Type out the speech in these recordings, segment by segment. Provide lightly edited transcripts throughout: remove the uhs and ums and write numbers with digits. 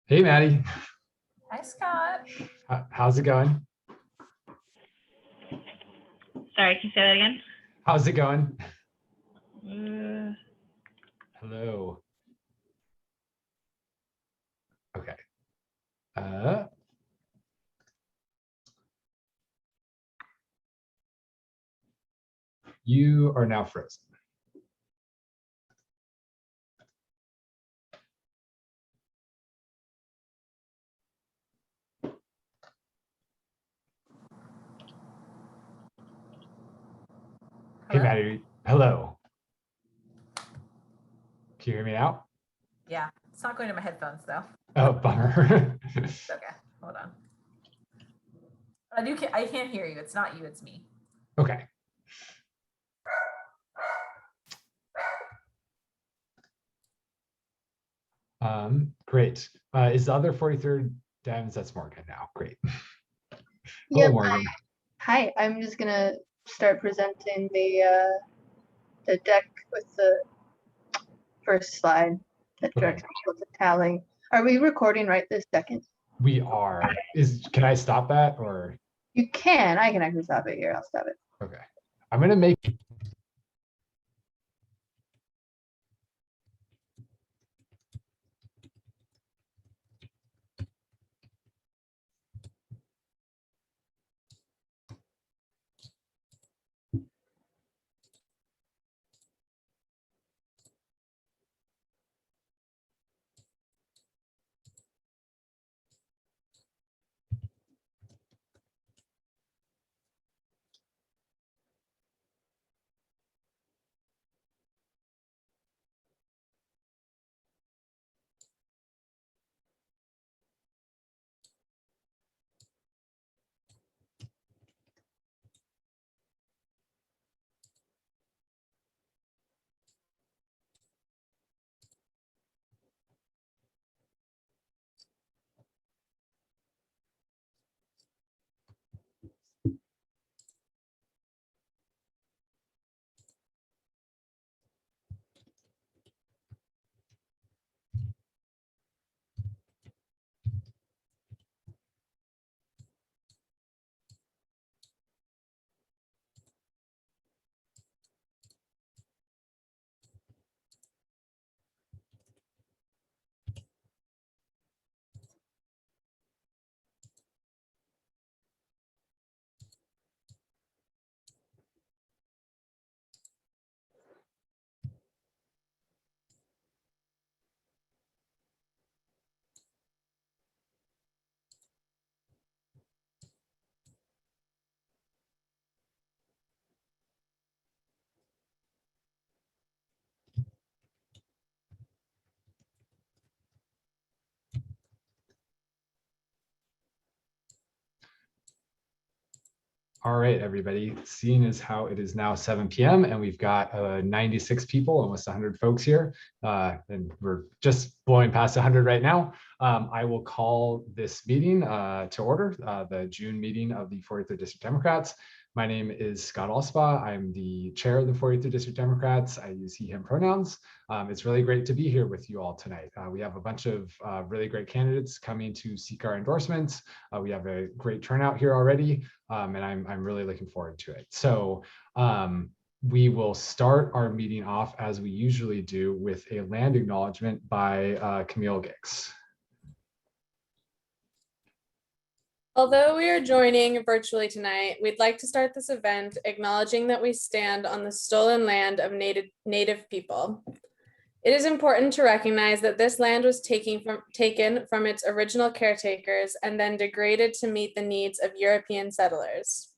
Hey, Maddie. Hi, Scott. How's it going? Sorry, can you say that again? How's it going? Uh, Hello. Okay. Uh, you are now frozen. Hey, Hello? Maddie. Hello. Can you hear me now? Yeah, it's not going to my headphones though. Oh, bummer. It's okay. Hold on. I can't hear you. It's not you, it's me. Okay. Great. Is the other 43rd Dems? That's Morgan now. Great. Hello, Yep. Morgan. Hi, I'm just gonna start presenting the deck with the first slide that directs people to tally. Are we recording right this second? We are. Can I stop that or? You can. I can actually stop it here. I'll stop it. Okay. I'm gonna make. All right, everybody. Seeing as how it is now 7 p.m. and we've got 96 people, almost 100 folks here, and we're just blowing past 100 right now. I will call this meeting to order, the June meeting of the 43rd District Democrats. My name is Scott Alspaugh. I'm the chair of the 43rd District Democrats. I use he, him pronouns. It's really great to be here with you all tonight. We have a bunch of really great candidates coming to seek our endorsements. We have a great turnout here already. And I'm really looking forward to it. So we will start our meeting off as we usually do with a land acknowledgement by Camille Gix. Although we are joining virtually tonight, we'd like to start this event acknowledging that we stand on the stolen land of Native people. It is important to recognize that this land was taken from its original caretakers and then degraded to meet the needs of European settlers.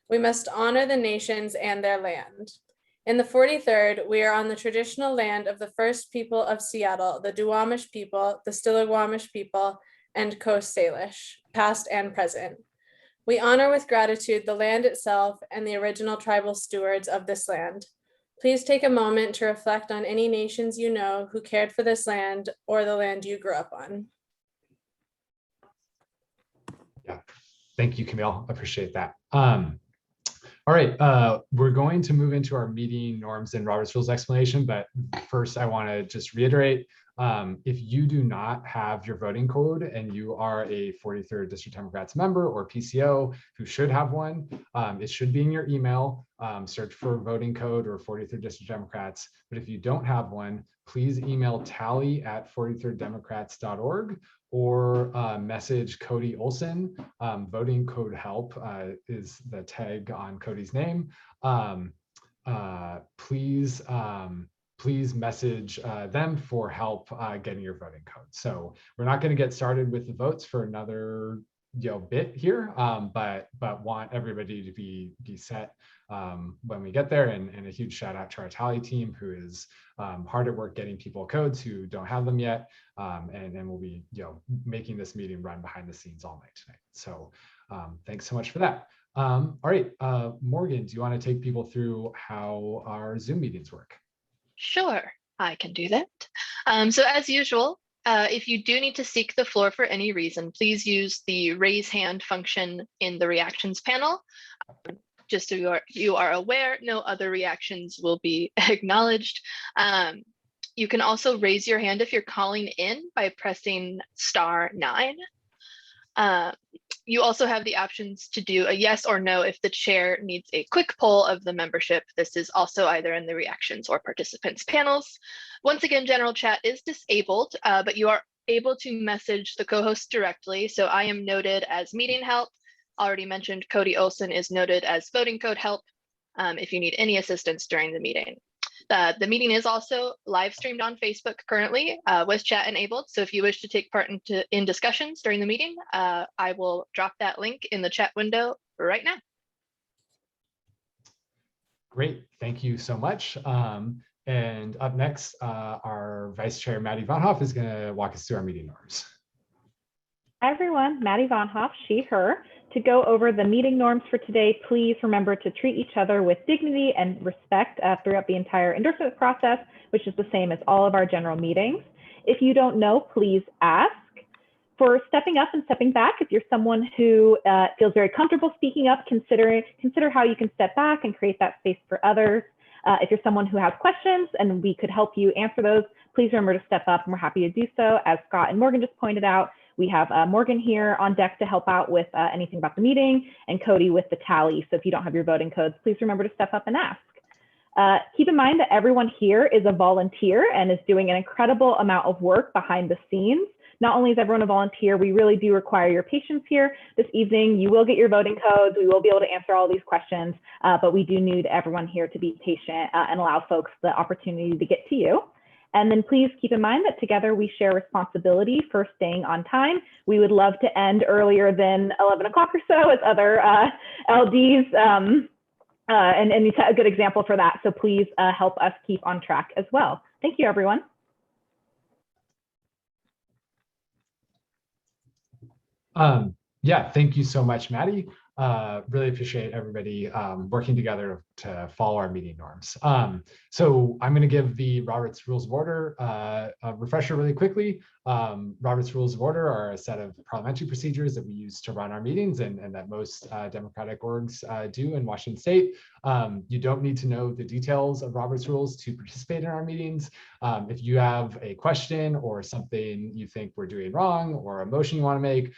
We must honor the nations and their land. In the 43rd, we are on the traditional land of the first people of Seattle, the Duwamish people, the Stillaguamish people, and Coast Salish, past and present. We honor with gratitude the land itself and the original tribal stewards of this land. Please take a moment to reflect on any nations you know who cared for this land or the land you grew up on. Yeah, thank you, Camille. I appreciate that. All right, we're going to move into our meeting norms and Robert's Rules explanation, but first I want to just reiterate If you do not have your voting code and you are a 43rd District Democrats member or PCO who should have one, it should be in your email. Search for voting code or 43rd District Democrats. But if you don't have one, please email tally@43rddemocrats.org or message Cody Olson. Voting code help is the tag on Cody's name. Please message them for help getting your voting code. So we're not going to get started with the votes for another bit here, but want everybody to be set when we get there. And a huge shout out to our tally team, who is hard at work getting people codes who don't have them yet, and we'll be making this meeting run behind the scenes all night tonight. So thanks so much for that. All right, Morgan, do you want to take people through how our Zoom meetings work? Sure, I can do that. So as usual, if you do need to seek the floor for any reason, please use the raise hand function in the reactions panel. Just so you are aware, no other reactions will be acknowledged. You can also raise your hand if you're calling in by pressing *9. You also have the options to do a yes or no if the chair needs a quick poll of the membership. This is also either in the reactions or participants panels. Once again, general chat is disabled, but you are able to message the co-host directly. So I am noted as meeting help. Already mentioned, Cody Olson is noted as voting code help if you need any assistance during the meeting. The meeting is also live streamed on Facebook currently with chat enabled. So if you wish to take part in discussions during the meeting, I will drop that link in the chat window right now. Great, thank you so much. And up next, our Vice Chair, Maddie Vonhoff, is going to walk us through our meeting norms. Hi everyone, Maddie Vonhoff, she, her. To go over the meeting norms for today, please remember to treat each other with dignity and respect throughout the entire endorsement process, which is the same as all of our general meetings. If you don't know, please ask. For stepping up and stepping back, if you're someone who feels very comfortable speaking up, consider how you can step back and create that space for others. If you're someone who has questions and we could help you answer those, please remember to step up, and we're happy to do so. As Scott and Morgan just pointed out, we have Morgan here on deck to help out with anything about the meeting, and Cody with the tally. So if you don't have your voting codes, please remember to step up and ask. Keep in mind that everyone here is a volunteer and is doing an incredible amount of work behind the scenes. Not only is everyone a volunteer, we really do require your patience here this evening. You will get your voting codes. We will be able to answer all these questions, but we do need everyone here to be patient and allow folks the opportunity to get to you. And then please keep in mind that together we share responsibility for staying on time. We would love to end earlier than 11 o'clock or so as other LDs, and you set a good example for that. So please help us keep on track as well. Thank you, everyone. Yeah, thank you so much, Maddie. Really appreciate everybody working together to follow our meeting norms. So I'm going to give the Robert's Rules of Order a refresher really quickly. Robert's Rules of Order are a set of parliamentary procedures that we use to run our meetings and that most Democratic orgs do in Washington State. You don't need to know the details of Robert's Rules to participate in our meetings. If you have a question or something you think we're doing wrong or a motion you want to make,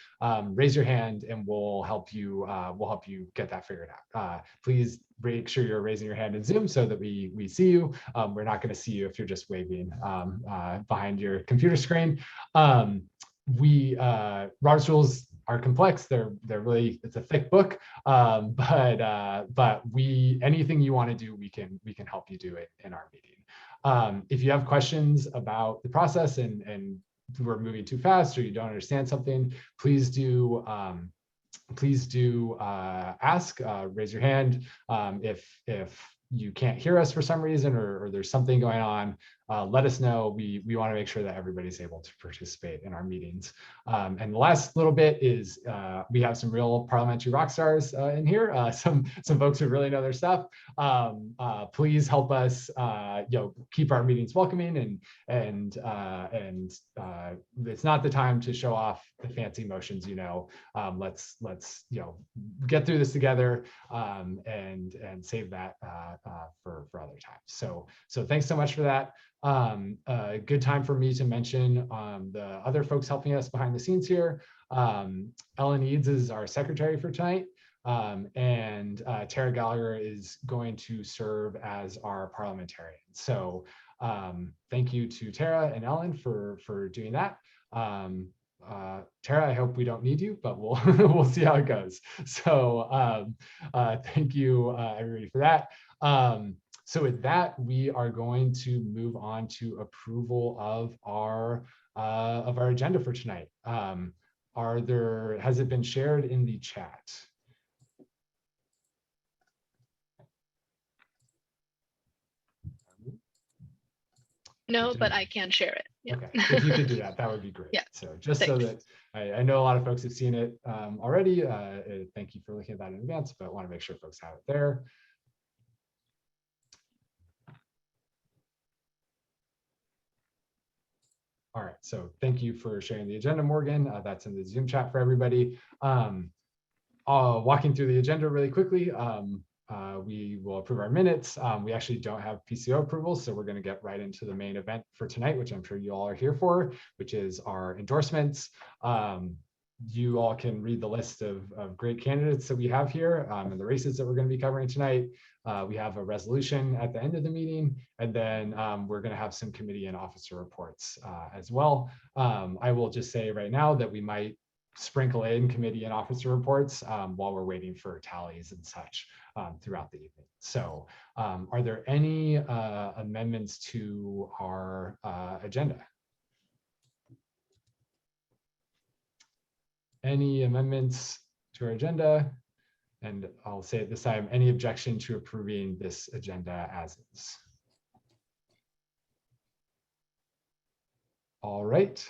raise your hand and we'll help you get that figured out. Please make sure you're raising your hand in Zoom so that we see you. We're not going to see you if you're just waving behind your computer screen. Robert's Rules are complex. They're really, it's a thick book, but anything you want to do, we can help you do it in our meeting. If you have questions about the process and we're moving too fast or you don't understand something, please do ask, raise your hand. If you can't hear us for some reason or there's something going on, let us know. We want to make sure that everybody's able to participate in our meetings. And the last little bit is we have some real parliamentary rock stars in here, some folks who really know their stuff. Please help us keep our meetings welcoming and it's not the time to show off the fancy motions. Let's get through this together and save that for other times. So thanks so much for that. A good time for me to mention the other folks helping us behind the scenes here. Ellen Eads is our secretary for tonight. And Tara Gallagher is going to serve as our parliamentarian. So thank you to Tara and Ellen for doing that. Tara, I hope we don't need you, but we'll we'll see how it goes. So thank you everybody for that. So with that, we are going to move on to approval of our agenda for tonight. Has it been shared in the chat? No, but I can share it. Yeah. Okay, if you could do that, that would be great. Yeah. So just so that I know a lot of folks have seen it already. Thank you for looking at that in advance, but want to make sure folks have it there. All right, so thank you for sharing the agenda, Morgan. That's in the Zoom chat for everybody. Walking through the agenda really quickly. We will approve our minutes. We actually don't have PCO approvals, so we're going to get right into the main event for tonight, which I'm sure you all are here for, which is our endorsements. You all can read the list of great candidates that we have here and the races that we're going to be covering tonight. We have a resolution at the end of the meeting, and then we're going to have some committee and officer reports as well. I will just say right now that we might sprinkle in committee and officer reports while we're waiting for tallies and such throughout the evening. So are there any amendments to our agenda? Any amendments to our agenda? And I'll say at this time, any objection to approving this agenda as is? All right.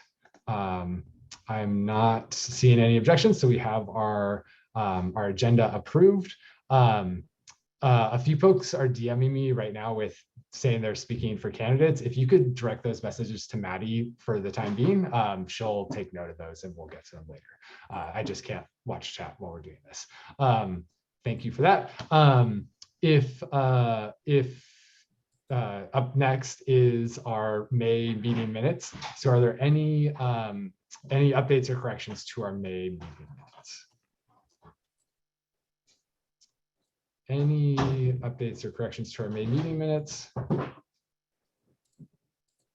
I'm not seeing any objections, so we have our agenda approved. A few folks are DMing me right now with saying they're speaking for candidates. If you could direct those messages to Maddie for the time being, she'll take note of those and we'll get to them later. I just can't watch chat while we're doing this. Thank you for that. Up next is our May meeting minutes. So are there any updates or corrections to our May meeting minutes? Any updates or corrections to our May meeting minutes?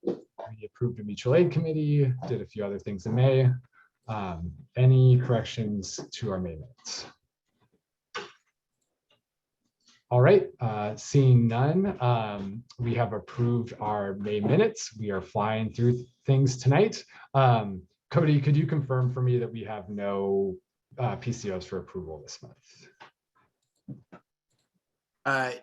We approved a mutual aid committee, did a few other things in May. Any corrections to our May minutes? All right, seeing none, we have approved our May minutes. We are flying through things tonight. Cody, could you confirm for me that we have no PCOs for approval this month?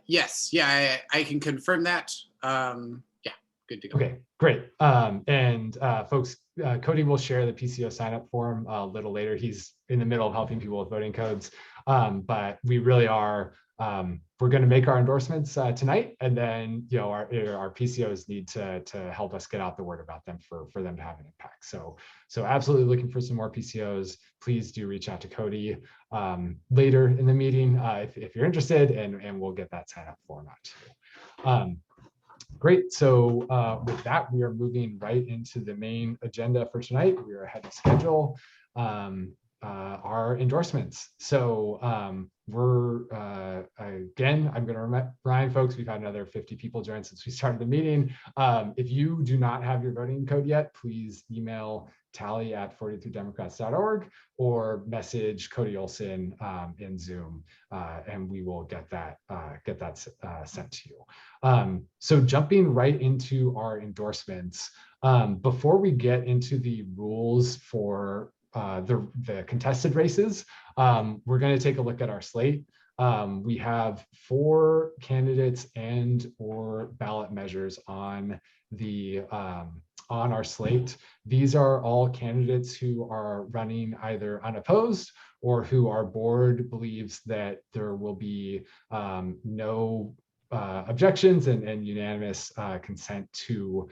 Yes, yeah, I can confirm that. Yeah, good to go. Okay, great. And folks, Cody will share the PCO sign-up form a little later. He's in the middle of helping people with voting codes, but we really are. We're going to make our endorsements tonight, and then our PCOs need to help us get out the word about them for them to have an impact. So absolutely looking for some more PCOs. Please do reach out to Cody later in the meeting if you're interested, and we'll get that sign up form out to you. Great. So with that, we are moving right into the main agenda for tonight. We are ahead of schedule. Our endorsements. So again, I'm going to remind folks, we've had another 50 people join since we started the meeting. If you do not have your voting code yet, please email tally@43democrats.org or message Cody Olson in Zoom, and we will get that sent to you. So jumping right into our endorsements, before we get into the rules for the contested races, we're going to take a look at our slate. We have 4 candidates and or ballot measures on our slate. These are all candidates who are running either unopposed or who our board believes that there will be no objections and unanimous consent to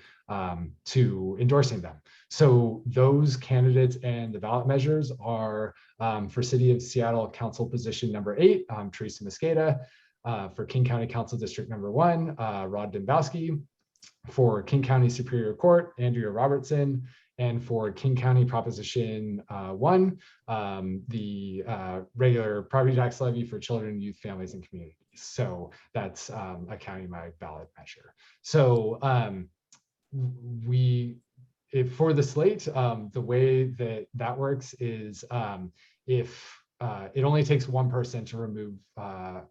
endorsing them. So those candidates and the ballot measures are for City of Seattle Council position number 8, Theresa Mascada. For King County Council District number 1, Rod Dembowski. for King County Superior Court, Andrea Robertson, and for King County Proposition 1, the regular property tax levy for children, youth, families, and communities. So that's a countywide ballot measure. So for the slate, the way that works is if it only takes one person to remove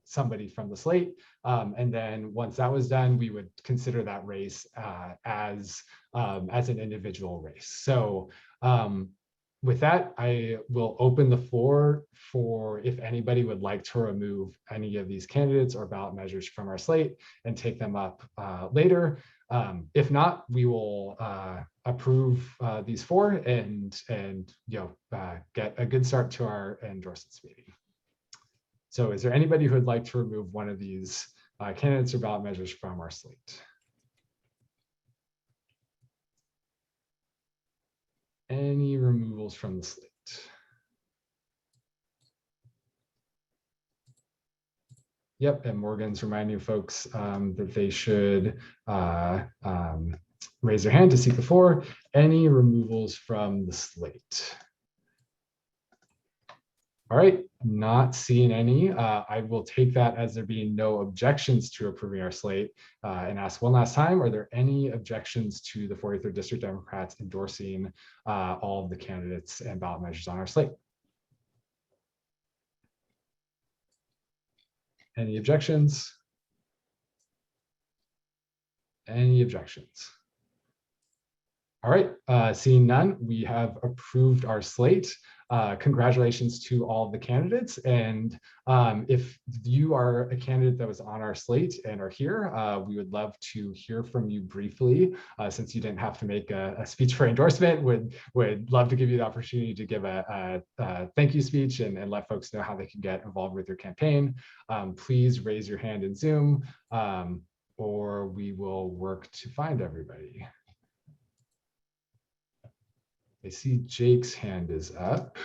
somebody from the slate. And then once that was done, we would consider that race as an individual race. So with that, I will open the floor for if anybody would like to remove any of these candidates or ballot measures from our slate and take them up later. If not, we will approve these four and get a good start to our endorsements meeting. So is there anybody who would like to remove one of these candidates or ballot measures from our slate? Any removals from the slate? Yep, and Morgan's reminding folks that they should raise their hand to seek the floor. Any removals from the slate? All right, not seeing any. I will take that as there being no objections to approving our slate and ask one last time, are there any objections to the 43rd District Democrats endorsing all of the candidates and ballot measures on our slate? Any objections? Any objections? All right, seeing none, we have approved our slate. Congratulations to all of the candidates. And if you are a candidate that was on our slate and are here, we would love to hear from you briefly. Since you didn't have to make a speech for endorsement, would love to give you the opportunity to give a thank you speech and let folks know how they can get involved with your campaign. Please raise your hand in Zoom or we will work to find everybody. I see Jake's hand is up.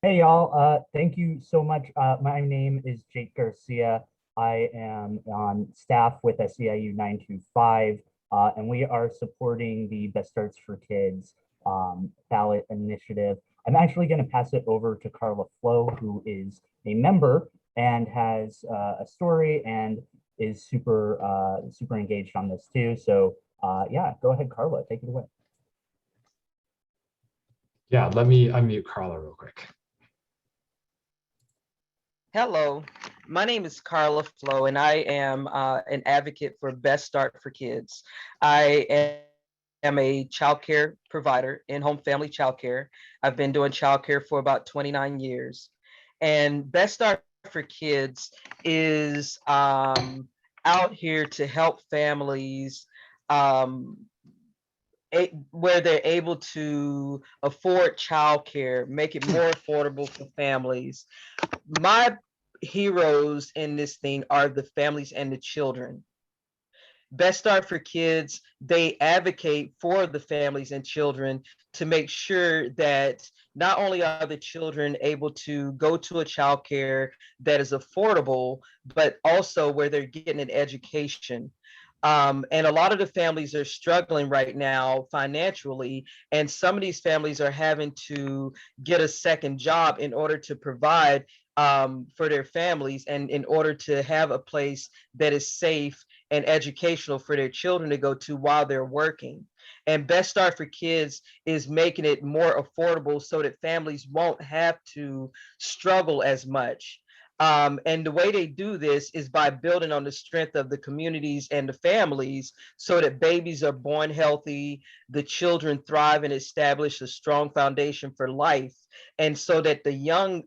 Hey y'all, thank you so much. My name is Jake Garcia. I am on staff with SEIU 925, and we are supporting the Best Starts for Kids ballot initiative. I'm actually going to pass it over to Carla Flo, who is a member and has a story and is super engaged on this too. So yeah, go ahead, Carla, take it away. Yeah, let me unmute Carla real quick. Hello, my name is Carla Flo, and I am an advocate for Best Start for Kids. I am a child care provider in home family child care. I've been doing child care for about 29 years. And Best Start for Kids is out here to help families where they're able to afford childcare, make it more affordable for families. My heroes in this thing are the families and the children. Best Start for Kids, they advocate for the families and children to make sure that not only are the children able to go to a childcare that is affordable, but also where they're getting an education. And a lot of the families are struggling right now financially, and some of these families are having to get a second job in order to provide for their families and in order to have a place that is safe and educational for their children to go to while they're working. And Best Start for Kids is making it more affordable so that families won't have to struggle as much. And the way they do this is by building on the strength of the communities and the families so that babies are born healthy, the children thrive and establish a strong foundation for life, and so that the young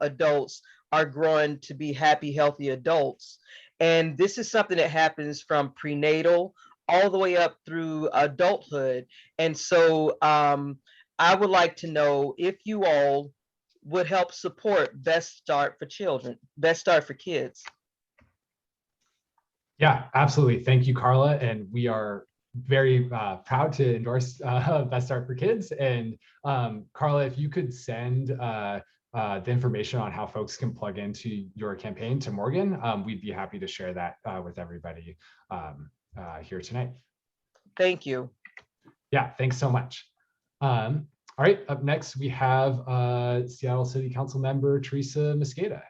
adults are growing to be happy, healthy adults. And this is something that happens from prenatal all the way up through adulthood. And so I would like to know if you all would help support Best Start for Children, Best Start for Kids. Yeah, absolutely. Thank you, Carla. And we are very proud to endorse Best Start for Kids. And Carla, if you could send the information on how folks can plug into your campaign to Morgan, we'd be happy to share that with everybody here tonight. Thank you. Yeah, thanks so much. All right, up next we have Seattle City Council member Theresa Mascada.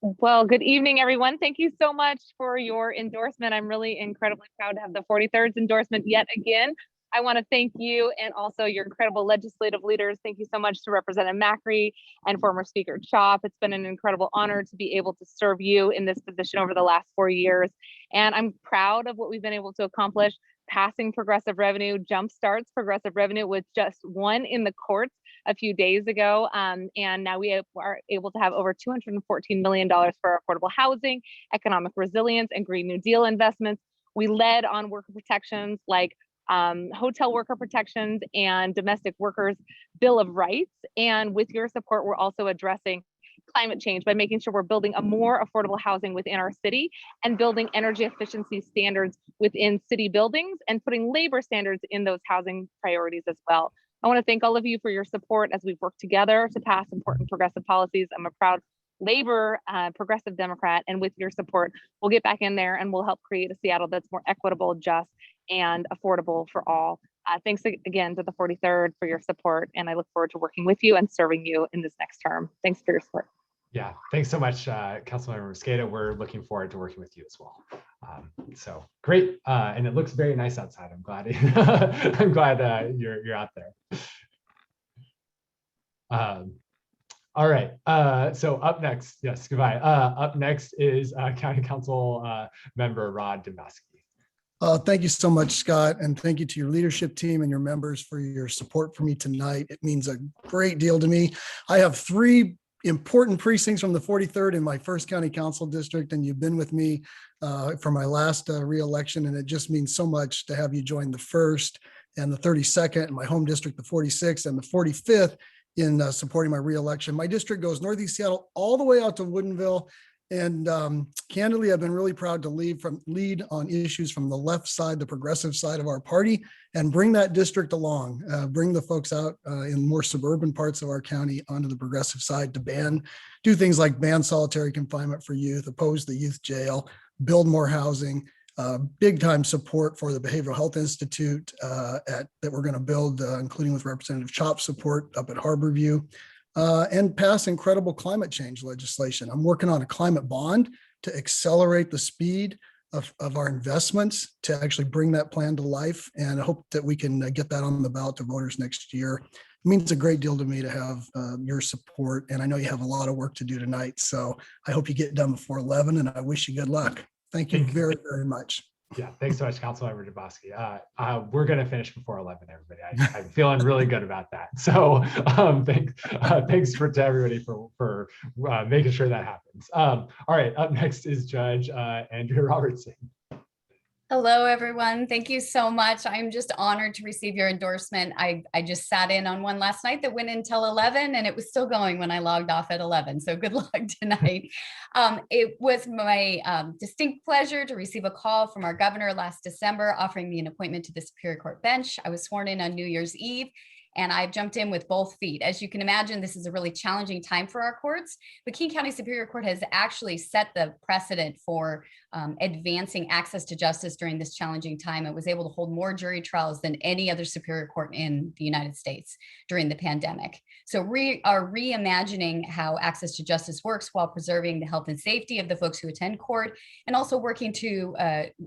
Well, good evening, everyone. Thank you so much for your endorsement. I'm really incredibly proud to have the 43rd endorsement yet again. I want to thank you and also your incredible legislative leaders. Thank you so much to Representative Macri and former Speaker Chop. It's been an incredible honor to be able to serve you in this position over the last 4 years. And I'm proud of what we've been able to accomplish. Passing progressive revenue jumpstarts progressive revenue with just one in the courts a few days ago. And now we are able to have over $214 million for affordable housing, economic resilience, and Green New Deal investments. We led on worker protections like hotel worker protections and domestic workers Bill of Rights. And with your support, we're also addressing climate change by making sure we're building a more affordable housing within our city and building energy efficiency standards within city buildings and putting labor standards in those housing priorities as well. I want to thank all of you for your support as we've worked together to pass important progressive policies. I'm a proud labor progressive Democrat, and with your support, we'll get back in there and we'll help create a Seattle that's more equitable, just, and affordable for all. Thanks again to the 43rd for your support, and I look forward to working with you and serving you in this next term. Thanks for your support. Yeah, thanks so much, Councilmember Mascada. We're looking forward to working with you as well. So great, and it looks very nice outside. I'm glad I'm glad you're out there. All right, so up next, yes, goodbye. Up next is County Council member Rod Dombowski. Thank you so much, Scott, and thank you to your leadership team and your members for your support for me tonight. It means a great deal to me. I have 3 important precincts from the 43rd in my first county council district, and you've been with me for my last re-election, and it just means so much to have you join the 1st and the 32nd, and my home district, the 46th and the 45th, in supporting my re-election. My district goes Northeast Seattle all the way out to Woodinville. And candidly, I've been really proud to lead on issues from the left side, the progressive side of our party, and bring that district along, bring the folks out in more suburban parts of our county onto the progressive side to do things like ban solitary confinement for youth, oppose the youth jail, build more housing, big time support for the Behavioral Health Institute that we're going to build, including with Representative Chop's support up at Harborview. And pass incredible climate change legislation. I'm working on a climate bond to accelerate the speed of our investments to actually bring that plan to life. And I hope that we can get that on the ballot to voters next year. It means a great deal to me to have your support. And I know you have a lot of work to do tonight. So I hope you get done before 11, and I wish you good luck. Thank you very, very much. Yeah, thanks so much, Councilmember Dombowski. We're going to finish before 11, everybody. I'm feeling really good about that. So thanks to everybody for making sure that happens. All right, up next is Judge Andrea Robertson. Hello, everyone. Thank you so much. I'm just honored to receive your endorsement. I just sat in on one last night that went until 11, and it was still going when I logged off at 11. So good luck tonight. It was my distinct pleasure to receive a call from our governor last December offering me an appointment to the Superior Court bench. I was sworn in on New Year's Eve, and I've jumped in with both feet. As you can imagine, this is a really challenging time for our courts. The King County Superior Court has actually set the precedent for advancing access to justice during this challenging time. It was able to hold more jury trials than any other Superior Court in the United States during the pandemic. So we are reimagining how access to justice works while preserving the health and safety of the folks who attend court, and also working to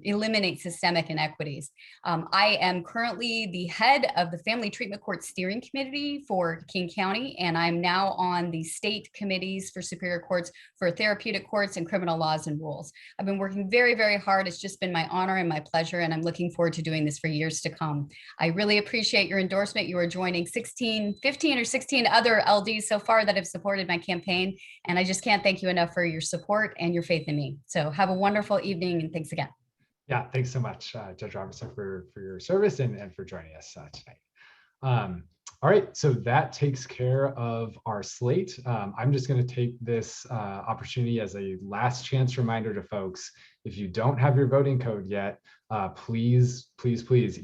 eliminate systemic inequities. I am currently the head of the Family Treatment Court Steering Committee for King County, and I'm now on the state committees for Superior Courts for therapeutic courts and criminal laws and rules. I've been working very, very hard. It's just been my honor and my pleasure, and I'm looking forward to doing this for years to come. I really appreciate your endorsement. You are joining 15 or 16 other LDs so far that have supported my campaign, and I just can't thank you enough for your support and your faith in me. So have a wonderful evening, and thanks again. Yeah, thanks so much, Judge Robertson, for your service and for joining us tonight. All right, so that takes care of our slate. I'm just going to take this opportunity as a last chance reminder to folks. If you don't have your voting code yet, please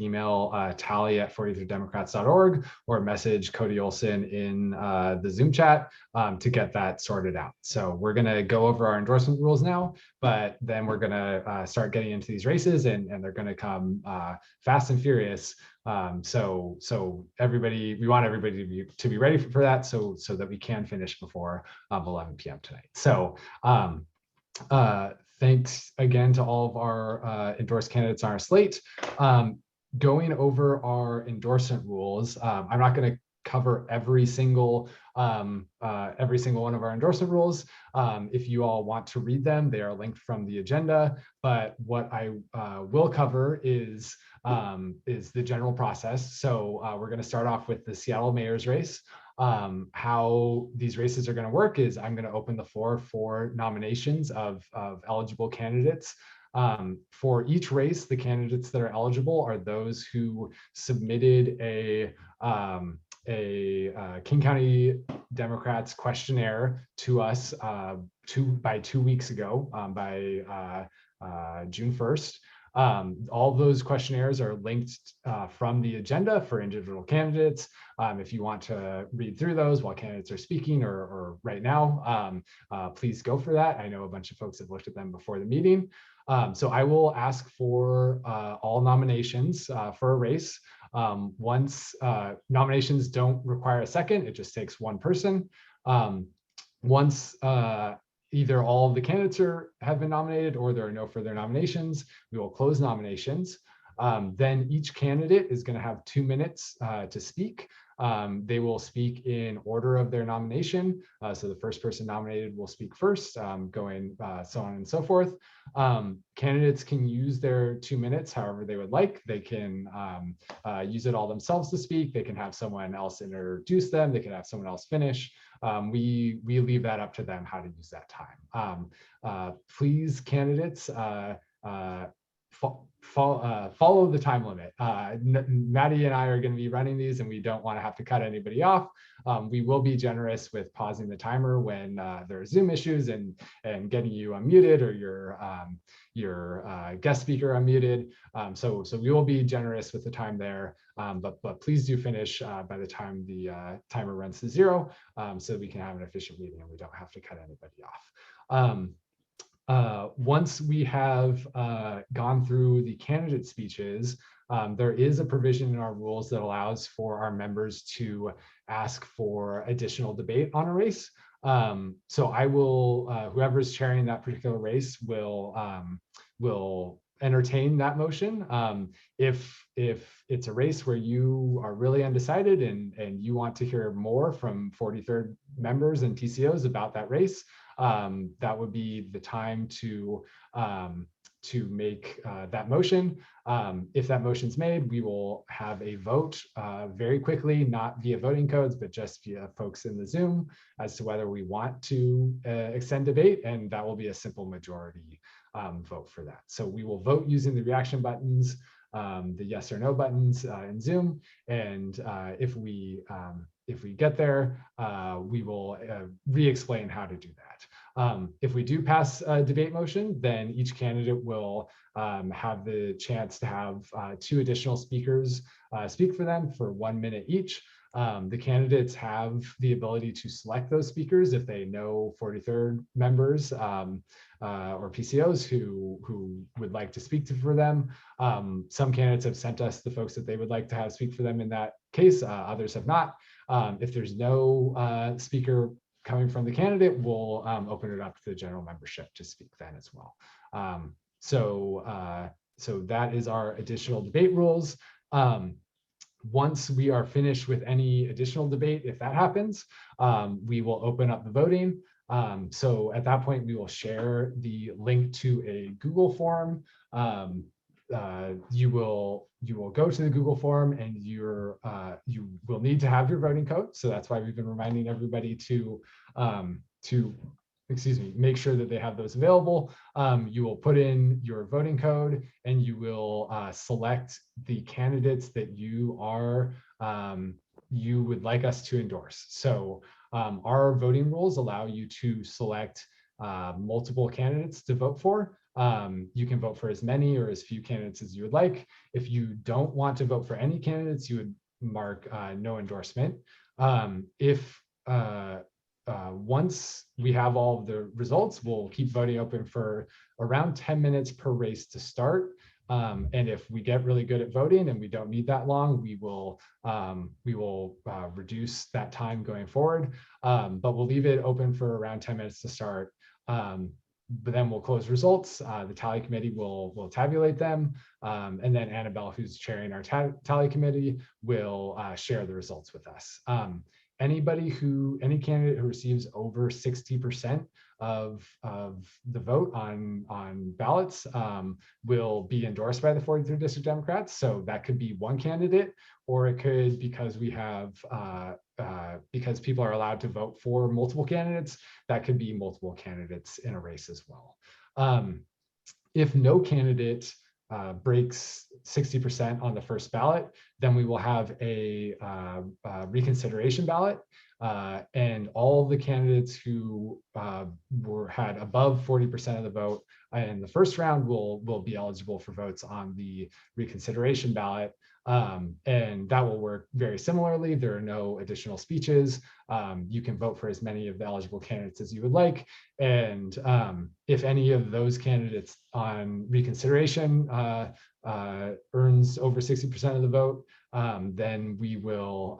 email tally@43democrats.org or message Cody Olson in the Zoom chat to get that sorted out. So we're going to go over our endorsement rules now, but then we're going to start getting into these races, and they're going to come fast and furious. So everybody, we want everybody to be ready for that, so that we can finish before 11 p.m. tonight. So thanks again to all of our endorsed candidates on our slate. Going over our endorsement rules, I'm not going to cover every single one of our endorsement rules. If you all want to read them, they are linked from the agenda. But what I will cover is the general process. So we're going to start off with the Seattle mayor's race. How these races are going to work is I'm going to open the floor for nominations of eligible candidates. For each race, the candidates that are eligible are those who submitted a King County Democrats questionnaire to us by 2 weeks ago, by June 1st. All those questionnaires are linked from the agenda for individual candidates. If you want to read through those while candidates are speaking or right now, please go for that. I know a bunch of folks have looked at them before the meeting. So I will ask for all nominations for a race. Once nominations don't require a second, it just takes one person. Once either all of the candidates have been nominated or there are no further nominations, we will close nominations. Then each candidate is going to have 2 minutes to speak. They will speak in order of their nomination. So the first person nominated will speak first, going so on and so forth. Candidates can use their 2 minutes however they would like. They can use it all themselves to speak. They can have someone else introduce them. They can have someone else finish. We leave that up to them how to use that time. Please, candidates, follow the time limit. Maddie and I are going to be running these, and we don't want to have to cut anybody off. We will be generous with pausing the timer when there are Zoom issues and getting you unmuted or your guest speaker unmuted. So we will be generous with the time there, but please do finish by the time the timer runs to 0, so we can have an efficient meeting and we don't have to cut anybody off. Once we have gone through the candidate speeches, there is a provision in our rules that allows for our members to ask for additional debate on a race. So I will, whoever's chairing that particular race will entertain that motion. If it's a race where you are really undecided and you want to hear more from 43rd members and TCOs about that race, that would be the time to make that motion. If that motion's made, we will have a vote very quickly, not via voting codes, but just via folks in the Zoom as to whether we want to extend debate, and that will be a simple majority vote for that. So we will vote using the reaction buttons, the yes or no buttons in Zoom, and if we get there, we will re-explain how to do that. If we do pass a debate motion, then each candidate will have the chance to have 2 additional speakers speak for them for 1 minute each. The candidates have the ability to select those speakers if they know 43rd members or PCOs who would like to speak for them. Some candidates have sent us the folks that they would like to have speak for them in that case. Others have not. If there's no speaker coming from the candidate, we'll open it up to the general membership to speak then as well. So that is our additional debate rules. Once we are finished with any additional debate, if that happens, we will open up the voting. So at that point, we will share the link to a Google form. You will go to the Google form, and you will need to have your voting code. So that's why we've been reminding everybody to make sure that they have those available. You will put in your voting code, and you will select the candidates that you are you would like us to endorse. So our voting rules allow you to select multiple candidates to vote for. You can vote for as many or as few candidates as you would like. If you don't want to vote for any candidates, you would mark no endorsement. Once we have all of the results, we'll keep voting open for around 10 minutes per race to start. And if we get really good at voting and we don't need that long, we will reduce that time going forward. But we'll leave it open for around 10 minutes to start. But then we'll close results. The tally committee will tabulate them. And then Annabelle, who's chairing our tally committee, will share the results with us. Any candidate who receives over 60% of the vote on ballots will be endorsed by the 43rd District Democrats. So that could be one candidate, or it could, because we have because people are allowed to vote for multiple candidates, that could be multiple candidates in a race as well. If no candidate breaks 60% on the first ballot, then we will have a reconsideration ballot, and all the candidates who had above 40% of the vote in the first round will be eligible for votes on the reconsideration ballot. And that will work very similarly. There are no additional speeches. You can vote for as many of the eligible candidates as you would like. And if any of those candidates on reconsideration earns over 60% of the vote, then we will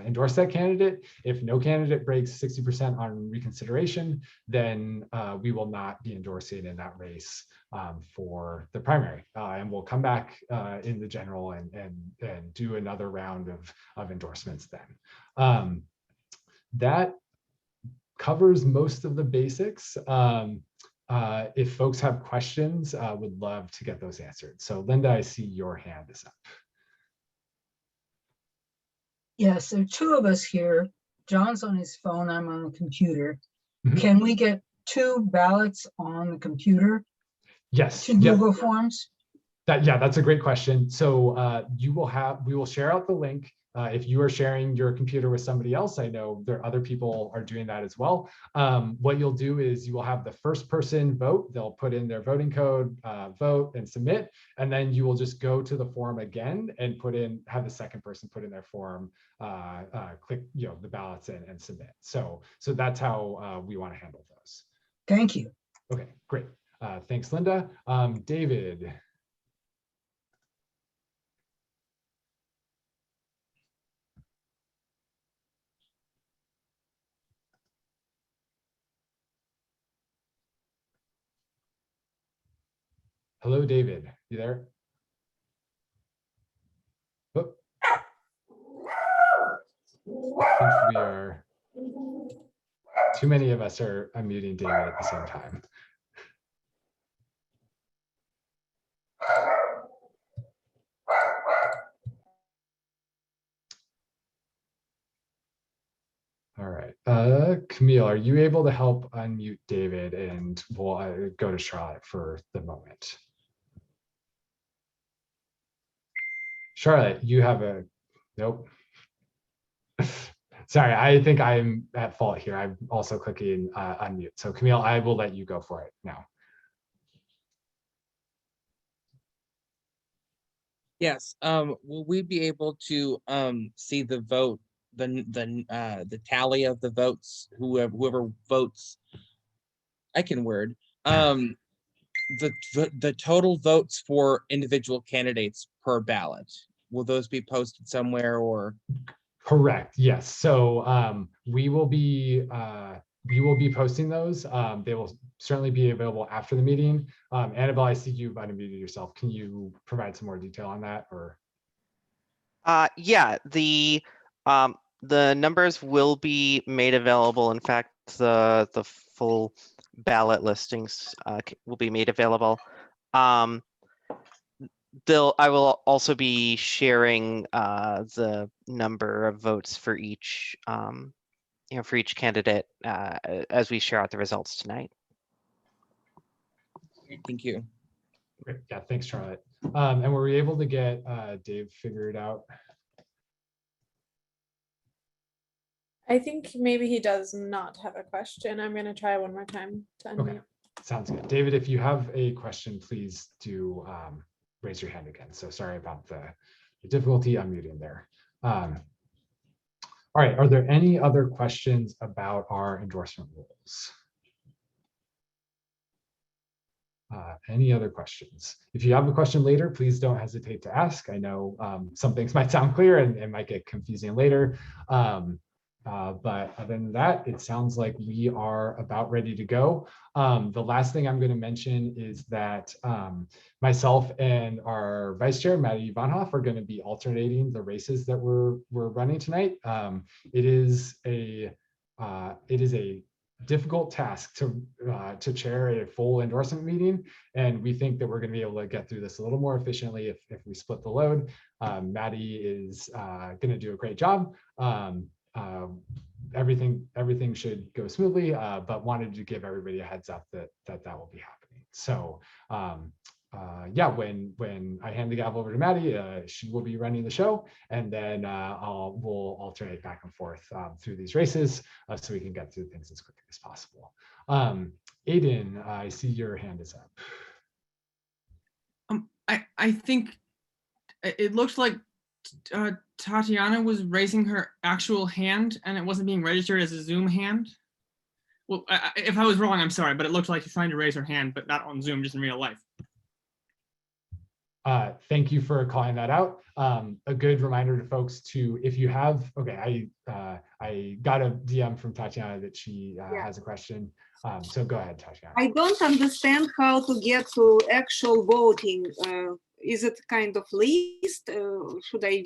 endorse that candidate. If no candidate breaks 60% on reconsideration, then we will not be endorsing in that race for the primary. And we'll come back in the general and do another round of endorsements then. That covers most of the basics. If folks have questions, would love to get those answered. So Linda, I see your hand is up. Yeah, so two of us here. John's on his phone, I'm on the computer. Mm-hmm. Can we get two ballots on the computer? Yes. Two Google Forms? That's a great question. So we will share out the link. If you are sharing your computer with somebody else, I know there are other people are doing that as well. What you'll do is you will have the first person vote. They'll put in their voting code, vote and submit. And then you will just go to the form again and have the second person put in their form, click the ballots in and submit. So that's how we want to handle those. Thank you. Okay, great. Thanks, Linda. David. Hello, David. You there? Oh. I think too many of us are unmuting David at the same time. All right, Camille, are you able to help unmute David, and we'll go to Charlotte for the moment. Charlotte, you have nope. Sorry, I think I'm at fault here. I'm also clicking unmute. So Camille, I will let you go for it now. Yes. Will we be able to see the vote, the tally of the votes? Whoever votes, I can word. The total votes for individual candidates per ballot. Will those be posted somewhere or? Correct. Yes. So we will be posting those. They will certainly be available after the meeting. Annabelle, I see you've unmuted yourself. Can you provide some more detail on that, or? Yeah, the numbers will be made available. In fact, the full ballot listings will be made available. I will also be sharing the number of votes for each for each candidate as we share out the results tonight. Thank you. Great. Yeah, thanks, Charlotte. And were we able to get Dave figured out? I think maybe he does not have a question. I'm going to try one more time to unmute. Okay, sounds good. David, if you have a question, please do raise your hand again. So sorry about the difficulty unmuting there. All right, are there any other questions about our endorsement rules? Any other questions? If you have a question later, please don't hesitate to ask. I know some things might sound clear and might get confusing later. But other than that, it sounds like we are about ready to go. The last thing I'm going to mention is that myself and our vice chair, Maddie Vonhoff, are going to be alternating the races that we're running tonight. It is a difficult task to chair a full endorsement meeting, and we think that we're going to be able to get through this a little more efficiently if we split the load. Maddie is going to do a great job. Everything should go smoothly, but wanted to give everybody a heads up that will be happening. So yeah, when I hand the gavel over to Maddie, she will be running the show, and then we'll alternate back and forth through these races so we can get through things as quickly as possible. Aiden, I see your hand is up. I think it looks like Tatiana was raising her actual hand and it wasn't being registered as a Zoom hand. Well, if I was wrong, I'm sorry, but it looked like she's trying to raise her hand, but not on Zoom, just in real life. Thank you for calling that out. A good reminder to folks to, if you have, okay, I got a DM from Tatiana that she has a question. So go ahead, Tatiana. I don't understand how to get to actual voting. Is it kind of list? Should I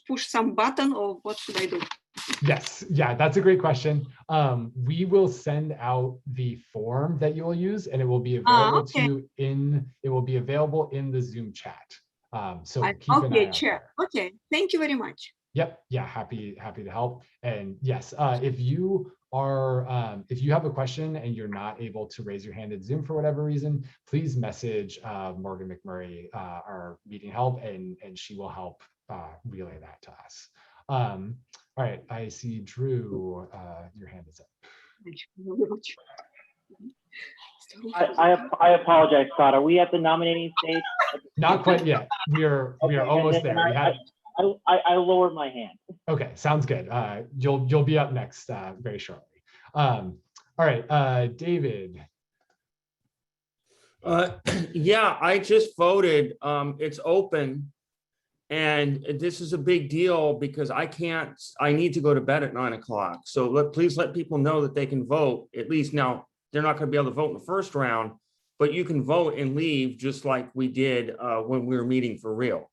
push some button, or what should I do? Yes, yeah, that's a great question. We will send out the form that you will use, and it will be available it will be available in the Zoom chat. So keep an eye out there. Okay, thank you very much. Yep, yeah, happy to help. And yes, if you have a question and you're not able to raise your hand in Zoom for whatever reason, please message Morgan McMurray, our meeting help, and she will help relay that to us. All right, I see Drew, your hand is up. I apologize, Scott. Are we at the nominating stage? Not quite yet. We are almost there. I lowered my hand. Okay, sounds good. You'll be up next very shortly. All right, David. Yeah, I just voted. It's open. And this is a big deal because I need to go to bed at 9 o'clock. So please let people know that they can vote. At least now they're not going to be able to vote in the first round, but you can vote and leave just like we did when we were meeting for real.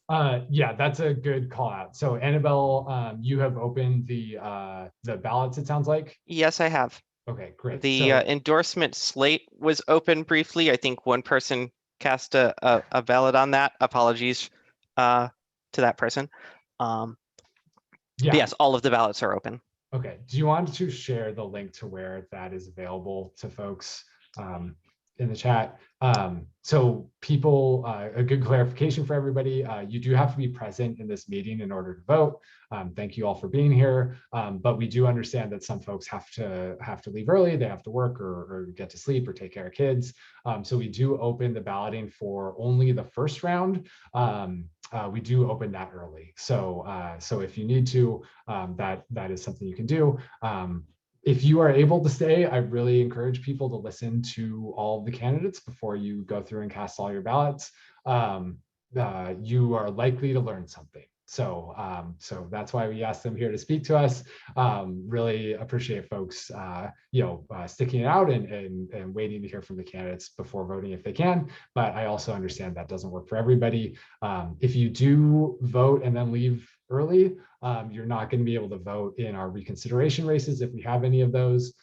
Yeah, that's a good call out. So Annabelle, you have opened the ballots, it sounds like? Yes, I have. Okay, great. The endorsement slate was open briefly. I think one person cast a ballot on that. Apologies to that person. Yes, all of the ballots are open. Okay, do you want to share the link to where that is available to folks in the chat? So people, a good clarification for everybody, you do have to be present in this meeting in order to vote. Thank you all for being here, but we do understand that some folks have to leave early, they have to work or get to sleep or take care of kids. So we do open the balloting for only the first round. We do open that early. So if you need to, that is something you can do. If you are able to stay, I really encourage people to listen to all of the candidates before you go through and cast all your ballots. You are likely to learn something. So that's why we asked them here to speak to us. Really appreciate folks, sticking it out and waiting to hear from the candidates before voting if they can. But I also understand that doesn't work for everybody. If you do vote and then leave early, you're not going to be able to vote in our reconsideration races if we have any of those.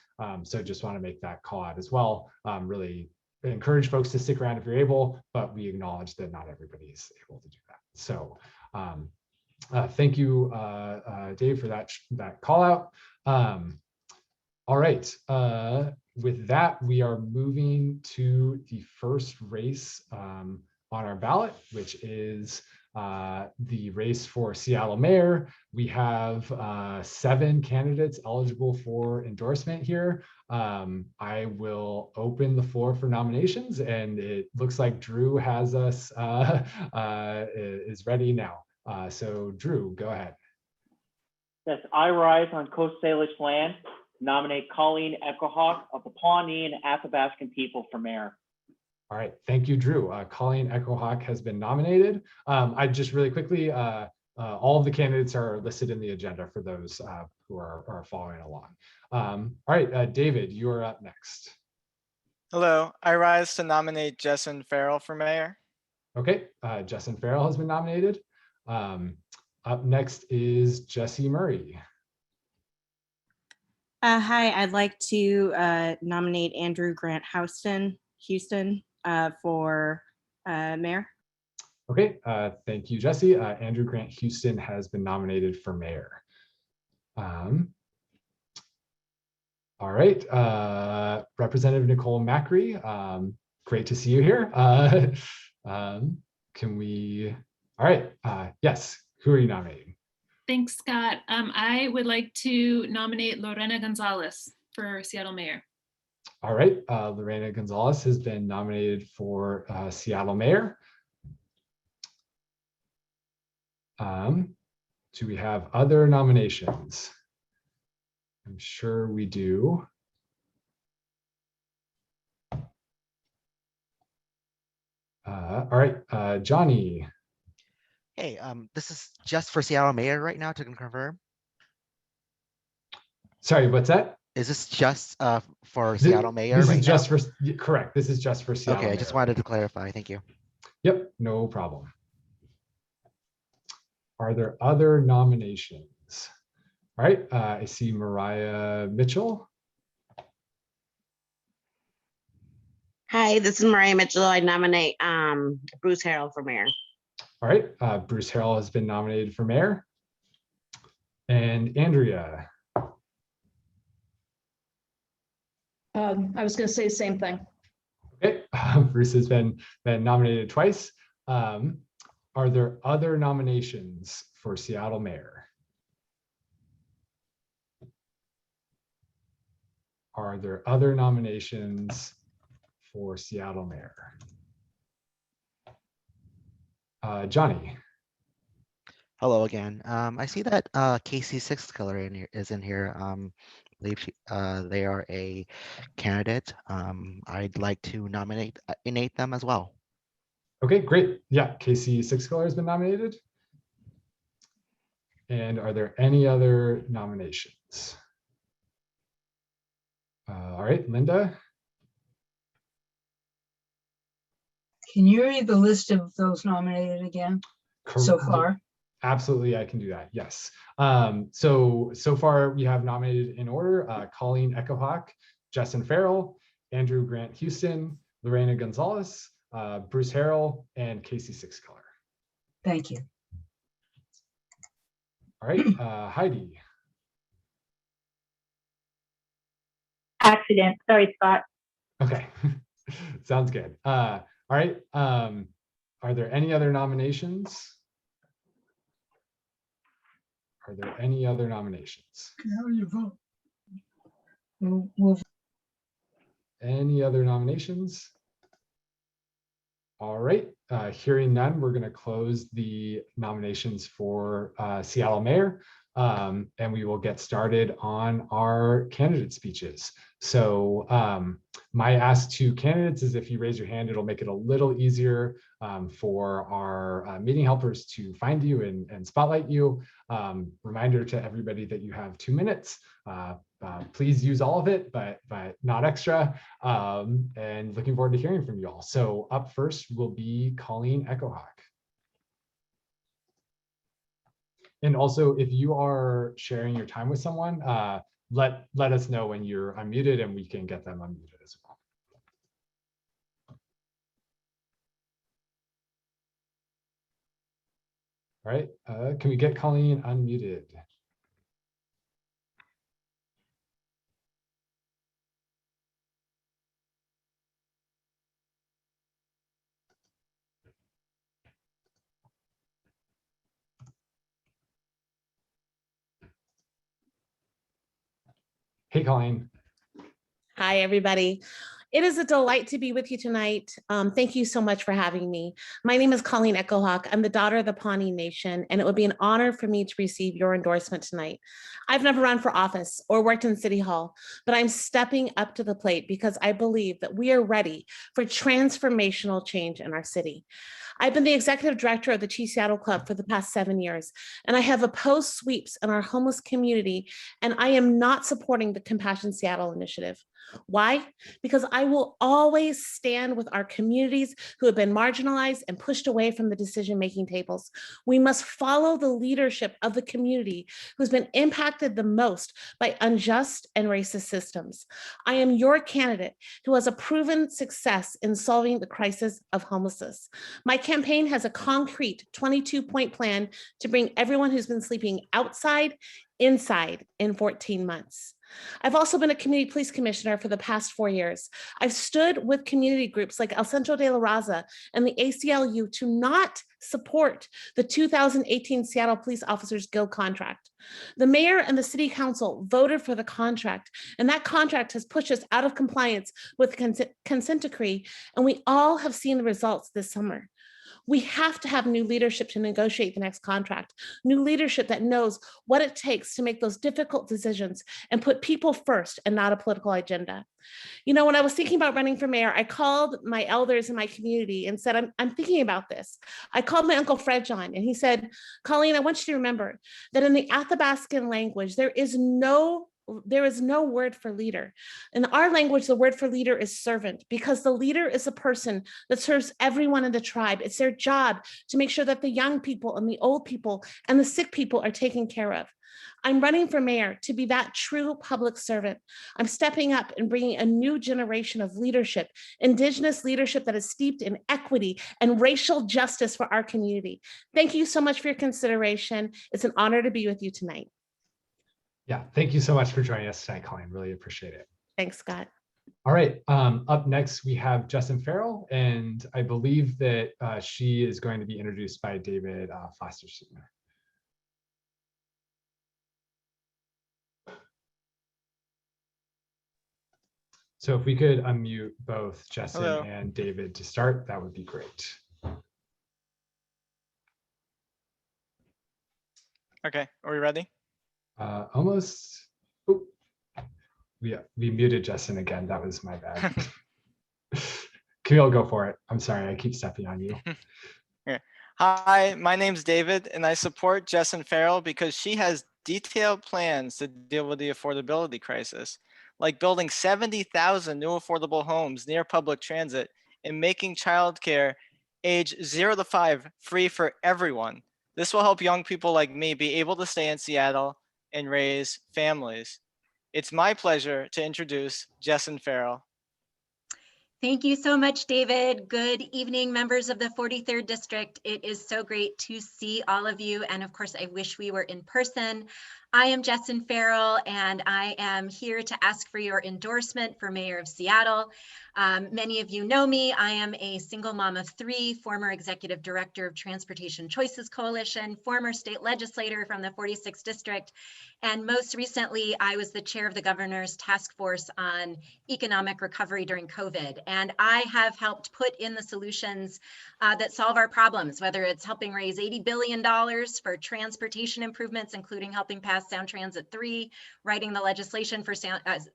So just want to make that call out as well. Really encourage folks to stick around if you're able, but we acknowledge that not everybody is able to do that. So thank you, Dave, for that call out. All right, with that, we are moving to the first race on our ballot, which is the race for Seattle mayor. We have 7 candidates eligible for endorsement here. I will open the floor for nominations, and it looks like Drew has us, is ready now. So Drew, go ahead. Yes, I rise on Coast Salish land, nominate Colleen Echohawk of the Pawnee and Athabascan people for mayor. All right, thank you, Drew. Colleen Echohawk has been nominated. I just really quickly, all of the candidates are listed in the agenda for those who are following along. All right, David, you are up next. Hello, I rise to nominate Justin Farrell for mayor. Okay, Justin Farrell has been nominated. Up next is Jesse Murray. Hi, I'd like to nominate Andrew Grant Houston for mayor. Okay, thank you, Jesse. Andrew Grant Houston has been nominated for mayor. All right, Representative Nicole Macri, great to see you here. Can we, all right, yes, who are you nominating? Thanks, Scott. I would like to nominate Lorena Gonzalez for Seattle mayor. All right, Lorena Gonzalez has been nominated for Seattle mayor. Do we have other nominations? I'm sure we do. All right, Johnny. Hey, this is just for Seattle mayor right now to confirm. Sorry, what's that? Is this just for Seattle mayor? This right is just now? for, correct. This is just for Seattle Okay, I mayor. just wanted to clarify. Thank you. Yep, no problem. Are there other nominations? All right, I see Mariah Mitchell. Hi, this is Mariah Mitchell. I nominate Bruce Harrell for mayor. All right, Bruce Harrell has been nominated for mayor. And Andrea. I was going to say the same thing. Okay, Bruce has been nominated twice. Are there other nominations for Seattle mayor? Are there other nominations for Seattle mayor? Johnny. Hello again. I see that Casey Siegler is in here. I believe they are a candidate. I'd like to nominate them as well. Okay, great. Yeah, Casey Siegler has been nominated. And are there any other nominations? All right, Linda. Can you read the list of those nominated again so far? Absolutely, I can do that. Yes. So far we have nominated in order: Colleen Echohawk, Justin Farrell, Andrew Grant Houston, Lorena Gonzalez, Bruce Harrell, and Casey Siegler. Thank you. All right, Heidi. Accident. Sorry, Scott. Okay, sounds good. All right, are there any other nominations? Are there any other nominations? How do you vote? Any other nominations? All right, hearing none, we're going to close the nominations for Seattle mayor, and we will get started on our candidate speeches. So my ask to candidates is, if you raise your hand, it'll make it a little easier for our meeting helpers to find you and spotlight you. Reminder to everybody that you have 2 minutes. Please use all of it, but not extra. And looking forward to hearing from you all. So up first will be Colleen Echohawk. And also, if you are sharing your time with someone, let us know when you're unmuted and we can get them unmuted as well. All right, can we get Colleen unmuted? Hey, Colleen. Hi, everybody. It is a delight to be with you tonight. Thank you so much for having me. My name is Colleen Echohawk. I'm the daughter of the Pawnee Nation, and it would be an honor for me to receive your endorsement tonight. I've never run for office or worked in City Hall, but I'm stepping up to the plate because I believe that we are ready for transformational change in our city. I've been the executive director of the Chief Seattle Club for the past 7 years, and I have opposed sweeps in our homeless community, and I am not supporting the Compassion Seattle initiative. Why? Because I will always stand with our communities who have been marginalized and pushed away from the decision-making tables. We must follow the leadership of the community who's been impacted the most by unjust and racist systems. I am your candidate who has a proven success in solving the crisis of homelessness. My campaign has a concrete 22-point plan to bring everyone who's been sleeping outside inside in 14 months. I've also been a community police commissioner for the past 4 years. I've stood with community groups like El Centro de la Raza and the ACLU to not support the 2018 Seattle Police Officers Guild contract. The mayor and the city council voted for the contract, and that contract has pushed us out of compliance with the consent decree, and we all have seen the results this summer. We have to have new leadership to negotiate the next contract, new leadership that knows what it takes to make those difficult decisions and put people first and not a political agenda. You know, when I was thinking about running for mayor, I called my elders in my community and said, I'm thinking about this. I called my Uncle Fred John, and he said, Colleen, I want you to remember that in the Athabascan language, there is no word for leader. In our language, the word for leader is servant, because the leader is a person that serves everyone in the tribe. It's their job to make sure that the young people and the old people and the sick people are taken care of. I'm running for mayor to be that true public servant. I'm stepping up and bringing a new generation of leadership, Indigenous leadership that is steeped in equity and racial justice for our community. Thank you so much for your consideration. It's an honor to be with you tonight. Yeah, thank you so much for joining us tonight, Colleen. Really appreciate it. Thanks, Scott. All right, up next we have Justin Farrell, and I believe that she is going to be introduced by David Foster Siegler. So if we could unmute both Justin Hello. and David to start, that would be great. Okay, are we ready? Almost. Oh, we muted Justin again. That was my bad. Camille, go for it. I'm sorry, I keep stepping on you. Okay. Hi, my name's David, and I support Jessin Farrell because she has detailed plans to deal with the affordability crisis, like building 70,000 new affordable homes near public transit and making childcare age 0 to 5 free for everyone. This will help young people like me be able to stay in Seattle and raise families. It's my pleasure to introduce Jessin Farrell. Thank you so much, David. Good evening, members of the 43rd District. It is so great to see all of you. And of course, I wish we were in person. I am Jessin Farrell, and I am here to ask for your endorsement for Mayor of Seattle. Many of you know me. I am a single mom of 3, former executive director of Transportation Choices Coalition, former state legislator from the 46th District, and most recently, I was the chair of the governor's task force on economic recovery during COVID. And I have helped put in the solutions that solve our problems, whether it's helping raise $80 billion for transportation improvements, including helping pass Sound Transit 3, writing the legislation for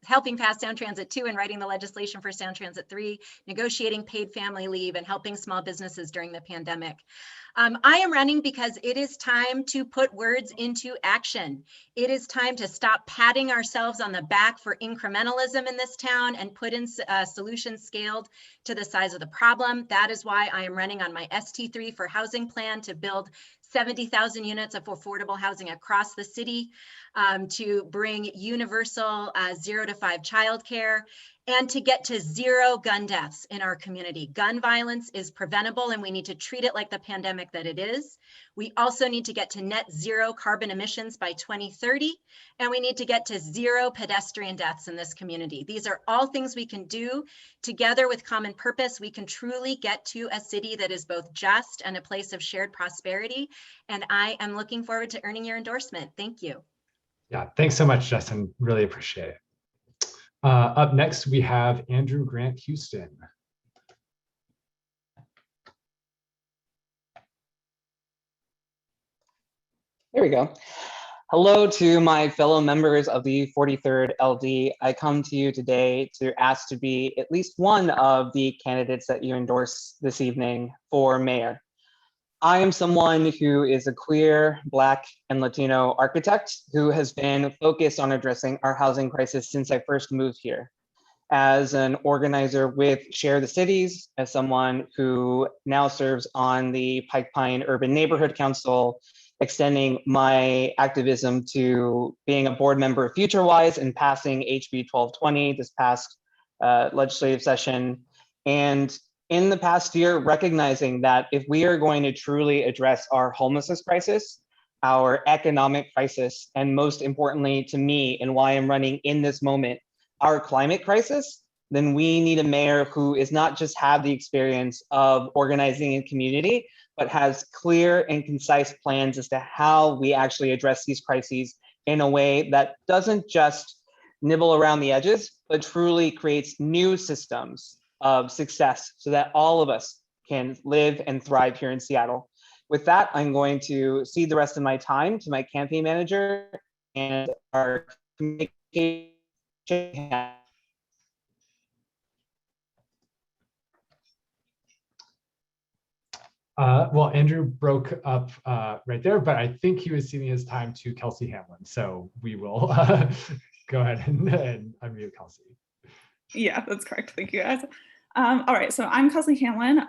helping pass Sound Transit 2 and writing the legislation for Sound Transit 3, negotiating paid family leave, and helping small businesses during the pandemic. I am running because it is time to put words into action. It is time to stop patting ourselves on the back for incrementalism in this town and put in solutions scaled to the size of the problem. That is why I am running on my ST3 for housing plan to build 70,000 units of affordable housing across the city, to bring universal 0 to 5 childcare, and to get to 0 gun deaths in our community. Gun violence is preventable, and we need to treat it like the pandemic that it is. We also need to get to net 0 carbon emissions by 2030, and we need to get to 0 pedestrian deaths in this community. These are all things we can do together with common purpose. We can truly get to a city that is both just and a place of shared prosperity. And I am looking forward to earning your endorsement. Thank you. Yeah, thanks so much, Justin. Really appreciate it. Up next, we have Andrew Grant Houston. There we go. Hello to my fellow members of the 43rd LD. I come to you today to ask to be at least one of the candidates that you endorse this evening for mayor. I am someone who is a queer, Black, and Latino architect who has been focused on addressing our housing crisis since I first moved here. As an organizer with Share the Cities, as someone who now serves on the Pike Pine Urban Neighborhood Council, extending my activism to being a board member of FutureWise and passing HB 1220 this past legislative session. And in the past year, recognizing that if we are going to truly address our homelessness crisis, our economic crisis, and most importantly to me and why I'm running in this moment, our climate crisis, then we need a mayor who is not just have the experience of organizing in community, but has clear and concise plans as to how we actually address these crises in a way that doesn't just nibble around the edges, but truly creates new systems of success so that all of us can live and thrive here in Seattle. With that, I'm going to cede the rest of my time to my campaign manager and our communication. Well, Andrew broke up right there, but I think he was ceding his time to Kelsey Hamlin. So we will go ahead and unmute Kelsey. Yeah, that's correct. Thank you, guys. All right, so I'm Kelsey Hamlin.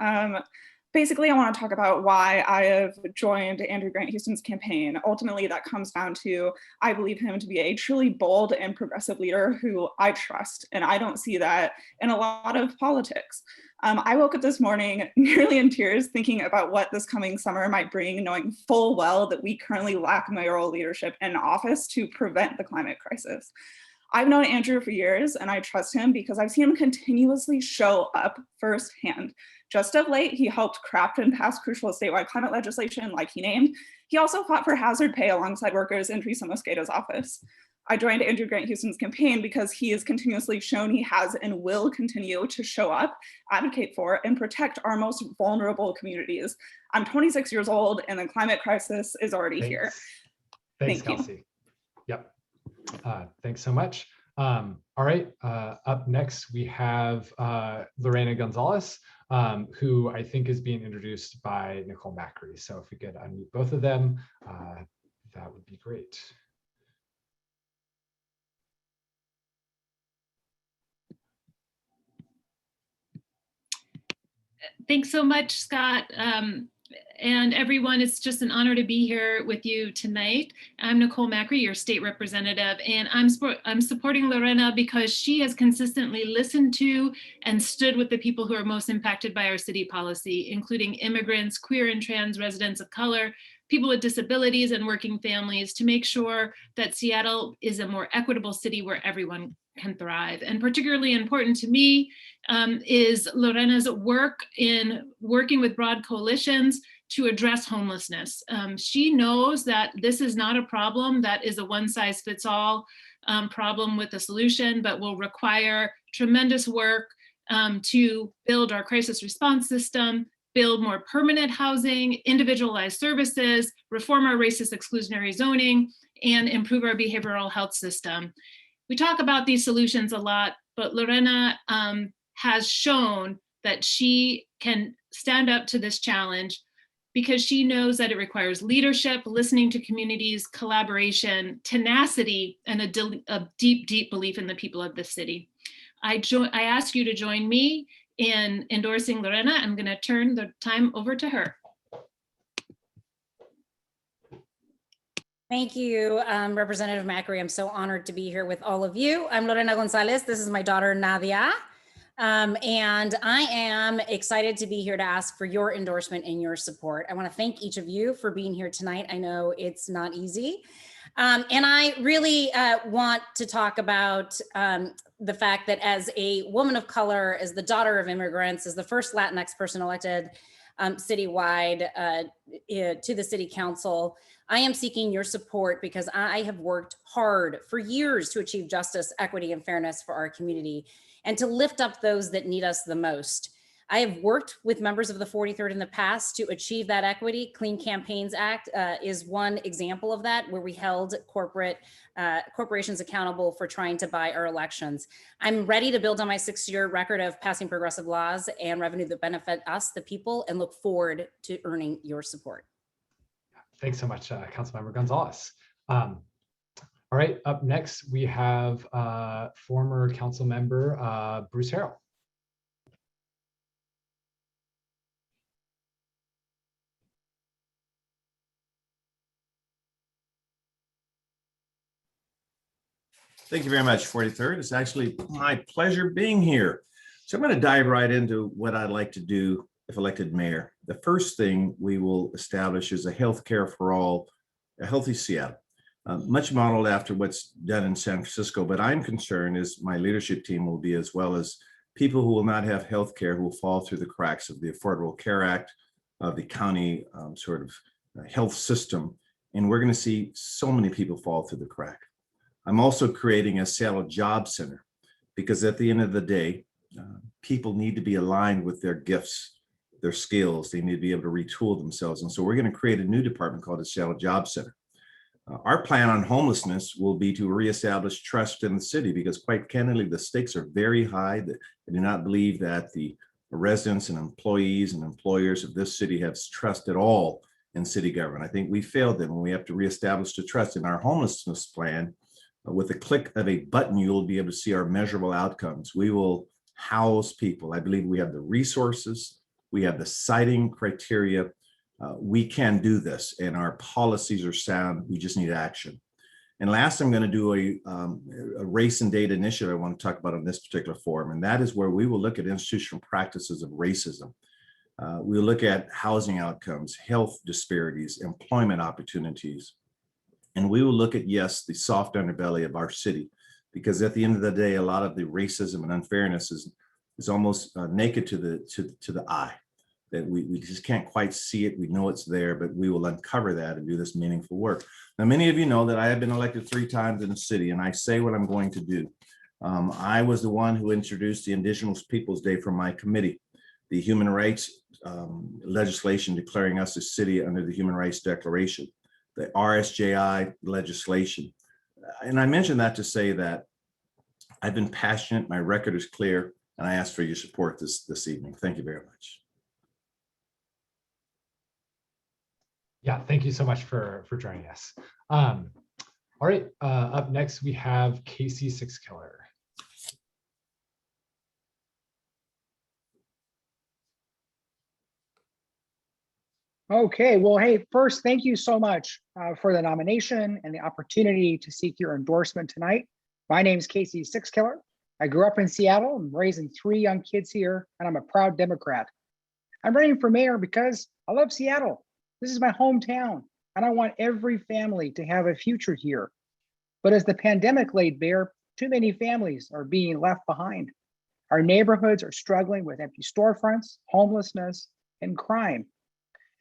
Basically, I want to talk about why I have joined Andrew Grant Houston's campaign. Ultimately, that comes down to, I believe him to be a truly bold and progressive leader who I trust, and I don't see that in a lot of politics. I woke up this morning nearly in tears thinking about what this coming summer might bring, knowing full well that we currently lack mayoral leadership in office to prevent the climate crisis. I've known Andrew for years and I trust him because I've seen him continuously show up firsthand. Just of late, he helped craft and pass crucial statewide climate legislation like he named. He also fought for hazard pay alongside workers in Theresa Mascada's office. I joined Andrew Grant Houston's campaign because he has continuously shown he has and will continue to show up, advocate for, and protect our most vulnerable communities. I'm 26 years old and the climate crisis is already here. Thanks, Thank you. Kelsey. Yep. Thanks so much. All right, up next we have Lorena Gonzalez, who I think is being introduced by Nicole Macri. So if we could unmute both of them, that would be great. Thanks so much, Scott. And everyone, it's just an honor to be here with you tonight. I'm Nicole Macri, your state representative, and I'm supporting Lorena because she has consistently listened to and stood with the people who are most impacted by our city policy, including immigrants, queer and trans residents of color, people with disabilities, and working families, to make sure that Seattle is a more equitable city where everyone can thrive. And particularly important to me is Lorena's work in working with broad coalitions to address homelessness. She knows that this is not a problem that is a one-size-fits-all problem with a solution, but will require tremendous work to build our crisis response system, build more permanent housing, individualized services, reform our racist exclusionary zoning, and improve our behavioral health system. We talk about these solutions a lot, but Lorena has shown that she can stand up to this challenge because she knows that it requires leadership, listening to communities, collaboration, tenacity, and a deep, deep belief in the people of the city. I ask you to join me in endorsing Lorena. I'm going to turn the time over to her. Thank you, Representative Macri. I'm so honored to be here with all of you. I'm Lorena Gonzalez. This is my daughter, Nadia. And I am excited to be here to ask for your endorsement and your support. I want to thank each of you for being here tonight. I know it's not easy. And I really want to talk about the fact that as a woman of color, as the daughter of immigrants, as the first Latinx person elected citywide to the city council, I am seeking your support because I have worked hard for years to achieve justice, equity, and fairness for our community and to lift up those that need us the most. I have worked with members of the 43rd in the past to achieve that equity. Clean Campaigns Act is one example of that, where we held corporations accountable for trying to buy our elections. I'm ready to build on my 6-year record of passing progressive laws and revenue that benefit us, the people, and look forward to earning your support. Thanks so much, Councilmember Gonzalez. All right, up next, we have former council member Bruce Farrell. Thank you very much, 43rd. It's actually my pleasure being here. So I'm going to dive right into what I'd like to do if elected mayor. The first thing we will establish is a healthcare for all, a healthy Seattle, much modeled after what's done in San Francisco. But I'm concerned, as my leadership team will be, as well as people who will not have healthcare who will fall through the cracks of the Affordable Care Act, of the county sort of health system. And we're going to see so many people fall through the crack. I'm also creating a Seattle Job Center because at the end of the day, people need to be aligned with their gifts, their skills. They need to be able to retool themselves. And so we're going to create a new department called the Seattle Job Center. Our plan on homelessness will be to reestablish trust in the city because quite candidly, the stakes are very high. I do not believe that the residents and employees and employers of this city have trust at all in city government. I think we failed them and we have to reestablish the trust in our homelessness plan. With a click of a button, you'll be able to see our measurable outcomes. We will house people. I believe we have the resources. We have the siting criteria. We can do this and our policies are sound. We just need action. And last, I'm going to do a race and data initiative I want to talk about on this particular forum. And that is where we will look at institutional practices of racism. We'll look at housing outcomes, health disparities, employment opportunities. And we will look at, yes, the soft underbelly of our city, because at the end of the day, a lot of the racism and unfairness is almost naked to the eye, that we just can't quite see it. We know it's there, but we will uncover that and do this meaningful work. Now, many of you know that I have been elected 3 times in the city, and I say what I'm going to do. I was the one who introduced the Indigenous Peoples Day from my committee, the human rights legislation declaring us a city under the Human Rights Declaration, the RSJI legislation. And I mention that to say that I've been passionate, my record is clear, and I ask for your support this evening. Thank you very much. Yeah, thank you so much for joining us. All right, up next we have Casey Sixkiller. Okay, well, hey, first, thank you so much for the nomination and the opportunity to seek your endorsement tonight. My name is Casey Sixkiller. I grew up in Seattle. I'm raising 3 young kids here, and I'm a proud Democrat. I'm running for mayor because I love Seattle. This is my hometown, and I want every family to have a future here. But as the pandemic laid bare, too many families are being left behind. Our neighborhoods are struggling with empty storefronts, homelessness, and crime.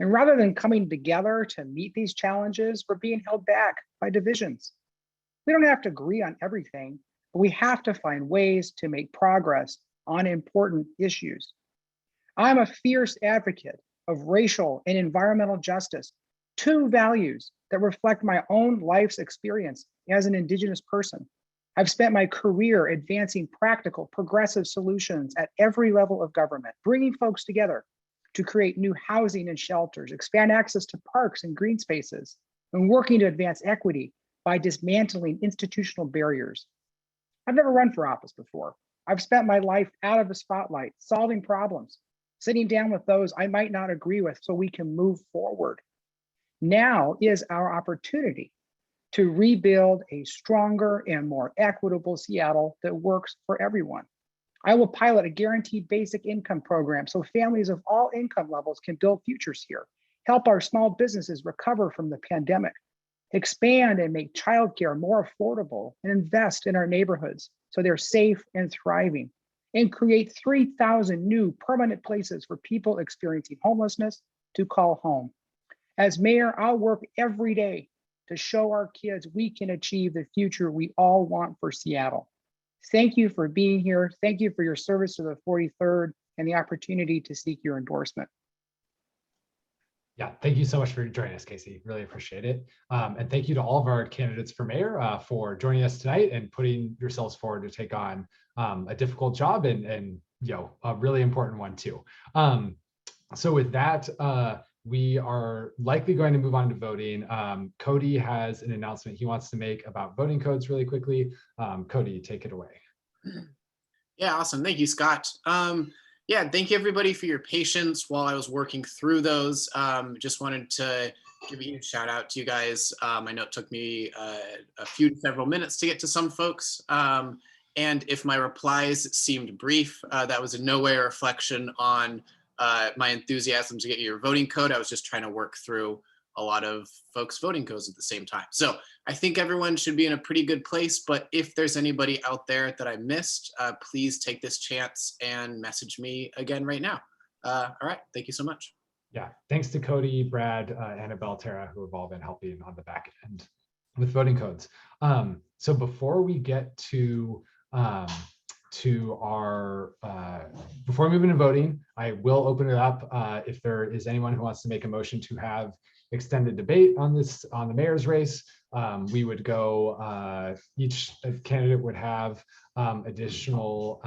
And rather than coming together to meet these challenges, we're being held back by divisions. We don't have to agree on everything, but we have to find ways to make progress on important issues. I'm a fierce advocate of racial and environmental justice, 2 values that reflect my own life's experience as an Indigenous person. I've spent my career advancing practical, progressive solutions at every level of government, bringing folks together to create new housing and shelters, expand access to parks and green spaces, and working to advance equity by dismantling institutional barriers. I've never run for office before. I've spent my life out of the spotlight, solving problems, sitting down with those I might not agree with so we can move forward. Now is our opportunity to rebuild a stronger and more equitable Seattle that works for everyone. I will pilot a guaranteed basic income program so families of all income levels can build futures here, help our small businesses recover from the pandemic, expand and make childcare more affordable, and invest in our neighborhoods so they're safe and thriving, and create 3,000 new permanent places for people experiencing homelessness to call home. As mayor, I'll work every day to show our kids we can achieve the future we all want for Seattle. Thank you for being here. Thank you for your service to the 43rd and the opportunity to seek your endorsement. Yeah, thank you so much for joining us, Casey. Really appreciate it. And thank you to all of our candidates for mayor for joining us tonight and putting yourselves forward to take on a difficult job and a really important one too. So with that, we are likely going to move on to voting. Cody has an announcement he wants to make about voting codes really quickly. Cody, take it away. Yeah, awesome. Thank you, Scott. Yeah, thank you everybody for your patience while I was working through those. Just wanted to give a huge shout out to you guys. I know it took me several minutes to get to some folks. And if my replies seemed brief, that was in no way a reflection on my enthusiasm to get your voting code. I was just trying to work through a lot of folks' voting codes at the same time. So I think everyone should be in a pretty good place, but if there's anybody out there that I missed, please take this chance and message me again right now. All right, thank you so much. Yeah, thanks to Cody, Brad, Annabelle, Tara, who have all been helping on the back end with voting codes. So before we get to our before we move into voting, I will open it up if there is anyone who wants to make a motion to have extended debate on the mayor's race. We would go, each candidate would have additional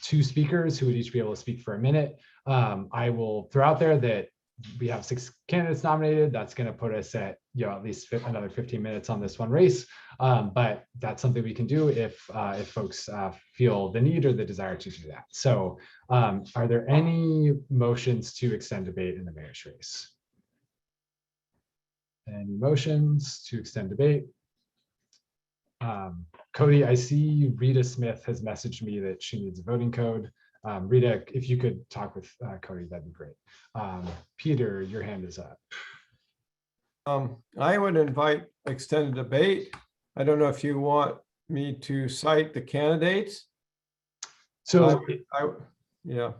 2 speakers who would each be able to speak for a minute. I will throw out there that we have 6 candidates nominated. That's going to put us at at least another 15 minutes on this one race. But that's something we can do if folks feel the need or the desire to do that. So are there any motions to extend debate in the mayor's race? Any motions to extend debate? Cody, I see Rita Smith has messaged me that she needs a voting code. Rita, if you could talk with Cody, that'd be great. Peter, your hand is up. I would invite extended debate. I don't know if you want me to cite the candidates. So, yeah.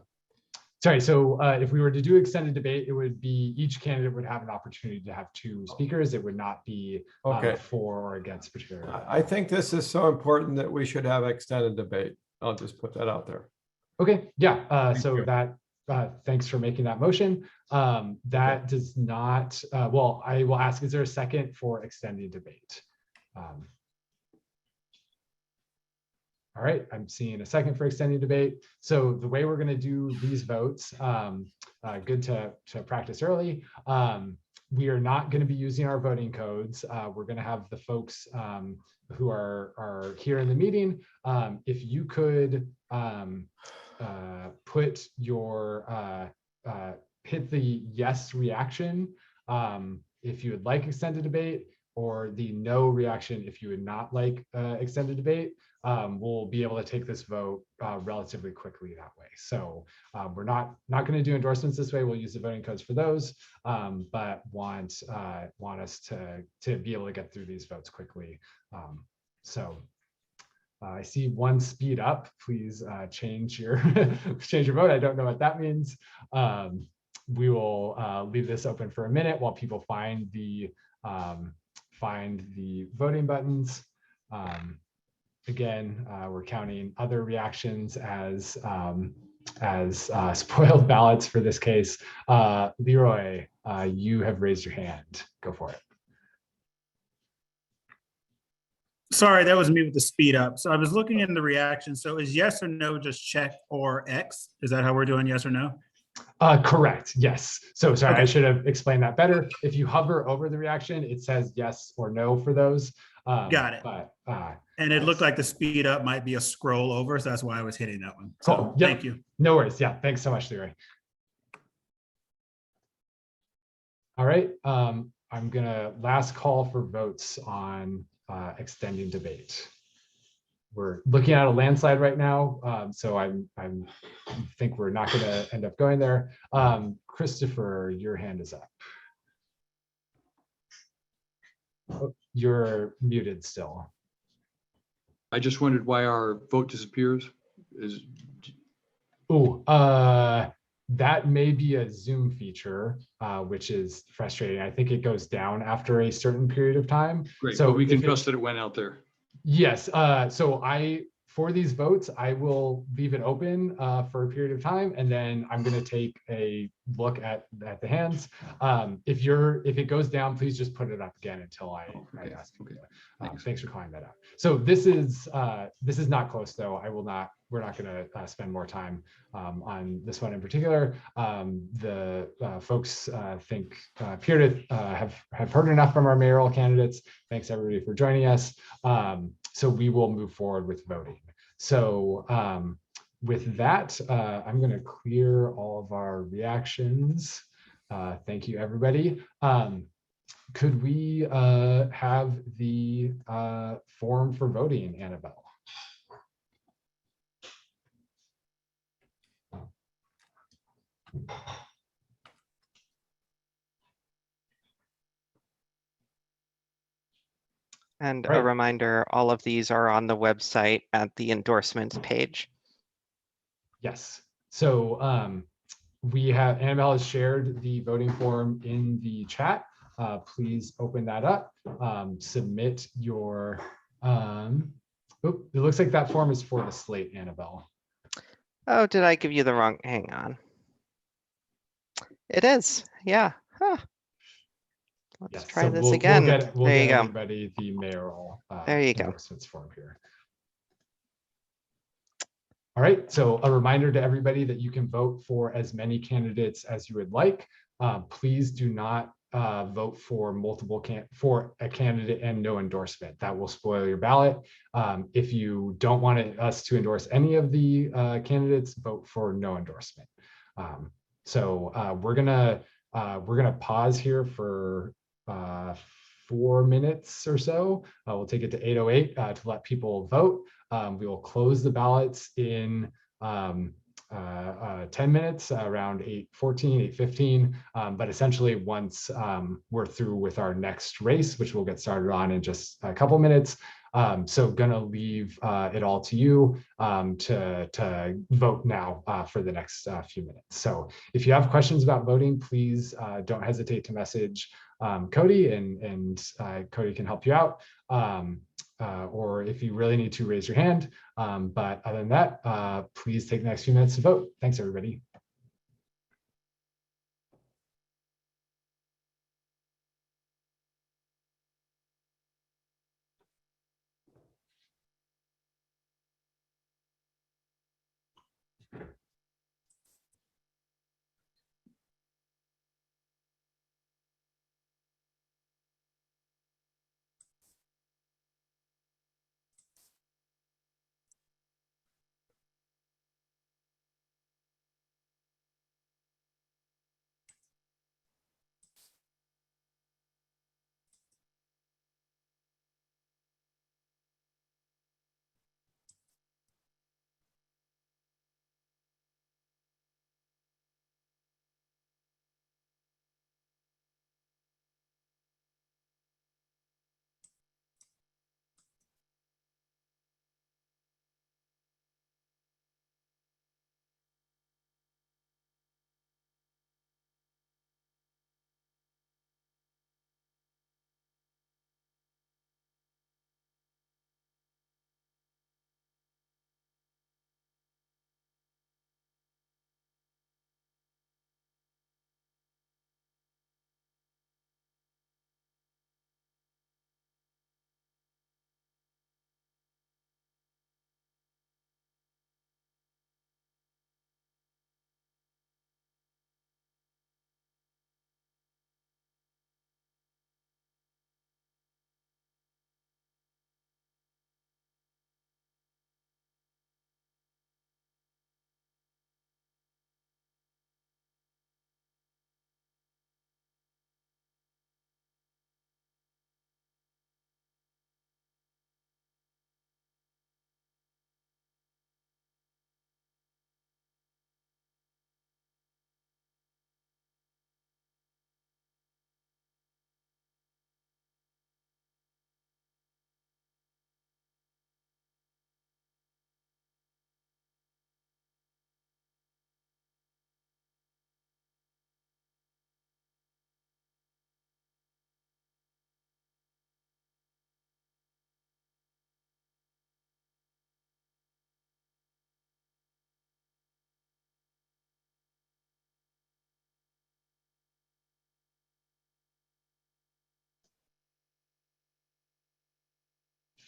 Sorry, so if we were to do extended debate, it would be each candidate would have an opportunity to have 2 speakers. It would not be for or against particular. I think this is so important that we should have extended debate. I'll just put that out there. Okay, yeah, so that, thanks for making that motion. That does not, well, I will ask, is there a second for extending debate? All right, I'm seeing a second for extending debate. So the way we're going to do these votes, good to practice early. We are not going to be using our voting codes. We're going to have the folks who are here in the meeting. If you could put your hit the yes reaction if you would like extended debate, or the no reaction if you would not like extended debate. We'll be able to take this vote relatively quickly that way. So we're not going to do endorsements this way. We'll use the voting codes for those, but want us to be able to get through these votes quickly. I see one speed up. Please change your vote. I don't know what that means. We will leave this open for a minute while people find the voting buttons. Again, we're counting other reactions as spoiled ballots for this case. Leroy, you have raised your hand. Go for it. Sorry, that was me with the speed up. So I was looking in the reaction. So is yes or no just check or X? Is that how we're doing, yes or no? Correct, yes. So sorry, I should have explained that better. If you hover over the reaction, it says yes or no for those. Got it. But, and it looked like the speed up might be a scroll over, so that's why I was hitting that one. So cool. Yep. Thank you. No worries. Yeah, thanks so much, Leroy. All right, I'm gonna last call for votes on extending debate. We're looking at a landslide right now, so I think we're not going to end up going there. Christopher, your hand is up. Oh, you're muted still. I just wondered why our vote disappears. That may be a Zoom feature, which is frustrating. I think it goes down after a certain period of time. Great, So but we can if it- trust that it went out there. Yes, so for these votes, I will leave it open for a period of time, and then I'm going to take a look at the hands. If it goes down, please just put it up again until I ask you. Thanks for calling that out. So this is not close though. We're not going to spend more time on this one in particular. The folks think appear to have heard enough from our mayoral candidates. Thanks everybody for joining us. So we will move forward with voting. So with that, I'm going to clear all of our reactions. Thank you, everybody. Could we have the form for voting, Annabelle? And Right. a reminder, all of these are on the website at the endorsements page. Yes. So Annabelle has shared the voting form in the chat. Please open that up. Submit your. It looks like that form is for the slate, Annabelle. Oh, did I give you the wrong? Hang on. It is. Yeah. Huh. Let's Yes, try so this we'll again. get There you go. everybody the mayoral There you go. endorsements form here. All right, so a reminder to everybody that you can vote for as many candidates as you would like. Please do not vote for for a candidate and no endorsement. That will spoil your ballot. If you don't want us to endorse any of the candidates, vote for no endorsement. So we're gonna pause here for 4 minutes or so. We'll take it to 8:08 to let people vote. We will close the ballots in 10 minutes, around 8:14, 8:15. But essentially, once we're through with our next race, which we'll get started on in just a couple minutes. So gonna leave it all to you to vote now for the next few minutes. So if you have questions about voting, please don't hesitate to message Cody, and Cody can help you out. Or if you really need to, raise your hand. But other than that, please take the next few minutes to vote. Thanks, everybody.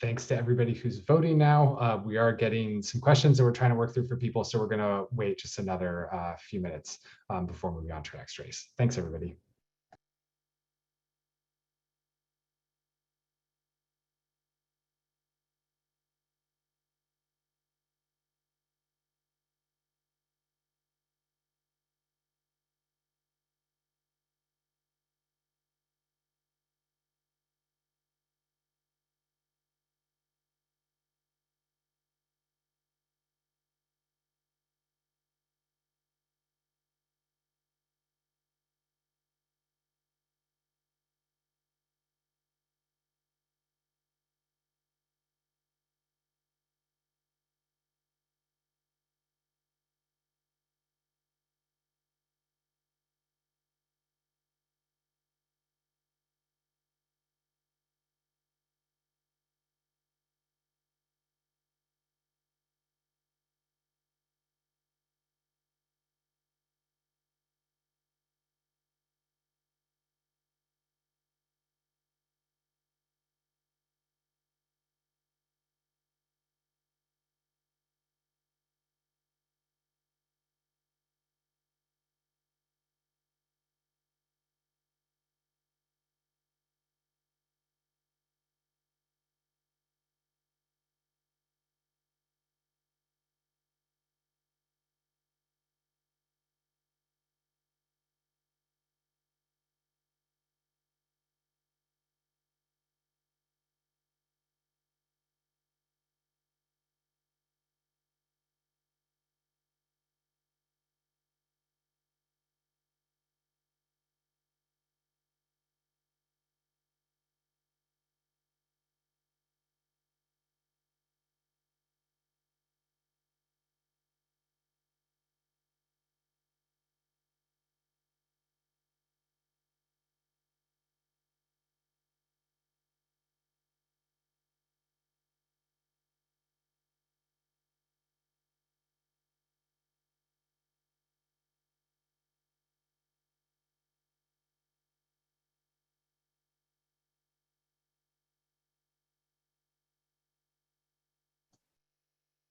thanks to everybody who's voting now. We are getting some questions that we're trying to work through for people, so we're going to wait just another few minutes before moving on to our next race. Thanks, everybody.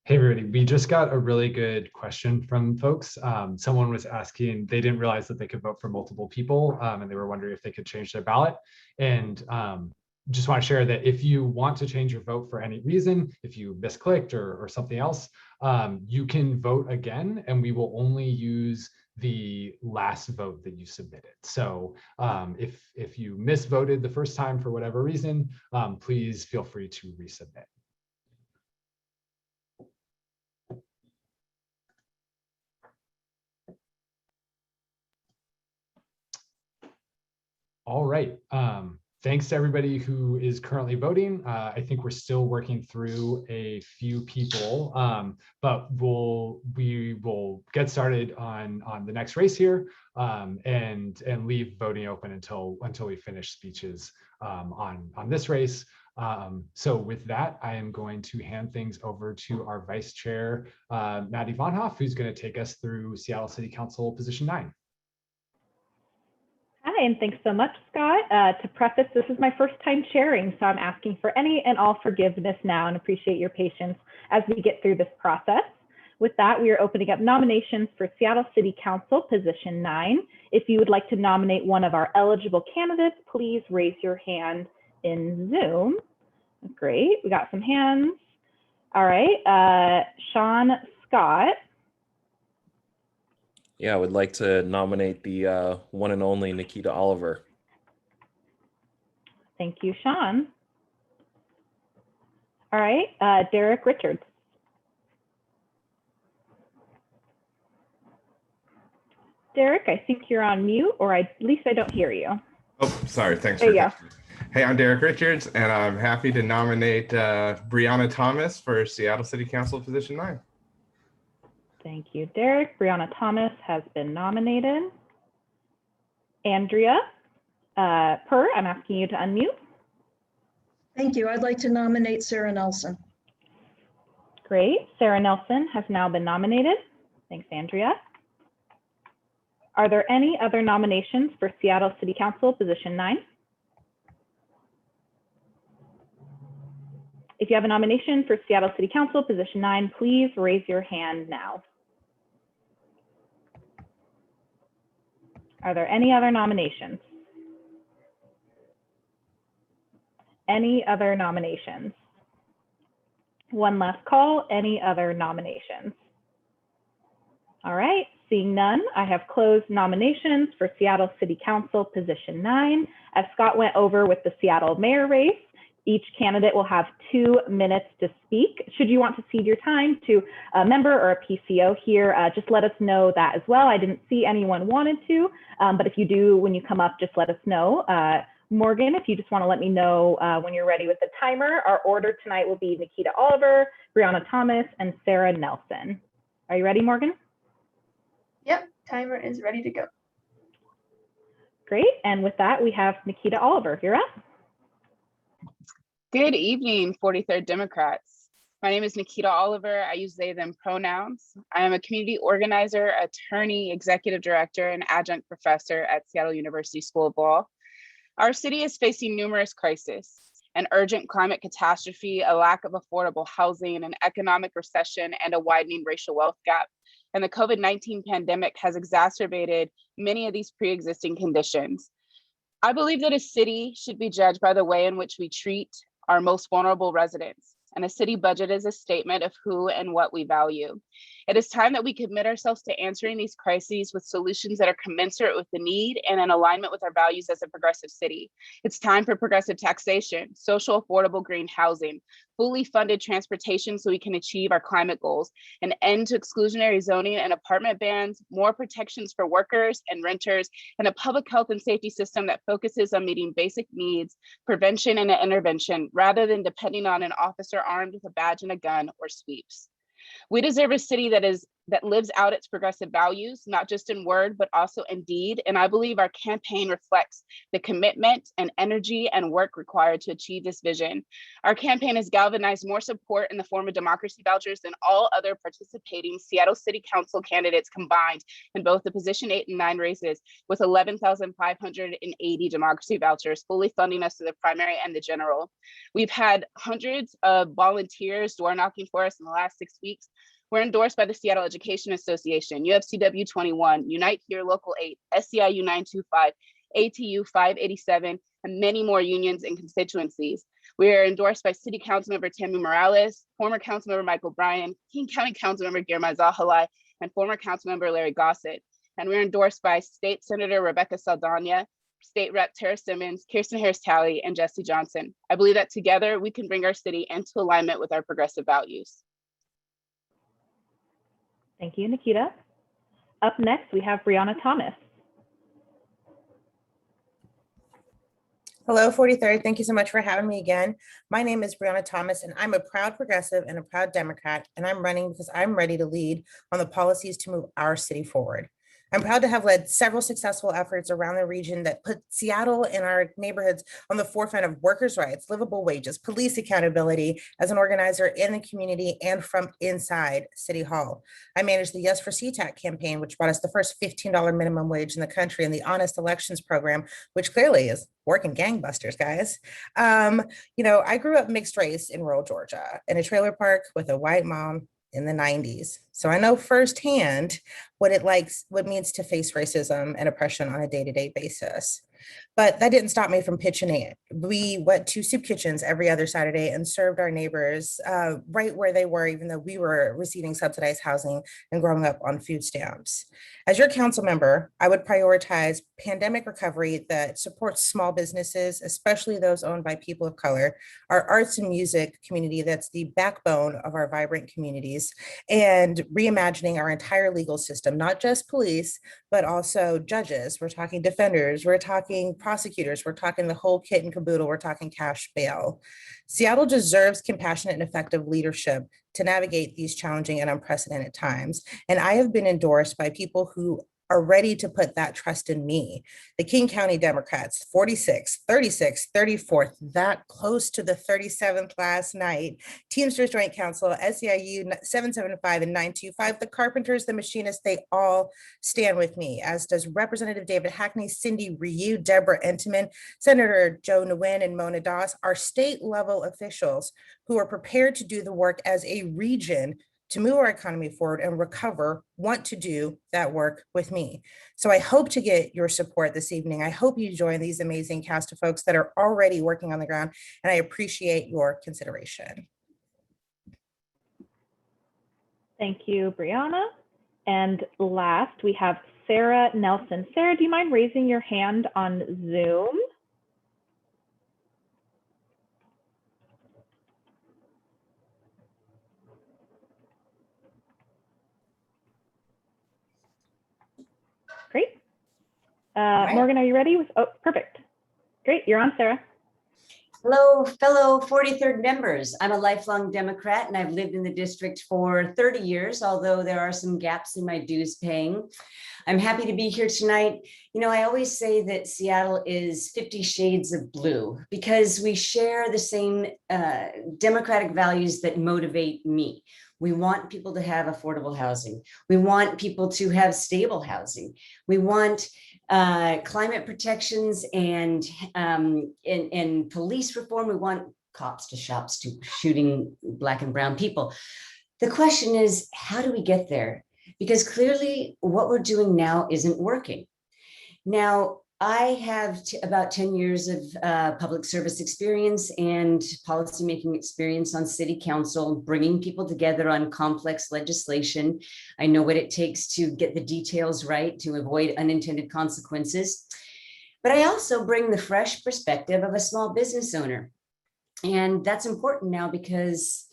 Hey, everybody, we just got a really good question from folks. Someone was asking, they didn't realize that they could vote for multiple people, and they were wondering if they could change their ballot. And just want to share that if you want to change your vote for any reason, if you misclicked or something else, you can vote again, and we will only use the last vote that you submitted. So if you misvoted the first time for whatever reason, please feel free to resubmit. All right. Thanks to everybody who is currently voting. I think we're still working through a few people, but we will get started on the next race here, and leave voting open until we finish speeches on this race. So with that, I am going to hand things over to our Vice Chair, Maddie Vonhoff, who's going to take us through Seattle City Council Position 9. Hi, and thanks so much, Scott. To preface, this is my first time chairing, so I'm asking for any and all forgiveness now and appreciate your patience as we get through this process. With that, we are opening up nominations for Seattle City Council Position 9. If you would like to nominate one of our eligible candidates, please raise your hand in Zoom. Great, we got some hands. All right, Sean Scott. Yeah, I would like to nominate the one and only Nikita Oliver. Thank you, Sean. All right, Derek Richards. Derek, I think you're on mute, or at least I don't hear you. Oh, sorry. Thanks. There you go. Hey, I'm Derek Richards, and I'm happy to nominate Brianna Thomas for Seattle City Council Position 9. Thank you, Derek. Brianna Thomas has been nominated. Andrea Purr, I'm asking you to unmute. Thank you. I'd like to nominate Sarah Nelson. Great. Sarah Nelson has now been nominated. Thanks, Andrea. Are there any other nominations for Seattle City Council Position 9? If you have a nomination for Seattle City Council, position 9, please raise your hand now. Are there any other nominations? Any other nominations? One last call. Any other nominations? All right, seeing none, I have closed nominations for Seattle City Council position 9. As Scott went over with the Seattle mayor race, each candidate will have 2 minutes to speak. Should you want to cede your time to a member or a PCO here, just let us know that as well. I didn't see anyone wanted to, but if you do, when you come up, just let us know. Morgan, if you just want to let me know when you're ready with the timer. Our order tonight will be Nikita Oliver, Brianna Thomas, and Sarah Nelson. Are you ready, Morgan? Yep, timer is ready to go. Great, and with that, we have Nikita Oliver. You're up. Good evening, 43rd Democrats. My name is Nikita Oliver. I use they, them pronouns. I am a community organizer, attorney, executive director, and adjunct professor at Seattle University School of Law. Our city is facing numerous crises: an urgent climate catastrophe, a lack of affordable housing, an economic recession, and a widening racial wealth gap. And the COVID-19 pandemic has exacerbated many of these pre-existing conditions. I believe that a city should be judged by the way in which we treat our most vulnerable residents. And a city budget is a statement of who and what we value. It is time that we commit ourselves to answering these crises with solutions that are commensurate with the need and in alignment with our values as a progressive city. It's time for progressive taxation, social affordable green housing, fully funded transportation so we can achieve our climate goals, an end to exclusionary zoning and apartment bans, more protections for workers and renters, and a public health and safety system that focuses on meeting basic needs, prevention and intervention, rather than depending on an officer armed with a badge and a gun or sweeps. We deserve a city that lives out its progressive values, not just in word, but also in deed. And I believe our campaign reflects the commitment and energy and work required to achieve this vision. Our campaign has galvanized more support in the form of democracy vouchers than all other participating Seattle City Council candidates combined in both the position 8 and 9 races, with 11,580 democracy vouchers, fully funding us to the primary and the general. We've had hundreds of volunteers door knocking for us in the last 6 weeks. We're endorsed by the Seattle Education Association, UFCW 21, Unite Here Local 8, SEIU 925, ATU 587, and many more unions and constituencies. We are endorsed by City Councilmember Tammy Morales, former Councilmember Michael Bryan, King County Councilmember Guillermo Zahalai, and former Councilmember Larry Gossett. And we're endorsed by State Senator Rebecca Saldana, State Rep Tara Simmons, Kirsten Harris-Talley, and Jesse Johnson. I believe that together we can bring our city into alignment with our progressive values. Thank you, Nikita. Up next, we have Brianna Thomas. Hello, 43rd. Thank you so much for having me again. My name is Brianna Thomas, and I'm a proud progressive and a proud Democrat, and I'm running because I'm ready to lead on the policies to move our city forward. I'm proud to have led several successful efforts around the region that put Seattle and our neighborhoods on the forefront of workers' rights, livable wages, police accountability as an organizer in the community and from inside City Hall. I managed the Yes for CTAC campaign, which brought us the first $15 minimum wage in the country, and the Honest Elections program, which clearly is working gangbusters, guys. I grew up mixed race in rural Georgia in a trailer park with a white mom in the 90s. So I know firsthand what it means to face racism and oppression on a day-to-day basis. But that didn't stop me from pitching in. We went to soup kitchens every other Saturday and served our neighbors right where they were, even though we were receiving subsidized housing and growing up on food stamps. As your council member, I would prioritize pandemic recovery that supports small businesses, especially those owned by people of color, our arts and music community that's the backbone of our vibrant communities, and reimagining our entire legal system, not just police, but also judges. We're talking defenders, we're talking prosecutors, we're talking the whole kit and caboodle, we're talking cash bail. Seattle deserves compassionate and effective leadership to navigate these challenging and unprecedented times. And I have been endorsed by people who are ready to put that trust in me. The King County Democrats, 46, 36, 34th, that close to the 37th last night. Teamsters Joint Council, SEIU 775 and 925, the carpenters, the machinists, they all stand with me, as does Representative David Hackney, Cindy Ryu, Deborah Entenman, Senator Joe Nguyen, and Mona Doss, our state level officials who are prepared to do the work as a region to move our economy forward and recover, want to do that work with me. So I hope to get your support this evening. I hope you join these amazing cast of folks that are already working on the ground, and I appreciate your consideration. Thank you, Brianna. And last, we have Sarah Nelson. Sarah, do you mind raising your hand on Zoom? Great. Morgan, are you ready? Oh, perfect. Great, you're on, Sarah. Hello, fellow 43rd members. I'm a lifelong Democrat and I've lived in the district for 30 years, although there are some gaps in my dues paying. I'm happy to be here tonight. You know, I always say that Seattle is 50 shades of blue because we share the same democratic values that motivate me. We want people to have affordable housing. We want people to have stable housing. We want climate protections and police reform. We want cops to stop shooting Black and brown people. The question is, how do we get there? Because clearly what we're doing now isn't working. Now, I have about 10 years of public service experience and policymaking experience on city council, bringing people together on complex legislation. I know what it takes to get the details right to avoid unintended consequences. But I also bring the fresh perspective of a small business owner. And that's important now because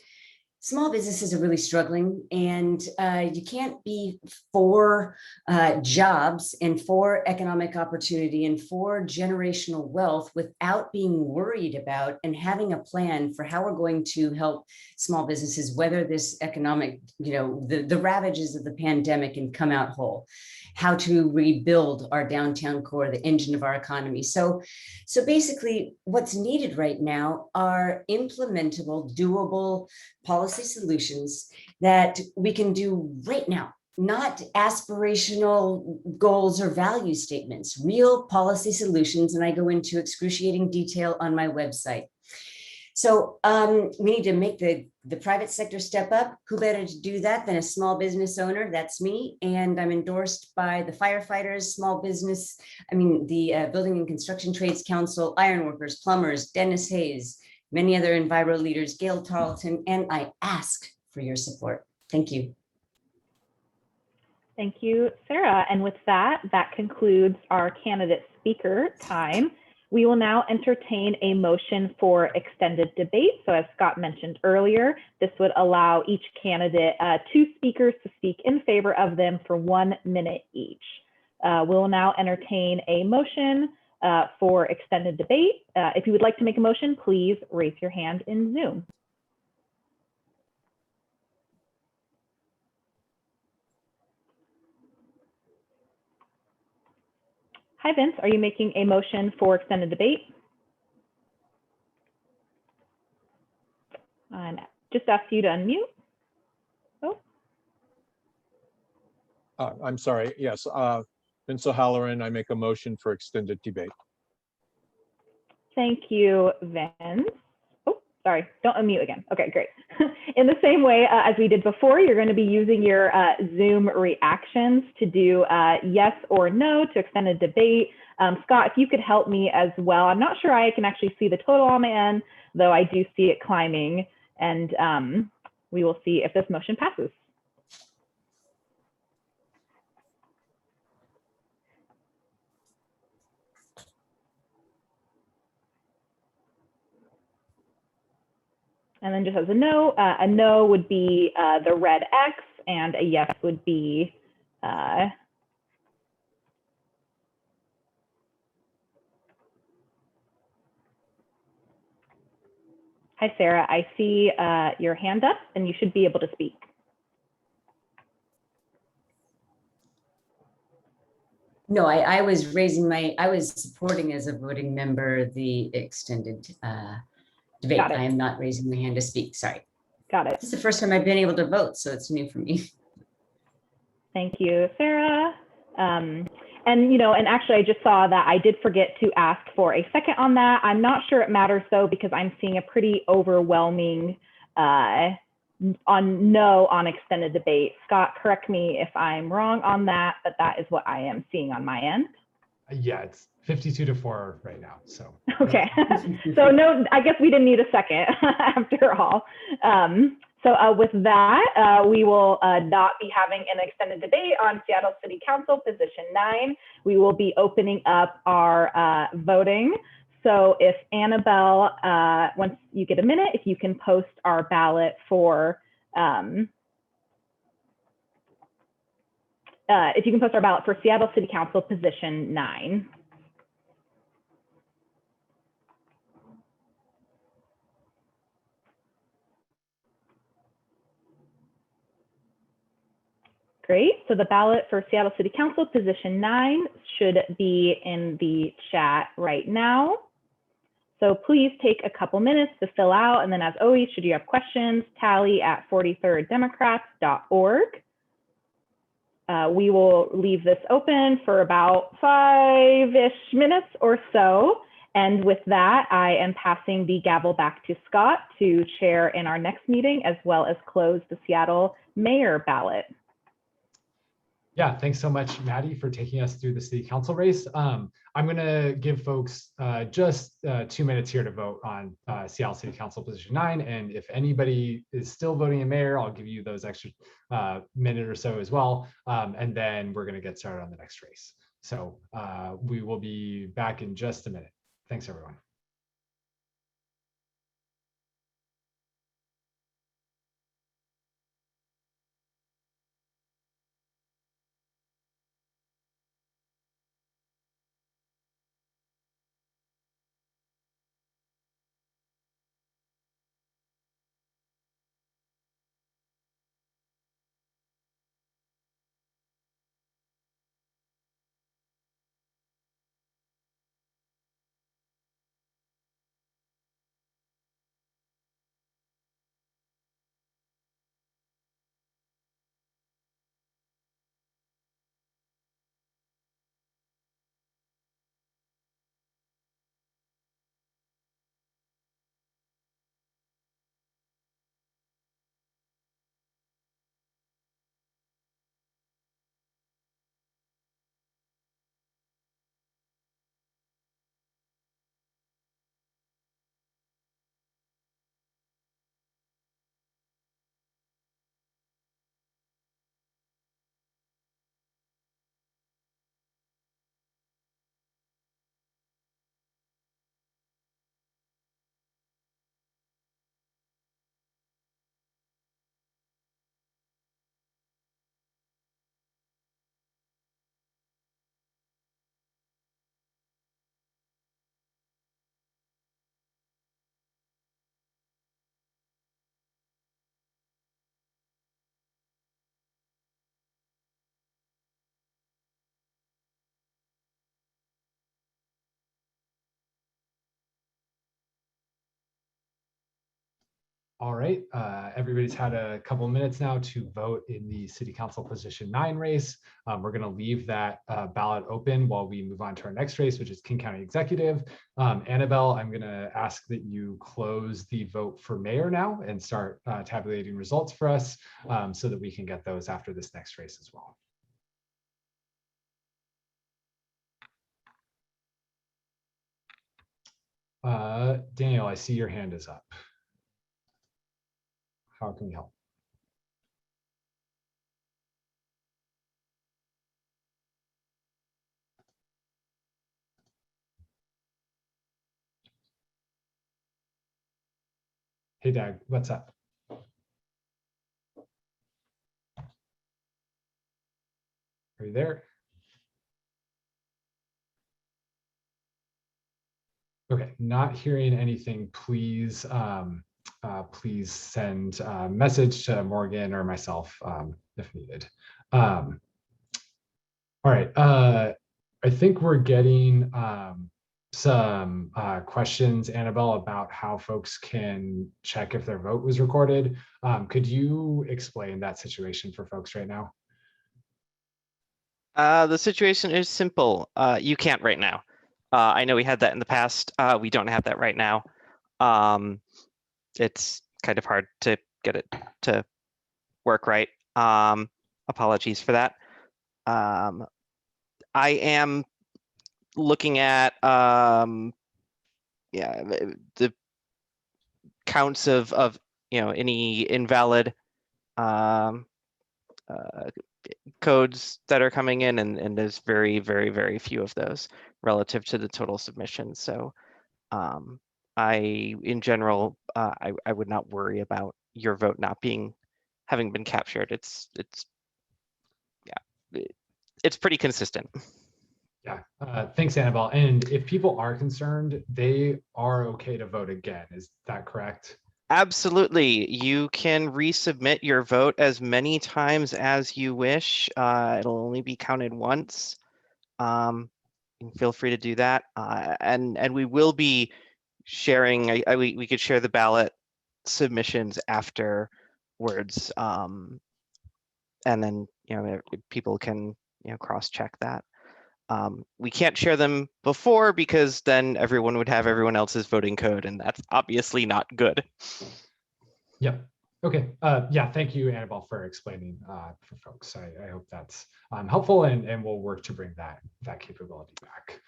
small businesses are really struggling, and you can't be for jobs and for economic opportunity and for generational wealth without being worried about and having a plan for how we're going to help small businesses weather this economic, the ravages of the pandemic and come out whole. How to rebuild our downtown core, the engine of our economy. So basically what's needed right now are implementable, doable policy solutions that we can do right now, not aspirational goals or value statements, real policy solutions. And I go into excruciating detail on my website. So we need to make the private sector step up. Who better to do that than a small business owner? That's me. And I'm endorsed by the firefighters, the Building and Construction Trades Council, ironworkers, plumbers, Dennis Hayes, many other enviro leaders, Gail Tarleton, and I ask for your support. Thank you. Thank you, Sarah. And with that, that concludes our candidate speaker time. We will now entertain a motion for extended debate. So as Scott mentioned earlier, this would allow each candidate, 2 speakers to speak in favor of them for 1 minute each. We'll now entertain a motion for extended debate. If you would like to make a motion, please raise your hand in Zoom. Hi, Vince. Are you making a motion for extended debate? And just ask you to unmute. Oh. I'm sorry. Yes, Vince O'Halloran. I make a motion for extended debate. Thank you, Vince. Oh, sorry. Don't unmute again. Okay, great. In the same way as we did before, you're going to be using your Zoom reactions to do yes or no to extended debate. Scott, if you could help me as well. I'm not sure I can actually see the total on my end, though I do see it climbing, and we will see if this motion passes. And then just as a no would be the red X, and a yes would be hi, Sarah. I see your hand up, and you should be able to speak. No, I was I was supporting as a voting member the extended debate. Got it. I am not raising my hand to speak, sorry. Got it. This is the first time I've been able to vote, so it's new for me. Thank you, Sarah. And actually I just saw that I did forget to ask for a second on that. I'm not sure it matters though, because I'm seeing a pretty overwhelming on extended debate. Scott, correct me if I'm wrong on that, but that is what I am seeing on my end. Yeah, it's 52-4 right now, so. Okay, so no, I guess we didn't need a second after all. So with that, we will not be having an extended debate on Seattle City Council Position 9. We will be opening up our voting. So if Annabelle, once you get a minute, if you can post our ballot for, Seattle City Council Position 9. Great, so the ballot for Seattle City Council Position 9 should be in the chat right now. So please take a couple minutes to fill out, and then as always, should you have questions, tally@43rddemocrats.org. We will leave this open for about 5-ish minutes or so. And with that, I am passing the gavel back to Scott to chair in our next meeting, as well as close the Seattle mayor ballot. Yeah, thanks so much, Maddie, for taking us through the city council race. I'm going to give folks just 2 minutes here to vote on Seattle City Council Position 9. And if anybody is still voting in mayor, I'll give you those extra minute or so as well. And then we're going to get started on the next race. So we will be back in just a minute. Thanks, everyone. All right, everybody's had a couple of minutes now to vote in the City Council Position 9 race. We're going to leave that ballot open while we move on to our next race, which is King County Executive. Annabelle, I'm going to ask that you close the vote for mayor now and start tabulating results for us so that we can get those after this next race as well. Daniel, I see your hand is up. How can we help? Hey, Dag, what's up? Are you there? Okay, not hearing anything, please please send a message to Morgan or myself if needed. All right, I think we're getting some questions, Annabelle, about how folks can check if their vote was recorded. Could you explain that situation for folks right now? The situation is simple. You can't right now. I know we had that in the past. We don't have that right now. It's kind of hard to get it to work right. Apologies for that. I am looking at the counts of any invalid codes that are coming in, and there's very few of those relative to the total submissions. So in general, I would not worry about your vote not having been captured. It's pretty consistent. Yeah, thanks, Annabelle. And if people are concerned, they are okay to vote again. Is that correct? Absolutely. You can resubmit your vote as many times as you wish. It'll only be counted once. Feel free to do that. And we will be sharing, we could share the ballot submissions afterwards. And then, people can, cross-check that. We can't share them before because then everyone would have everyone else's voting code, and that's obviously not good. Yep. Okay. Yeah, thank you, Annabelle, for explaining for folks. I hope that's helpful, and we'll work to bring that capability back.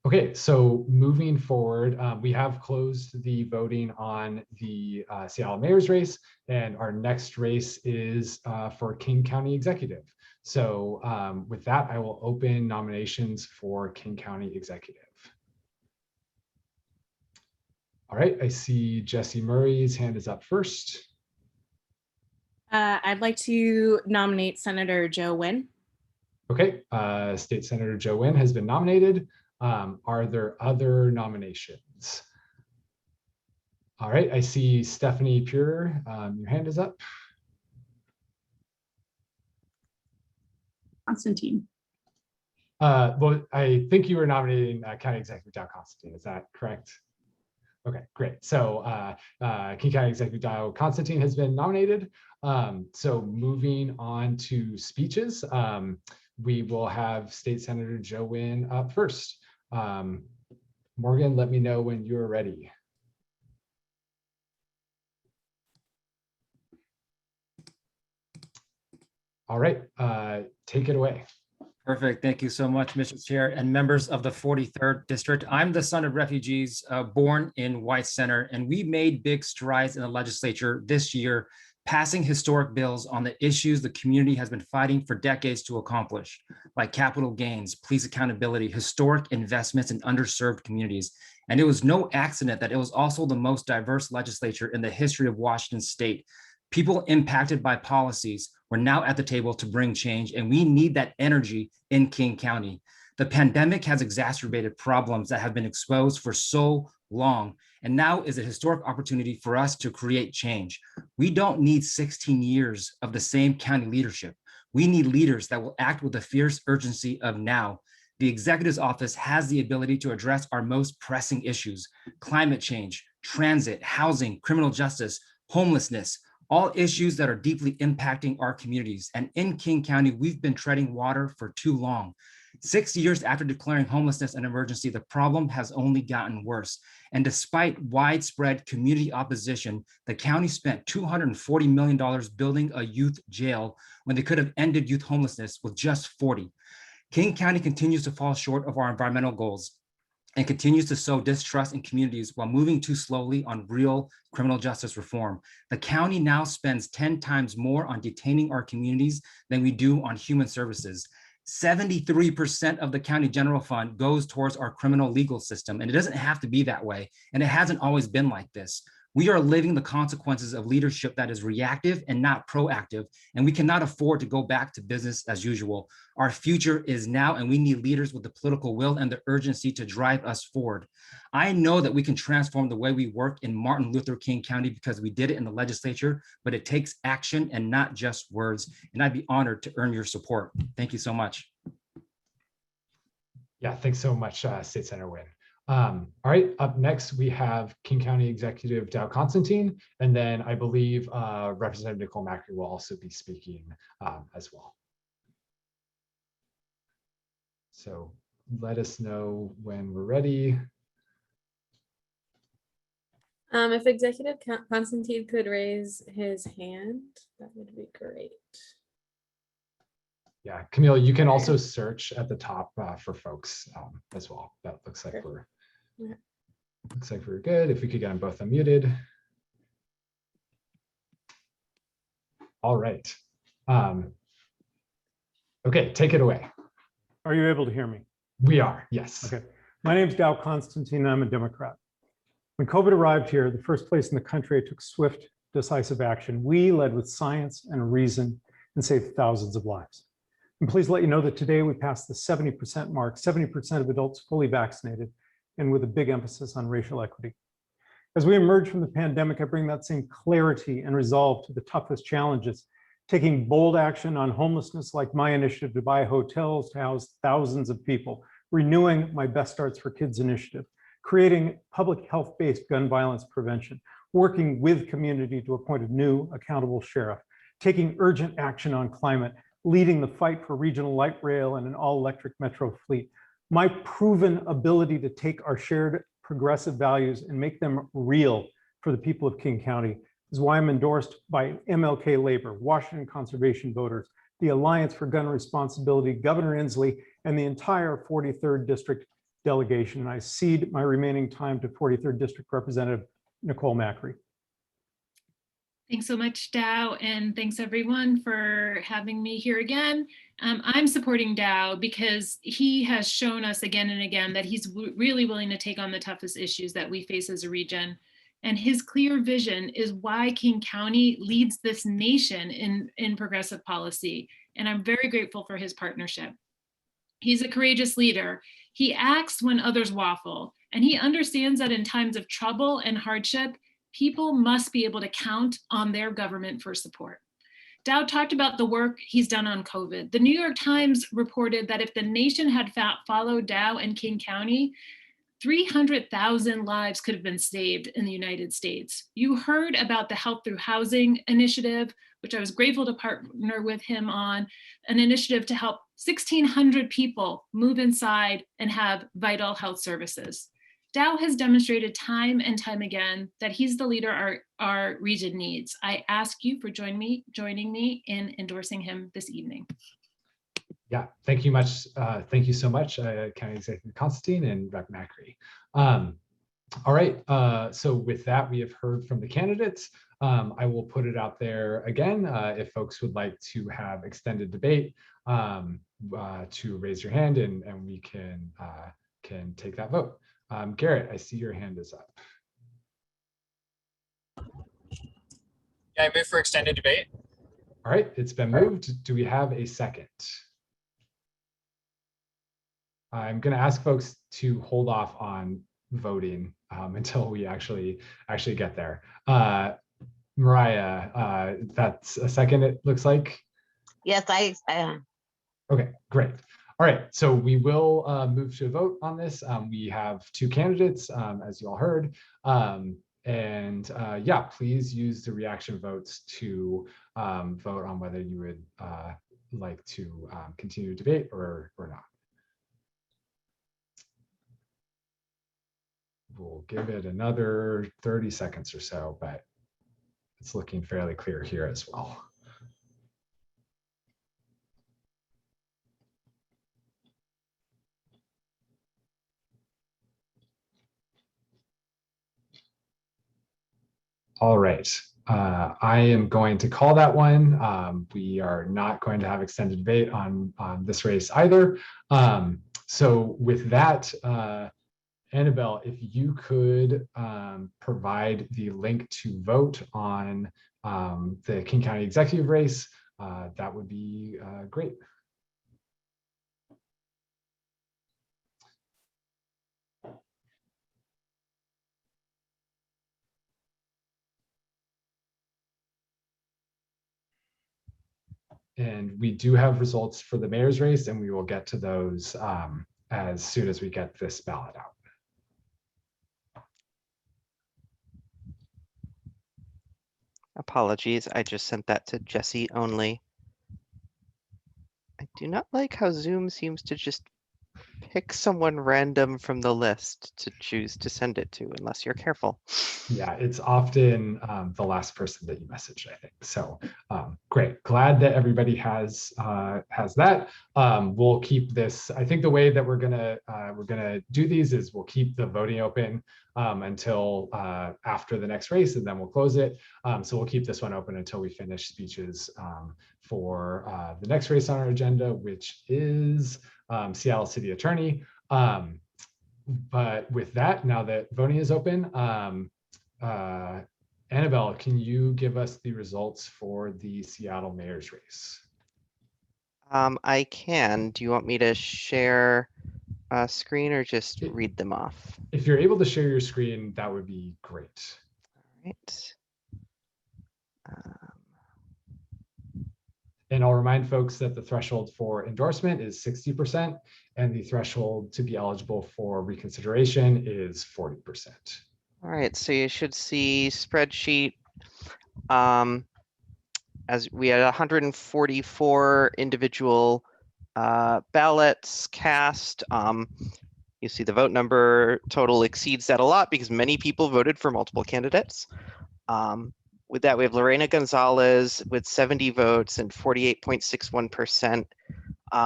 Okay, so moving forward, we have closed the voting on the Seattle mayor's race, and our next race is for King County Executive. So with that, I will open nominations for King County Executive. All right, I see Jesse Murray's hand is up first. I'd like to nominate Senator Joe Nguyen. Okay, State Senator Joe Nguyen has been nominated. Are there other nominations? All right, I see Stephanie Pure, your hand is up. Constantine. Well, I think you were nominating County Executive Dow Constantine, is that correct? Okay, great. So King County Executive Dow Constantine has been nominated. So moving on to speeches, we will have State Senator Joe Nguyen up first. Morgan, let me know when you're ready. All right, take it away. Perfect. Thank you so much, Mr. Chair and members of the 43rd District. I'm the son of refugees born in White Center, and we made big strides in the legislature this year, passing historic bills on the issues the community has been fighting for decades to accomplish, like capital gains, police accountability, historic investments in underserved communities. And it was no accident that it was also the most diverse legislature in the history of Washington State. People impacted by policies were now at the table to bring change, and we need that energy in King County. The pandemic has exacerbated problems that have been exposed for so long, and now is a historic opportunity for us to create change. We don't need 16 years of the same county leadership. We need leaders that will act with the fierce urgency of now. The executive's office has the ability to address our most pressing issues: climate change, transit, housing, criminal justice, homelessness, all issues that are deeply impacting our communities. And in King County, we've been treading water for too long. 6 years after declaring homelessness an emergency, the problem has only gotten worse. And despite widespread community opposition, the county spent $240 million building a youth jail when they could have ended youth homelessness with just 40. King County continues to fall short of our environmental goals and continues to sow distrust in communities while moving too slowly on real criminal justice reform. The county now spends 10 times more on detaining our communities than we do on human services. 73% of the county general fund goes towards our criminal legal system, and it doesn't have to be that way, and it hasn't always been like this. We are living the consequences of leadership that is reactive and not proactive, and we cannot afford to go back to business as usual. Our future is now, and we need leaders with the political will and the urgency to drive us forward. I know that we can transform the way we work in Martin Luther King County because we did it in the legislature, but it takes action and not just words, and I'd be honored to earn your support. Thank you so much. Yeah, thanks so much, State Senator Nguyen. All right, up next we have King County Executive Dow Constantine, and then I believe Representative Nicole Macri will also be speaking as well. So let us know when we're ready. If Executive Constantine could raise his hand, that would be great. Yeah, Camille, you can also search at the top for folks as well. That looks like we're good. If we could get them both unmuted. All right. Okay, take it away. Are you able to hear me? We are, yes. Okay. My name is Dow Constantine, and I'm a Democrat. When COVID arrived here, the first place in the country I took swift, decisive action. We led with science and reason and saved thousands of lives. I'm pleased to let you know that today we passed the 70% mark, 70% of adults fully vaccinated, and with a big emphasis on racial equity. As we emerge from the pandemic, I bring that same clarity and resolve to the toughest challenges, taking bold action on homelessness like my initiative to buy hotels to house thousands of people, renewing my Best Starts for Kids initiative, creating public health-based gun violence prevention, working with community to appoint a new accountable sheriff, taking urgent action on climate, leading the fight for regional light rail and an all-electric metro fleet. My proven ability to take our shared progressive values and make them real for the people of King County is why I'm endorsed by MLK Labor, Washington Conservation Voters, the Alliance for Gun Responsibility, Governor Inslee, and the entire 43rd District delegation. And I cede my remaining time to 43rd District Representative Nicole Macri. Thanks so much, Dow, and thanks everyone for having me here again. I'm supporting Dow because he has shown us again and again that he's really willing to take on the toughest issues that we face as a region. And his clear vision is why King County leads this nation in progressive policy. And I'm very grateful for his partnership. He's a courageous leader. He acts when others waffle, and he understands that in times of trouble and hardship, people must be able to count on their government for support. Dow talked about the work he's done on COVID. The New York Times reported that if the nation had followed Dow and King County, 300,000 lives could have been saved in the United States. You heard about the Health Through Housing initiative, which I was grateful to partner with him on, an initiative to help 1,600 people move inside and have vital health services. Dow has demonstrated time and time again that he's the leader our region needs. I ask you for joining me in endorsing him this evening. Yeah, thank you much. Thank you so much, County Executive Constantine and Rep. Macri. All right, so with that, we have heard from the candidates. I will put it out there again. If folks would like to have extended debate, to raise your hand and we can take that vote. Garrett, I see your hand is up. Yeah, I move for extended debate. All right, it's been moved. Do we have a second? I'm going to ask folks to hold off on voting until we actually get there. Mariah, that's a second, it looks like. Yes, I am. Okay, great. All right, so we will move to a vote on this. We have two candidates, as you all heard. Yeah, please use the reaction votes to vote on whether you would like to continue debate or not. We'll give it another 30 seconds or so, but it's looking fairly clear here as well. All right, I am going to call that one. We are not going to have extended debate on this race either. So with that, Annabelle, if you could provide the link to vote on the King County Executive race, that would be great. And we do have results for the mayor's race, and we will get to those as soon as we get this ballot out. Apologies, I just sent that to Jesse only. I do not like how Zoom seems to just pick someone random from the list to choose to send it to, unless you're careful. Yeah, it's often the last person that you messaged, I think. So great, glad that everybody has that. We'll keep this. I think the way that we're gonna do these is we'll keep the voting open until after the next race, and then we'll close it. So we'll keep this one open until we finish speeches for the next race on our agenda, which is Seattle City Attorney. But with that, now that voting is open, Annabelle, can you give us the results for the Seattle mayor's race? I can. Do you want me to share a screen or just read them off? If you're able to share your screen, that would be great. All right. And I'll remind folks that the threshold for endorsement is 60%, and the threshold to be eligible for reconsideration is 40%. All right, so you should see spreadsheet. As we had 144 individual ballots cast. You see the vote number total exceeds that a lot because many people voted for multiple candidates. With that, we have Lorena Gonzalez with 70 votes and 48.61%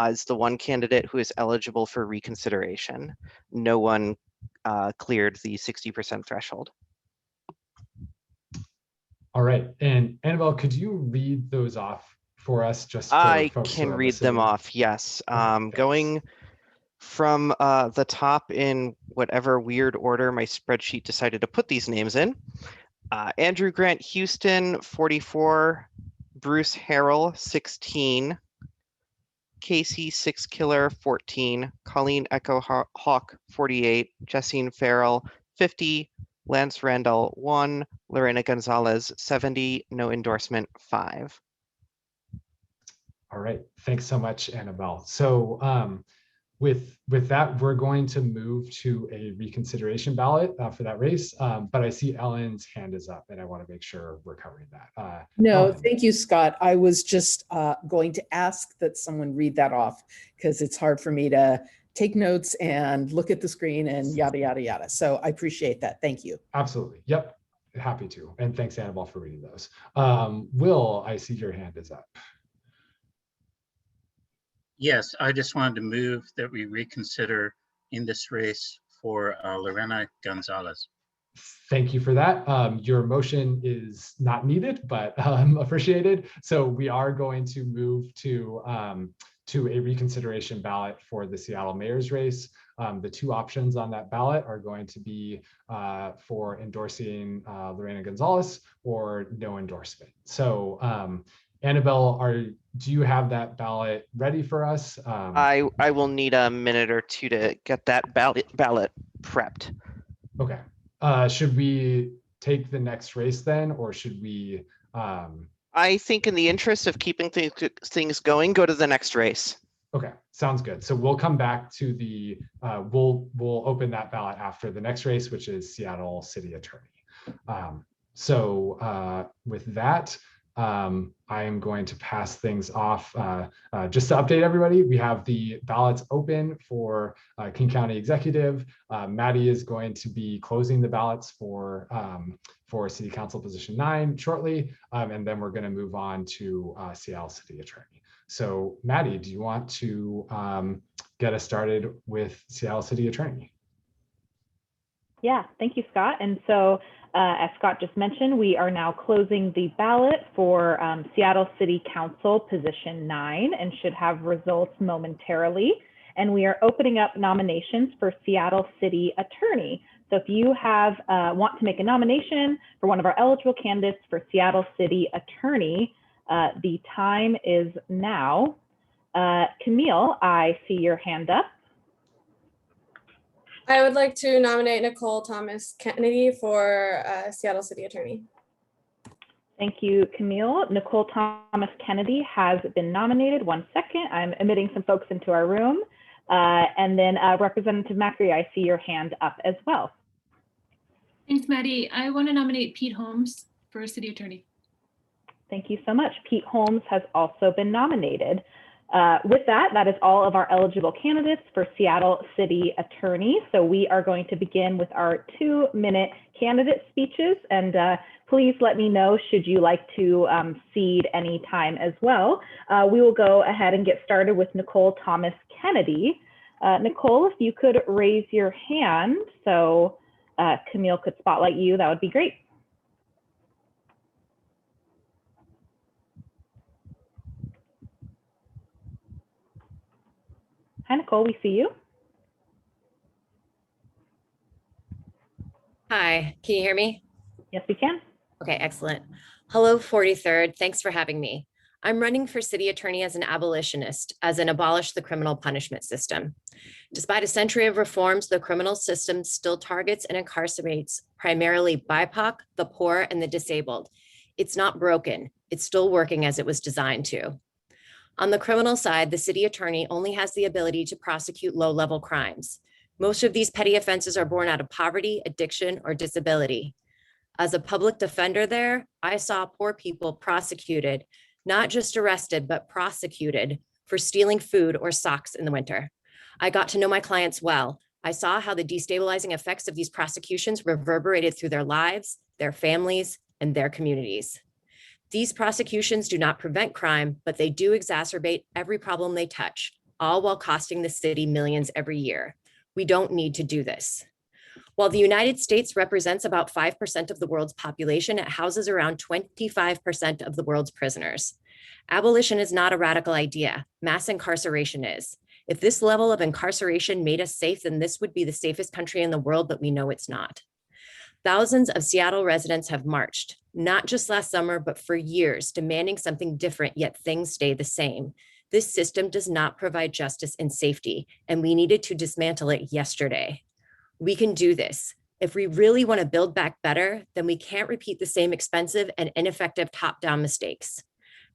is the one candidate who is eligible for reconsideration. No one cleared the 60% threshold. All right, and Annabelle, could you read those off for us? Just for I folks who can are read them listening? off, yes. Going from the top in whatever weird order my spreadsheet decided to put these names in. Andrew Grant Houston, 44. Bruce Harrell, 16. Casey Six Killer, 14. Colleen Echo Hawk, 48. Jessine Farrell, 50. Lance Randall, 1. Lorena Gonzalez, 70. No endorsement, 5. All right, thanks so much, Annabelle. So with that, we're going to move to a reconsideration ballot for that race. But I see Ellen's hand is up, and I want to make sure we're covering that. No, Ellen. thank you, Scott. I was just going to ask that someone read that off because it's hard for me to take notes and look at the screen and yada, yada, yada. So I appreciate that. Thank you. Absolutely. Yep. Happy to. And thanks, Annabelle, for reading those. Will, I see your hand is up. Yes, I just wanted to move that we reconsider in this race for Lorena Gonzalez. Thank you for that. Your motion is not needed, but appreciated. So we are going to move to a reconsideration ballot for the Seattle mayor's race. The two options on that ballot are going to be for endorsing Lorena Gonzalez or no endorsement. So Annabelle, do you have that ballot ready for us? I will need a minute or two to get that ballot prepped. Okay. Should we take the next race then, or should we? I think in the interest of keeping things going, go to the next race. Okay, sounds good. So we'll come back to the, we'll open that ballot after the next race, which is Seattle City Attorney. With that, I am going to pass things off. Just to update everybody, we have the ballots open for King County Executive. Maddie is going to be closing the ballots for City Council Position 9 shortly, and then we're going to move on to Seattle City Attorney. So Maddie, do you want to get us started with Seattle City Attorney? Yeah, thank you, Scott. And so as Scott just mentioned, we are now closing the ballot for Seattle City Council Position 9 and should have results momentarily. And we are opening up nominations for Seattle City Attorney. So if you want to make a nomination for one of our eligible candidates for Seattle City Attorney, the time is now. Camille, I see your hand up. I would like to nominate Nicole Thomas Kennedy for Seattle City Attorney. Thank you, Camille. Nicole Thomas Kennedy has been nominated. 1 second, I'm admitting some folks into our room. And then Representative Macri, I see your hand up as well. Thanks, Maddie. I want to nominate Pete Holmes for city attorney. Thank you so much. Pete Holmes has also been nominated. With that, that is all of our eligible candidates for Seattle City Attorney. So we are going to begin with our 2-minute candidate speeches. And please let me know should you like to cede any time as well. We will go ahead and get started with Nicole Thomas Kennedy. Nicole, if you could raise your hand so Camille could spotlight you, that would be great. Hi, Nicole, we see you. Hi, can you hear me? Yes, we can. Okay, excellent. Hello, 43rd. Thanks for having me. I'm running for city attorney as an abolitionist, as in abolish the criminal punishment system. Despite a century of reforms, the criminal system still targets and incarcerates primarily BIPOC, the poor, and the disabled. It's not broken. It's still working as it was designed to. On the criminal side, the city attorney only has the ability to prosecute low-level crimes. Most of these petty offenses are born out of poverty, addiction, or disability. As a public defender there, I saw poor people prosecuted, not just arrested, but prosecuted for stealing food or socks in the winter. I got to know my clients well. I saw how the destabilizing effects of these prosecutions reverberated through their lives, their families, and their communities. These prosecutions do not prevent crime, but they do exacerbate every problem they touch, all while costing the city millions every year. We don't need to do this. While the United States represents about 5% of the world's population, it houses around 25% of the world's prisoners. Abolition is not a radical idea. Mass incarceration is. If this level of incarceration made us safe, then this would be the safest country in the world, but we know it's not. Thousands of Seattle residents have marched, not just last summer, but for years, demanding something different, yet things stay the same. This system does not provide justice and safety, and we needed to dismantle it yesterday. We can do this. If we really want to build back better, then we can't repeat the same expensive and ineffective top-down mistakes.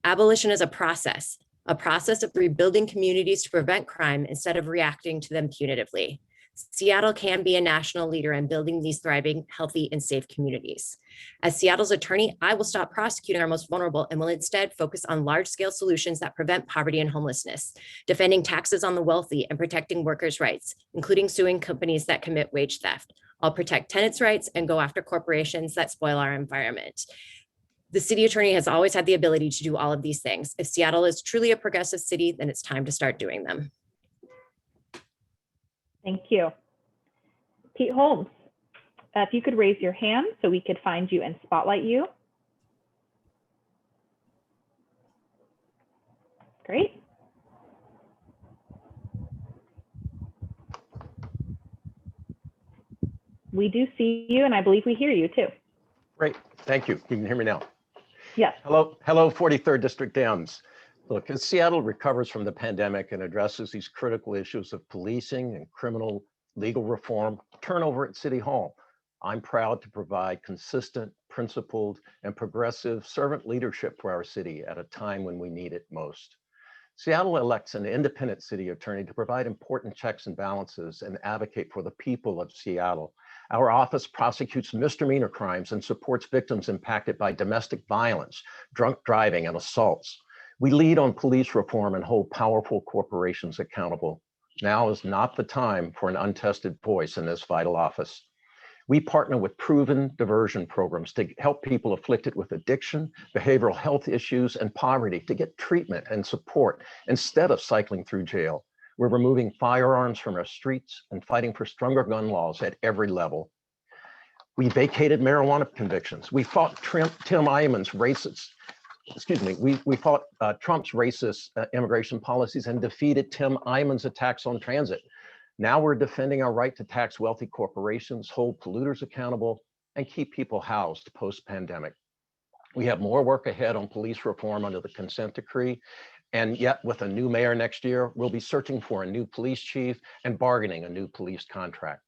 Abolition is a process of rebuilding communities to prevent crime instead of reacting to them punitively. Seattle can be a national leader in building these thriving, healthy, and safe communities. As Seattle's attorney, I will stop prosecuting our most vulnerable and will instead focus on large-scale solutions that prevent poverty and homelessness, defending taxes on the wealthy and protecting workers' rights, including suing companies that commit wage theft. I'll protect tenants' rights and go after corporations that spoil our environment. The city attorney has always had the ability to do all of these things. If Seattle is truly a progressive city, then it's time to start doing them. Thank you. Pete Holmes, if you could raise your hand so we could find you and spotlight you. Great. We do see you, and I believe we hear you too. Great, thank you. You can hear me now. Yes. Hello, 43rd District Dems. Look, as Seattle recovers from the pandemic and addresses these critical issues of policing and criminal legal reform, turnover at City Hall, I'm proud to provide consistent, principled, and progressive servant leadership for our city at a time when we need it most. Seattle elects an independent city attorney to provide important checks and balances and advocate for the people of Seattle. Our office prosecutes misdemeanor crimes and supports victims impacted by domestic violence, drunk driving, and assaults. We lead on police reform and hold powerful corporations accountable. Now is not the time for an untested voice in this vital office. We partner with proven diversion programs to help people afflicted with addiction, behavioral health issues, and poverty to get treatment and support instead of cycling through jail. We're removing firearms from our streets and fighting for stronger gun laws at every level. We vacated marijuana convictions. We fought Tim Eyman's racist, we fought Trump's racist immigration policies and defeated Tim Eyman's attacks on transit. Now we're defending our right to tax wealthy corporations, hold polluters accountable, and keep people housed post-pandemic. We have more work ahead on police reform under the consent decree, and yet with a new mayor next year, we'll be searching for a new police chief and bargaining a new police contract.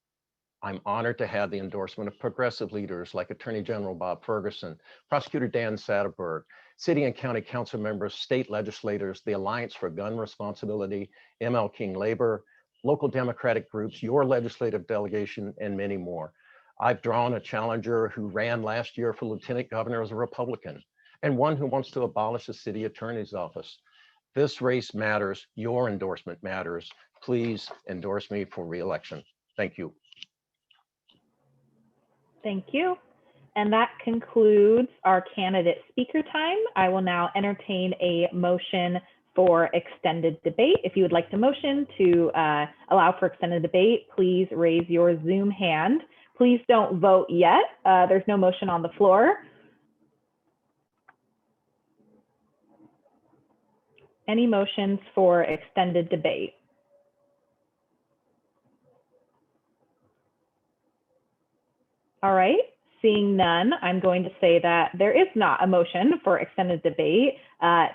I'm honored to have the endorsement of progressive leaders like Attorney General Bob Ferguson, Prosecutor Dan Satterberg, City and County Council members, state legislators, the Alliance for Gun Responsibility, ML King Labor, local Democratic groups, your legislative delegation, and many more. I've drawn a challenger who ran last year for lieutenant governor as a Republican, and one who wants to abolish the city attorney's office. This race matters. Your endorsement matters. Please endorse me for re-election. Thank you. Thank you. And that concludes our candidate speaker time. I will now entertain a motion for extended debate. If you would like to motion to allow for extended debate, please raise your Zoom hand. Please don't vote yet. There's no motion on the floor. Any motions for extended debate? All right, seeing none, I'm going to say that there is not a motion for extended debate.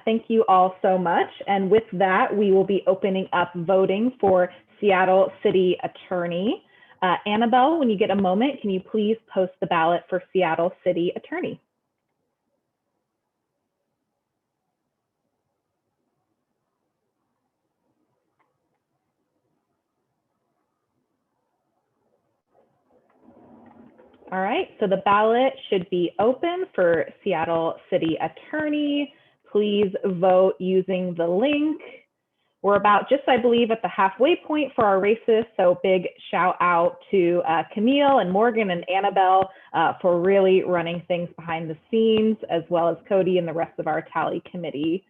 Thank you all so much. And with that, we will be opening up voting for Seattle City Attorney. Annabelle, when you get a moment, can you please post the ballot for Seattle City Attorney? All right, so the ballot should be open for Seattle City Attorney. Please vote using the link. We're about just, I believe, at the halfway point for our races. So big shout out to Camille and Morgan and Annabelle for really running things behind the scenes, as well as Cody and the rest of our tally committee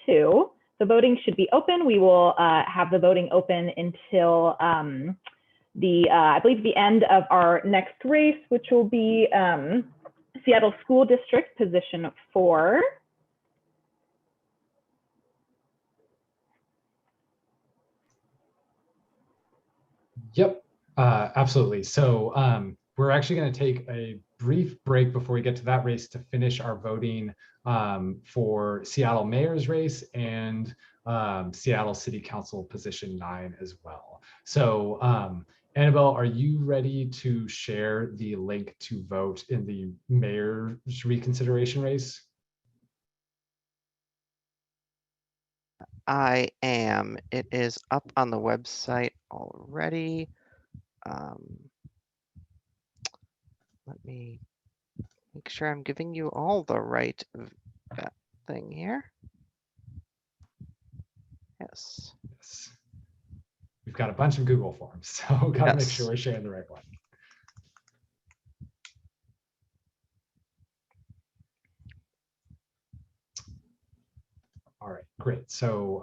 too. The voting should be open. We will have the voting open until I believe the end of our next race, which will be Seattle School District Position 4. Yep, absolutely. So we're actually going to take a brief break before we get to that race to finish our voting for Seattle Mayor's race and Seattle City Council Position 9 as well. So Annabelle, are you ready to share the link to vote in the mayor's reconsideration race? I am. It is up on the website already. Let me make sure I'm giving you all the right thing here. Yes. Yes. We've got a bunch of Google Forms, so gotta make sure we're sharing the right one. All right, great. So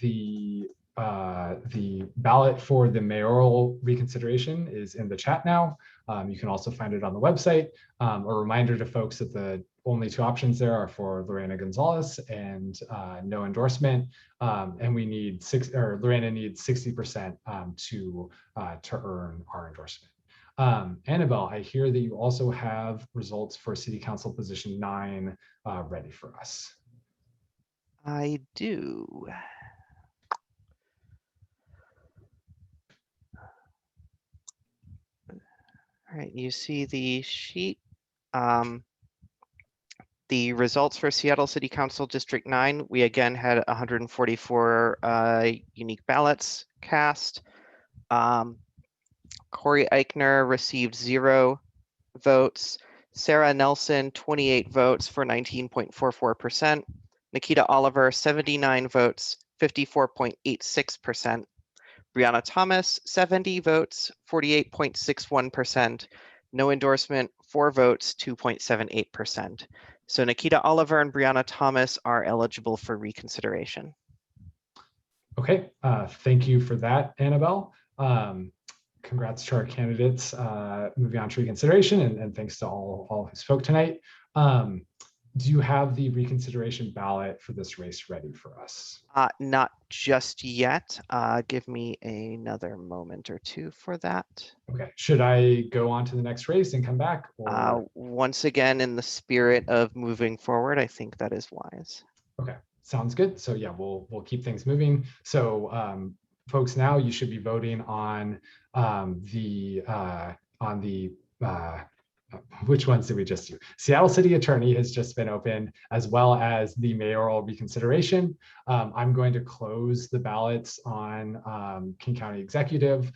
the ballot for the mayoral reconsideration is in the chat now. You can also find it on the website. A reminder to folks that the only two options there are for Lorena Gonzalez and no endorsement. And we need Lorena needs 60% to earn our endorsement. Annabelle, I hear that you also have results for City Council Position 9 ready for us. I do. All right, you see the sheet. The results for Seattle City Council District 9, we again had 144 unique ballots cast. Corey Eichner received 0 votes. Sarah Nelson, 28 votes for 19.44%. Nikita Oliver, 79 votes, 54.86%. Brianna Thomas, 70 votes, 48.61%. No endorsement, 4 votes, 2.78%. So Nikita Oliver and Brianna Thomas are eligible for reconsideration. Okay, thank you for that, Annabelle. Congrats to our candidates moving on to reconsideration, and thanks to all who spoke tonight. Do you have the reconsideration ballot for this race ready for us? Not just yet. Give me another moment or two for that. Okay, should I go on to the next race and come back? Or... Once again, in the spirit of moving forward, I think that is wise. Okay, sounds good. So yeah, we'll keep things moving. So folks, now you should be voting on the which ones did we just do? Seattle City Attorney has just been open, as well as the mayoral reconsideration. I'm going to close the ballots on King County Executive.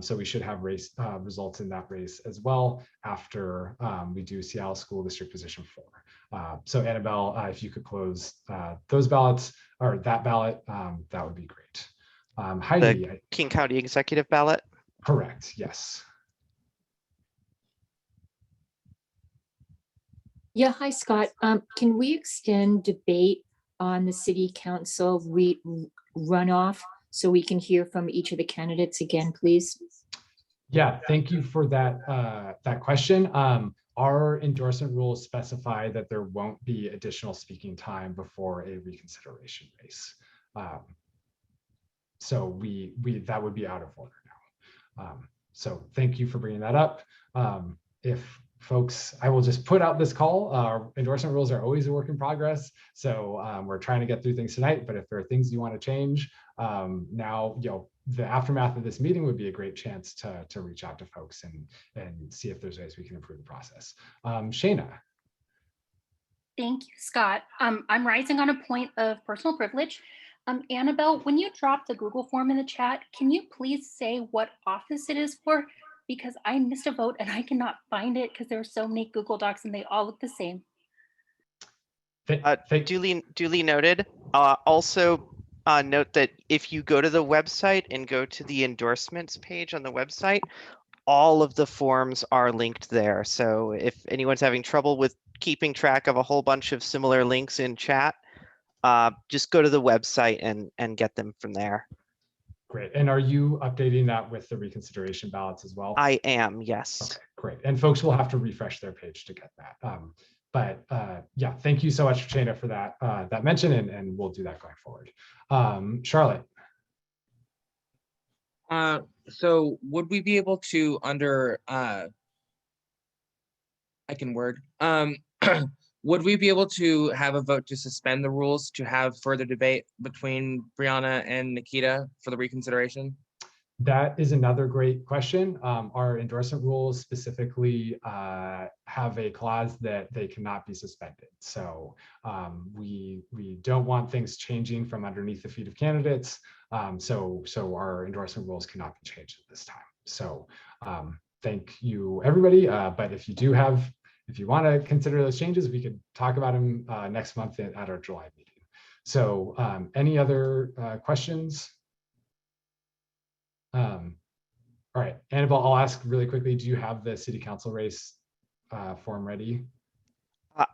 So we should have race results in that race as well after we do Seattle School District Position 4. So Annabelle, if you could close those ballots or that ballot, that would be great. Heidi. The King County Executive ballot? Correct, yes. Yeah, hi, Scott. Can we extend debate on the city council runoff so we can hear from each of the candidates again, please? Yeah, thank you for that that question. Our endorsement rules specify that there won't be additional speaking time before a reconsideration race. So we that would be out of order now. So thank you for bringing that up. If folks, I will just put out this call. Our endorsement rules are always a work in progress. So we're trying to get through things tonight, but if there are things you want to change, now, the aftermath of this meeting would be a great chance to reach out to folks and see if there's ways we can improve the process. Shayna. Thank you, Scott. I'm rising on a point of personal privilege. Annabelle, when you drop the Google form in the chat, can you please say what office it is for? Because I missed a vote and I cannot find it because there are so many Google Docs and they all look the same. Duly noted. Also note that if you go to the website and go to the endorsements page on the website, all of the forms are linked there. So if anyone's having trouble with keeping track of a whole bunch of similar links in chat, just go to the website and get them from there. Great. And are you updating that with the reconsideration ballots as well? I am, yes. Okay, great. And folks will have to refresh their page to get that. But yeah, thank you so much, Shayna, for that that mention, and we'll do that going forward. Charlotte. So would we be able to would we be able to have a vote to suspend the rules to have further debate between Brianna and Nikita for the reconsideration? That is another great question. Our endorsement rules specifically have a clause that they cannot be suspended. So we don't want things changing from underneath the feet of candidates. So our endorsement rules cannot be changed at this time. So thank you, everybody. But if you want to consider those changes, we could talk about them next month at our July meeting. So any other questions? All right, Annabelle, I'll ask really quickly, do you have the city council race form ready?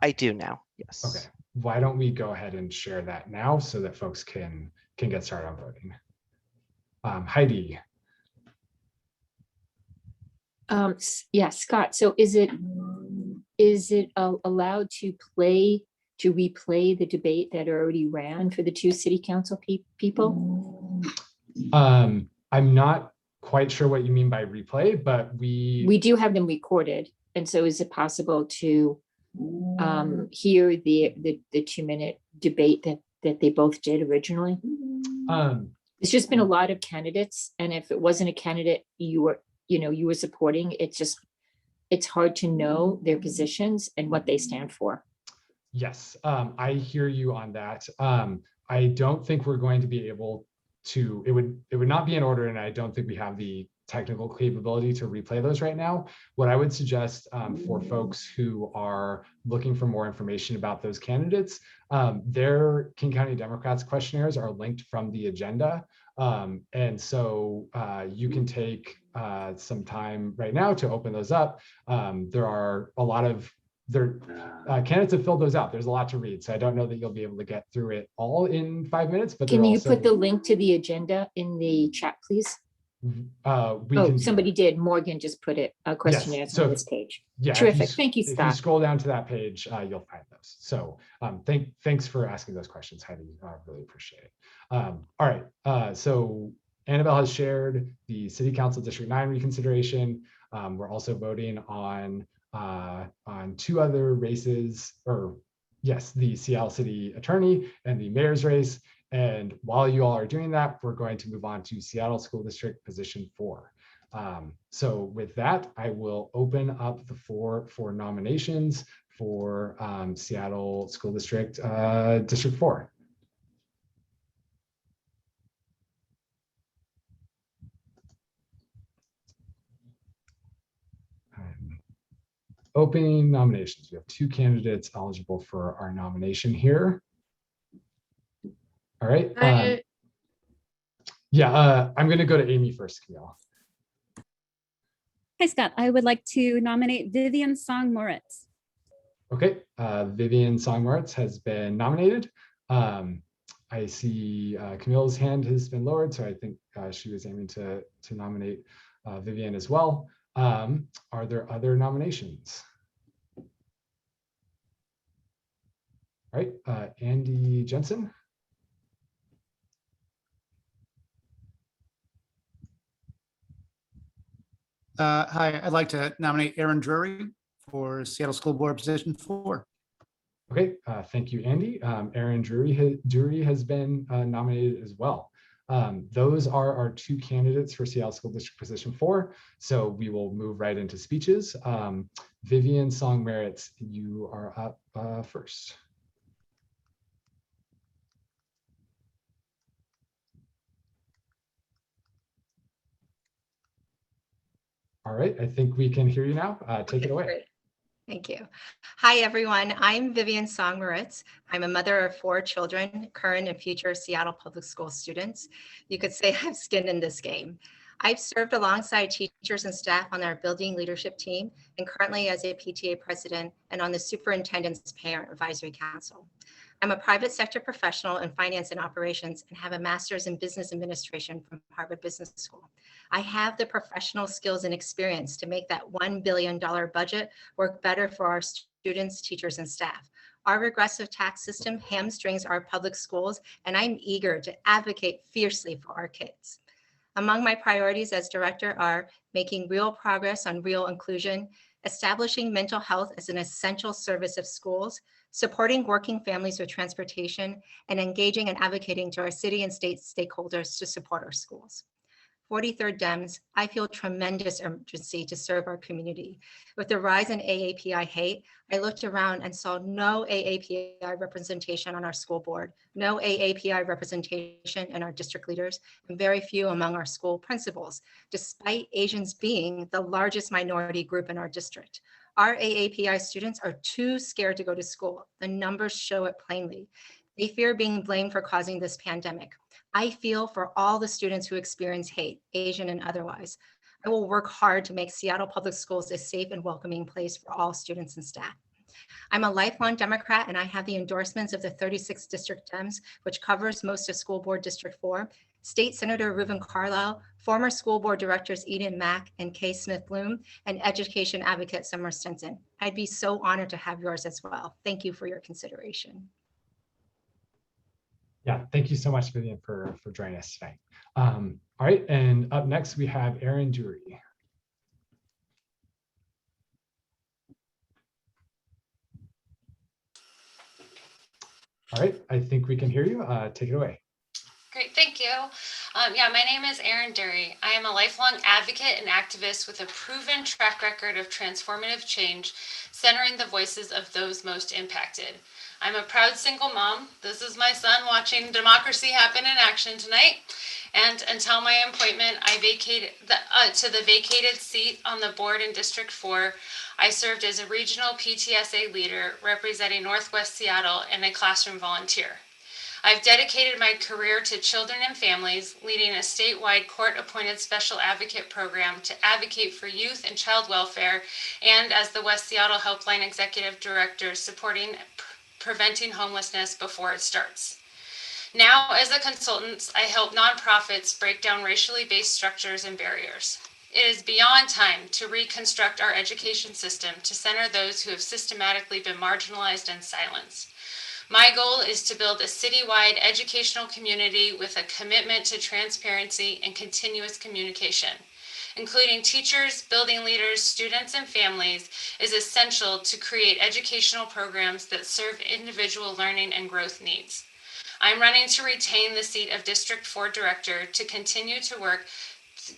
I do now, yes. Okay, why don't we go ahead and share that now so that folks can get started on voting. Heidi. Yeah, Scott, so is it allowed to replay the debate that already ran for the two city council people? I'm not quite sure what you mean by replay, but we do have them recorded. And so is it possible to hear the 2-minute debate that they both did originally? It's just been a lot of candidates. And if it wasn't a candidate you were supporting, it's hard to know their positions and what they stand for. Yes, I hear you on that. I don't think we're going to be able to, it would not be in order, and I don't think we have the technical capability to replay those right now. What I would suggest for folks who are looking for more information about those candidates, their King County Democrats questionnaires are linked from the agenda. And so you can take some time right now to open those up. There are a lot of candidates have filled those out. There's a lot to read, so I don't know that you'll be able to get through it all in 5 minutes. But can you put the link to the agenda in the chat, please? Somebody did. Morgan just put it. Questionnaires on this page. Yeah, terrific. Thank you, Scott. If you scroll down to that page, you'll find those. So thanks for asking those questions, Heidi. I really appreciate it. All right. So Annabelle has shared the City Council District 9 reconsideration. We're also voting on 2 other races, the Seattle City Attorney and the Mayor's race. And while you all are doing that, we're going to move on to Seattle School District Position 4. So with that, I will open up the floor for nominations for Seattle School District, District 4. Opening nominations. We have 2 candidates eligible for our nomination here. All right. I'm going to go to Amy first, Camille. Hi, Scott. I would like to nominate Vivian Song Moritz. Okay, Vivian Song Moritz has been nominated. I see Camille's hand has been lowered, so I think she was aiming to nominate Vivian as well. Are there other nominations? All right, Andy Jensen. Hi, I'd like to nominate Aaron Durry for Seattle School Board Position 4. Okay, thank you, Andy. Aaron Durry has been nominated as well. Those are our 2 candidates for Seattle School District Position 4. So we will move right into speeches. Vivian Song Moritz, you are up first. All right, I think we can hear you now. Take it away. Great. Thank you. Hi, everyone. I'm Vivian Song Moritz. I'm a mother of 4 children, current and future Seattle Public School students. You could say I've skin in this game. I've served alongside teachers and staff on our building leadership team and currently as a PTA president and on the Superintendent's Parent Advisory Council. I'm a private sector professional in finance and operations and have a master's in business administration from Harvard Business School. I have the professional skills and experience to make that $1 billion budget work better for our students, teachers, and staff. Our regressive tax system hamstrings our public schools, and I'm eager to advocate fiercely for our kids. Among my priorities as director are making real progress on real inclusion, establishing mental health as an essential service of schools, supporting working families with transportation, and engaging and advocating to our city and state stakeholders to support our schools. 43rd Dems, I feel tremendous urgency to serve our community. With the rise in AAPI hate, I looked around and saw no AAPI representation on our school board, no AAPI representation in our district leaders, and very few among our school principals, despite Asians being the largest minority group in our district. Our AAPI students are too scared to go to school. The numbers show it plainly. They fear being blamed for causing this pandemic. I feel for all the students who experience hate, Asian and otherwise. I will work hard to make Seattle Public Schools a safe and welcoming place for all students and staff. I'm a lifelong Democrat and I have the endorsements of the 36th District Dems, which covers most of School Board District 4, State Senator Reuben Carlisle, former school board directors Eden Mack and Kay Smith-Bloom, and education advocate Summer Stinson. I'd be so honored to have yours as well. Thank you for your consideration. Yeah, thank you so much, Vivian, for joining us tonight. All right, and up next we have Aaron Durry. All right, I think we can hear you. Take it away. Great, thank you. My name is Aaron Durry. I am a lifelong advocate and activist with a proven track record of transformative change, centering the voices of those most impacted. I'm a proud single mom. This is my son watching democracy happen in action tonight. And until my appointment, I vacated to the vacated seat on the board in District 4. I served as a regional PTSA leader representing Northwest Seattle and a classroom volunteer. I've dedicated my career to children and families, leading a statewide court-appointed special advocate program to advocate for youth and child welfare, and as the West Seattle Helpline Executive Director, supporting preventing homelessness before it starts. Now, as a consultant, I help nonprofits break down racially based structures and barriers. It is beyond time to reconstruct our education system to center those who have systematically been marginalized and silenced. My goal is to build a citywide educational community with a commitment to transparency and continuous communication. Including teachers, building leaders, students, and families, is essential to create educational programs that serve individual learning and growth needs. I'm running to retain the seat of District 4 Director to continue to work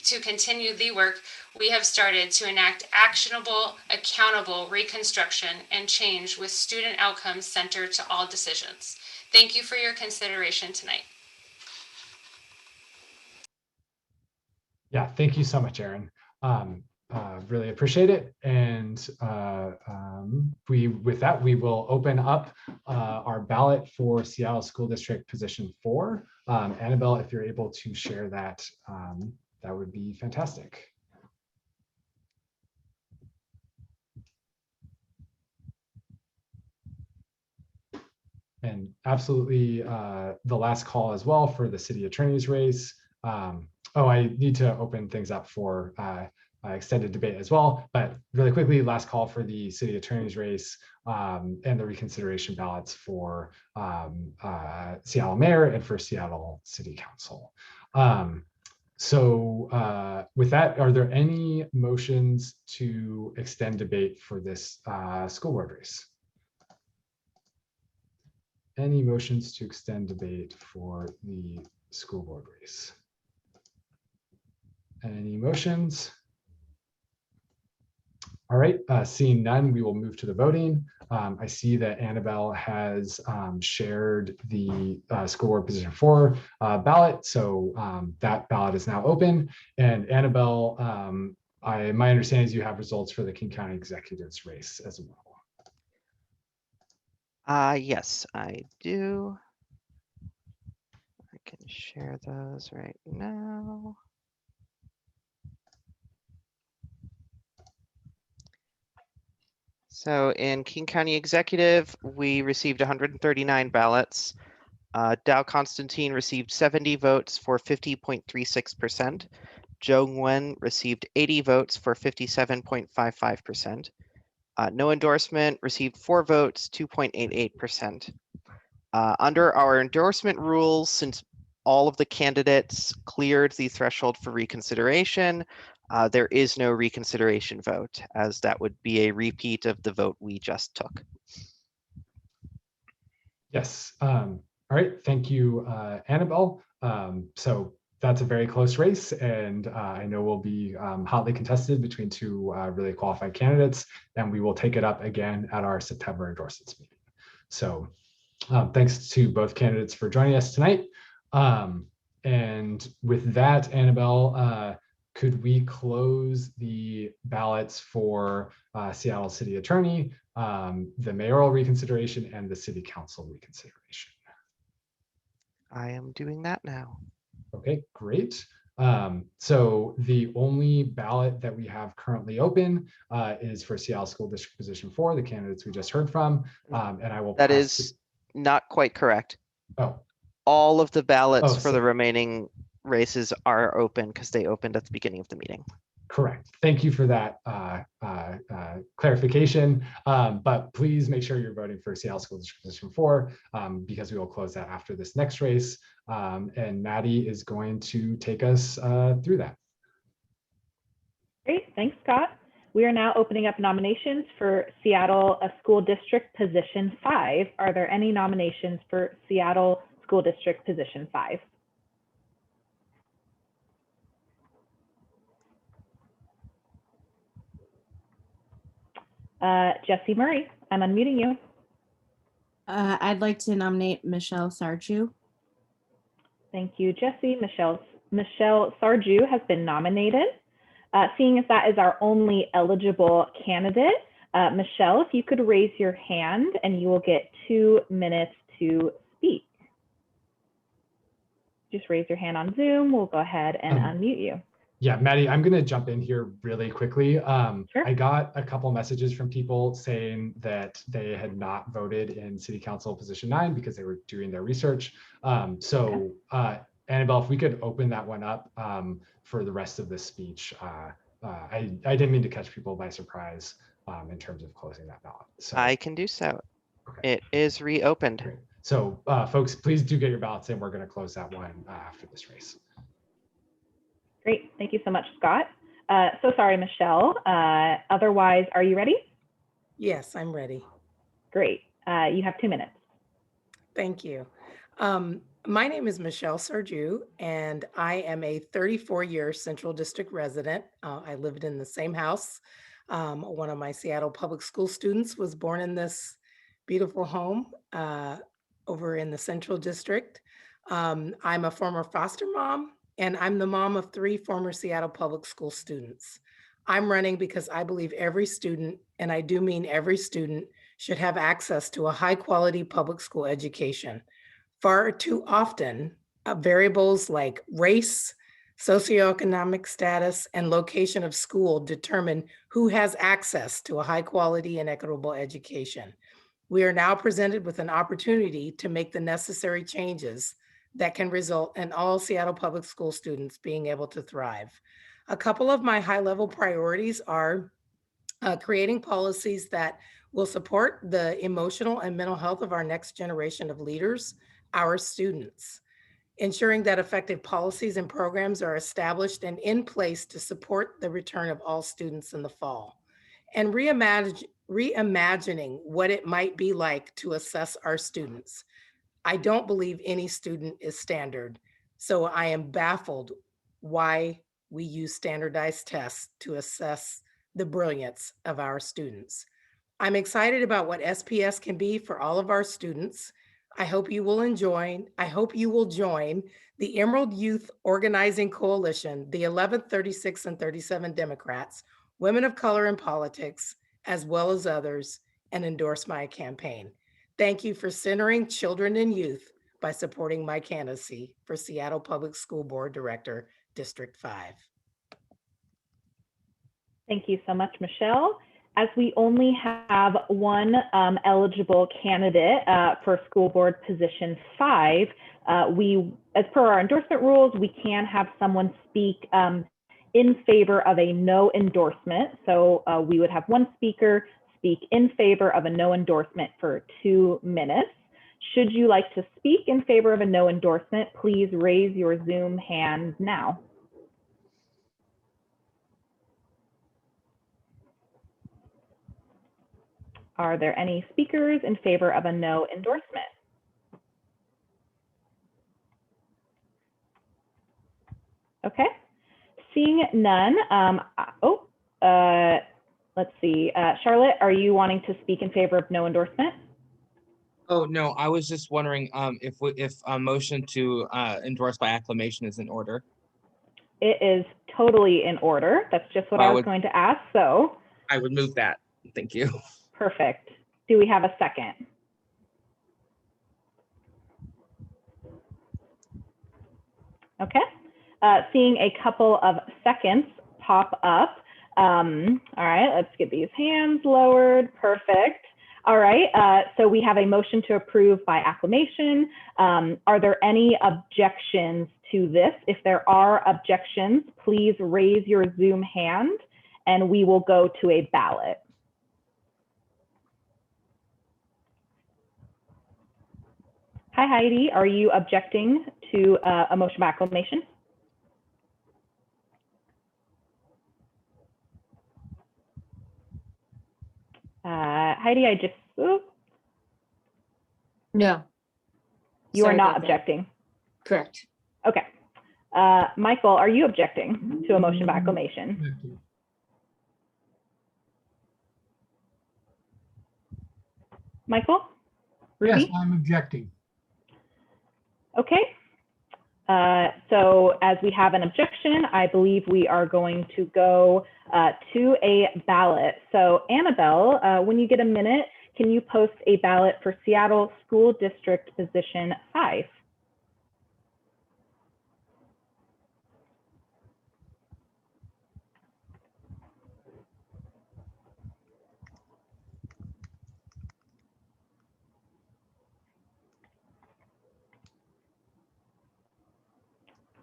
to continue the work we have started to enact actionable, accountable reconstruction and change with student outcomes centered to all decisions. Thank you for your consideration tonight. Yeah, thank you so much, Erin. Really appreciate it. And with that, we will open up our ballot for Seattle School District Position 4. Annabelle, if you're able to share that, that would be fantastic. And absolutely the last call as well for the city attorney's race. Oh, I need to open things up for extended debate as well, but really quickly, last call for the city attorney's race and the reconsideration ballots for Seattle mayor and for Seattle city council. So with that, are there any motions to extend debate for this school board race? Any motions to extend debate for the school board race? Any motions? All right, seeing none, we will move to the voting. I see that Annabelle has shared the school board position 4 ballot. So that ballot is now open. And Annabelle, my understanding is you have results for the King County Executives race as well. Yes, I do. I can share those right now. So in King County Executive, we received 139 ballots. Dow Constantine received 70 votes for 50.36%. Joe Nguyen received 80 votes for 57.55%. No endorsement received 4 votes, 2.88%. Under our endorsement rules, since all of the candidates cleared the threshold for reconsideration, there is no reconsideration vote, as that would be a repeat of the vote we just took. Yes. All right. Thank you, Annabelle. So that's a very close race, and I know will be hotly contested between 2 really qualified candidates, and we will take it up again at our September endorsements meeting. So thanks to both candidates for joining us tonight. And with that, Annabelle, could we close the ballots for Seattle City Attorney, the mayoral reconsideration, and the City Council reconsideration? I am doing that now. Okay, great. So the only ballot that we have currently open is for Seattle School District Position 4, the candidates we just heard from, and I will. That is not quite correct. Oh. All of the ballots for the remaining races are open because they opened at the beginning of the meeting. Correct. Thank you for that clarification. But please make sure you're voting for Seattle School District Position 4 because we will close that after this next race. And Maddie is going to take us through that. Great. Thanks, Scott. We are now opening up nominations for Seattle School District Position 5. Are there any nominations for Seattle School District Position 5? Jesse Murray, I'm unmuting you. I'd like to nominate Michelle Sarju. Thank you, Jesse. Michelle Sarju has been nominated. Seeing as that is our only eligible candidate, Michelle, if you could raise your hand and you will get 2 minutes to speak. Just raise your hand on Zoom. We'll go ahead and unmute you. Yeah, Maddie, I'm going to jump in here really quickly. Sure. I got a couple messages from people saying that they had not voted in City Council Position 9 because they were doing their research. Annabelle, if we could open that one up for the rest of this speech. I didn't mean to catch people by surprise in terms of closing that ballot. So I can do so. Okay. It is reopened. Great. So folks, please do get your ballots in. We're going to close that one after this race. Great. Thank you so much, Scott. So sorry, Michelle. Otherwise, are you ready? Yes, I'm ready. Great. You have 2 minutes. Thank you. My name is Michelle Sarju, and I am a 34-year Central District resident. I lived in the same house. One of my Seattle Public School students was born in this beautiful home over in the Central District. I'm a former foster mom, and I'm the mom of 3 former Seattle Public School students. I'm running because I believe every student, and I do mean every student, should have access to a high-quality public school education. Far too often, variables like race, socioeconomic status, and location of school determine who has access to a high quality and equitable education. We are now presented with an opportunity to make the necessary changes that can result in all Seattle Public School students being able to thrive. A couple of my high-level priorities are creating policies that will support the emotional and mental health of our next generation of leaders, our students, ensuring that effective policies and programs are established and in place to support the return of all students in the fall, and reimagining what it might be like to assess our students. I don't believe any student is standard, so I am baffled why we use standardized tests to assess the brilliance of our students. I'm excited about what SPS can be for all of our students. I hope you will join the Emerald Youth Organizing Coalition, the 11th, 36, and 37 Democrats, Women of Color in Politics, as well as others, and endorse my campaign. Thank you for centering children and youth by supporting my candidacy for Seattle Public School Board Director, District 5. Thank you so much, Michelle. As we only have one eligible candidate for school board position 5, as per our endorsement rules, we can have someone speak in favor of a no endorsement. So we would have one speaker speak in favor of a no endorsement for 2 minutes. Should you like to speak in favor of a no endorsement, please raise your Zoom hand now. Are there any speakers in favor of a no endorsement? Okay, seeing none. Let's see. Charlotte, are you wanting to speak in favor of no endorsement? Oh, no, I was just wondering if a motion to endorse by acclamation is in order. It is totally in order. That's just what I was going to ask, so. I would move that. Thank you. Perfect. Do we have a second? Okay. Seeing a couple of seconds pop up. All right, let's get these hands lowered. Perfect. All right, so we have a motion to approve by acclamation. Are there any objections to this? If there are objections, please raise your Zoom hand and we will go to a ballot. Hi, Heidi. Are you objecting to a motion by acclamation? Heidi, No. You Sorry are not about that. objecting. Correct. Okay. Michael, are you objecting to a motion by acclamation? Michael? Ruby? Yes, I'm objecting. Okay. So as we have an objection, I believe we are going to go to a ballot. So Annabelle, when you get a minute, can you post a ballot for Seattle School District Position 5?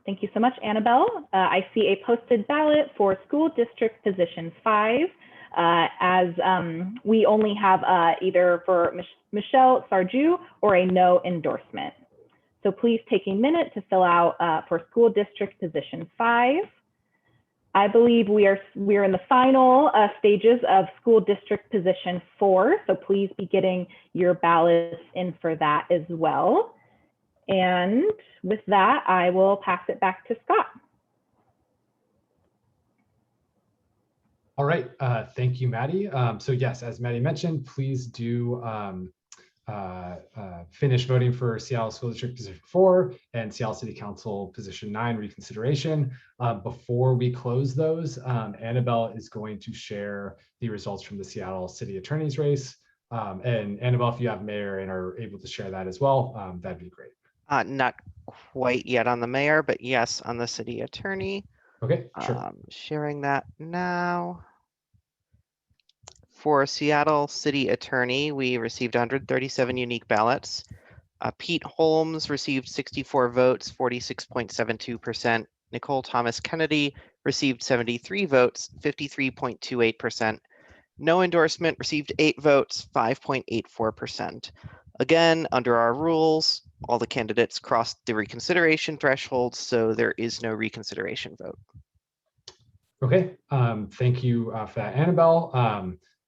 Thank you so much, Annabelle. I see a posted ballot for School District Position 5. As we only have either for Michelle Sarju or a no endorsement. So please take a minute to fill out for School District Position 5. I believe we are in the final stages of School District Position 4. So please be getting your ballots in for that as well. And with that, I will pass it back to Scott. All right, thank you, Maddie. So yes, as Maddie mentioned, please do finish voting for Seattle School District Position 4 and Seattle City Council Position 9 reconsideration. Before we close those, Annabelle is going to share the results from the Seattle City Attorney's race. And Annabelle, if you have mayor and are able to share that as well, that'd be great. Not quite yet on the mayor, but yes, on the city attorney. Okay, sure. Sharing that now. For Seattle City Attorney, we received 137 unique ballots. Pete Holmes received 64 votes, 46.72%. Nicole Thomas Kennedy received 73 votes, 53.28%. No endorsement received 8 votes, 5.84%. Again, under our rules, all the candidates crossed the reconsideration threshold, so there is no reconsideration vote. Okay, thank you for that, Annabelle.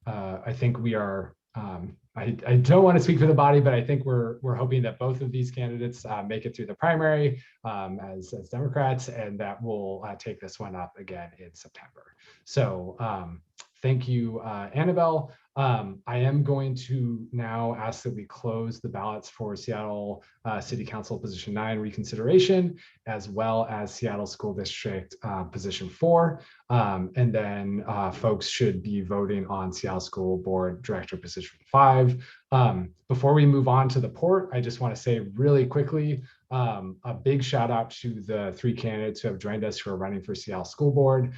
I think we are, I don't want to speak for the body, but I think we're hoping that both of these candidates make it through the primary as Democrats, and that we'll take this one up again in September. So thank you, Annabelle. I am going to now ask that we close the ballots for Seattle City Council Position 9 reconsideration, as well as Seattle School District Position 4. And then folks should be voting on Seattle School Board Director Position 5. Before we move on to the port, I just want to say really quickly, a big shout out to the 3 candidates who have joined us who are running for Seattle School Board.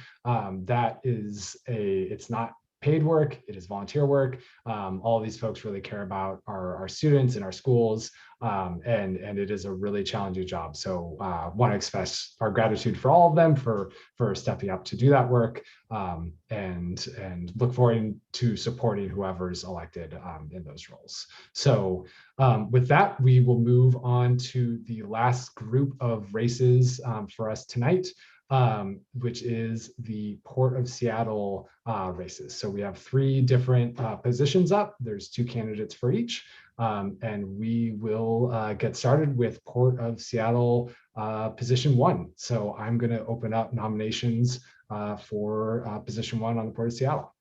It's not paid work, it is volunteer work. All of these folks really care about our students and our schools, and it is a really challenging job. So want to express our gratitude for all of them for stepping up to do that work, and look forward to supporting whoever's elected in those roles. So with that, we will move on to the last group of races for us tonight, which is the Port of Seattle races. So we have 3 different positions up. There's 2 candidates for each. And we will get started with Port of Seattle position 1. So I'm going to open up nominations for position 1 on the Port of Seattle.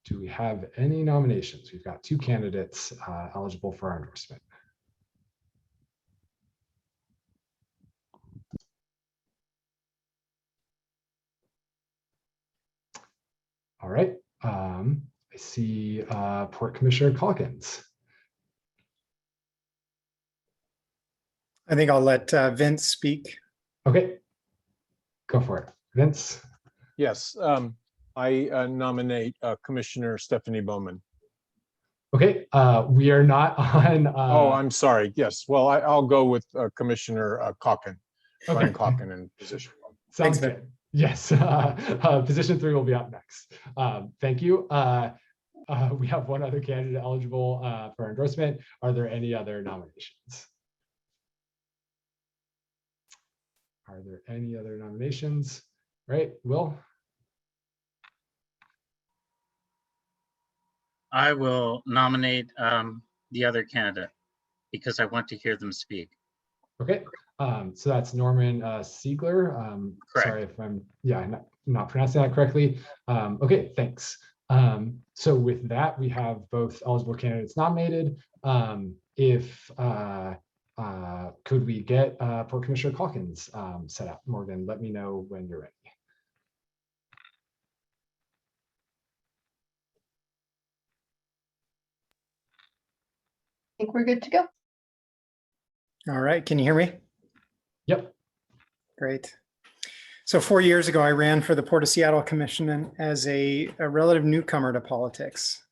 Do we have any nominations? We've got 2 candidates eligible for our endorsement. All right, I see Port Commissioner Calkins. I think I'll let Vince speak. Okay, go for it, Vince. Yes, I nominate Commissioner Stephanie Bowman. Okay, we are not on. Oh, I'm sorry. Yes, well, I'll go with Commissioner Calkin, Okay. Brian Calkin in position 1. Sounds good. Yes, position 3 will be up next. Thank you. We have 1 other candidate eligible for endorsement. Are there any other nominations? Are there any other nominations? All right, Will? I will nominate the other candidate because I want to hear them speak. Okay, so that's Norman Siegler. Correct. Sorry if I'm not pronouncing that correctly. Okay, thanks. So with that, we have both eligible candidates nominated. Could we get Port Commissioner Calkins set up? Morgan, let me know when you're ready. I think we're good to go. All right, can you hear me? Yep. Great. So 4 years ago, I ran for the Port of Seattle Commission as a relative newcomer to politics.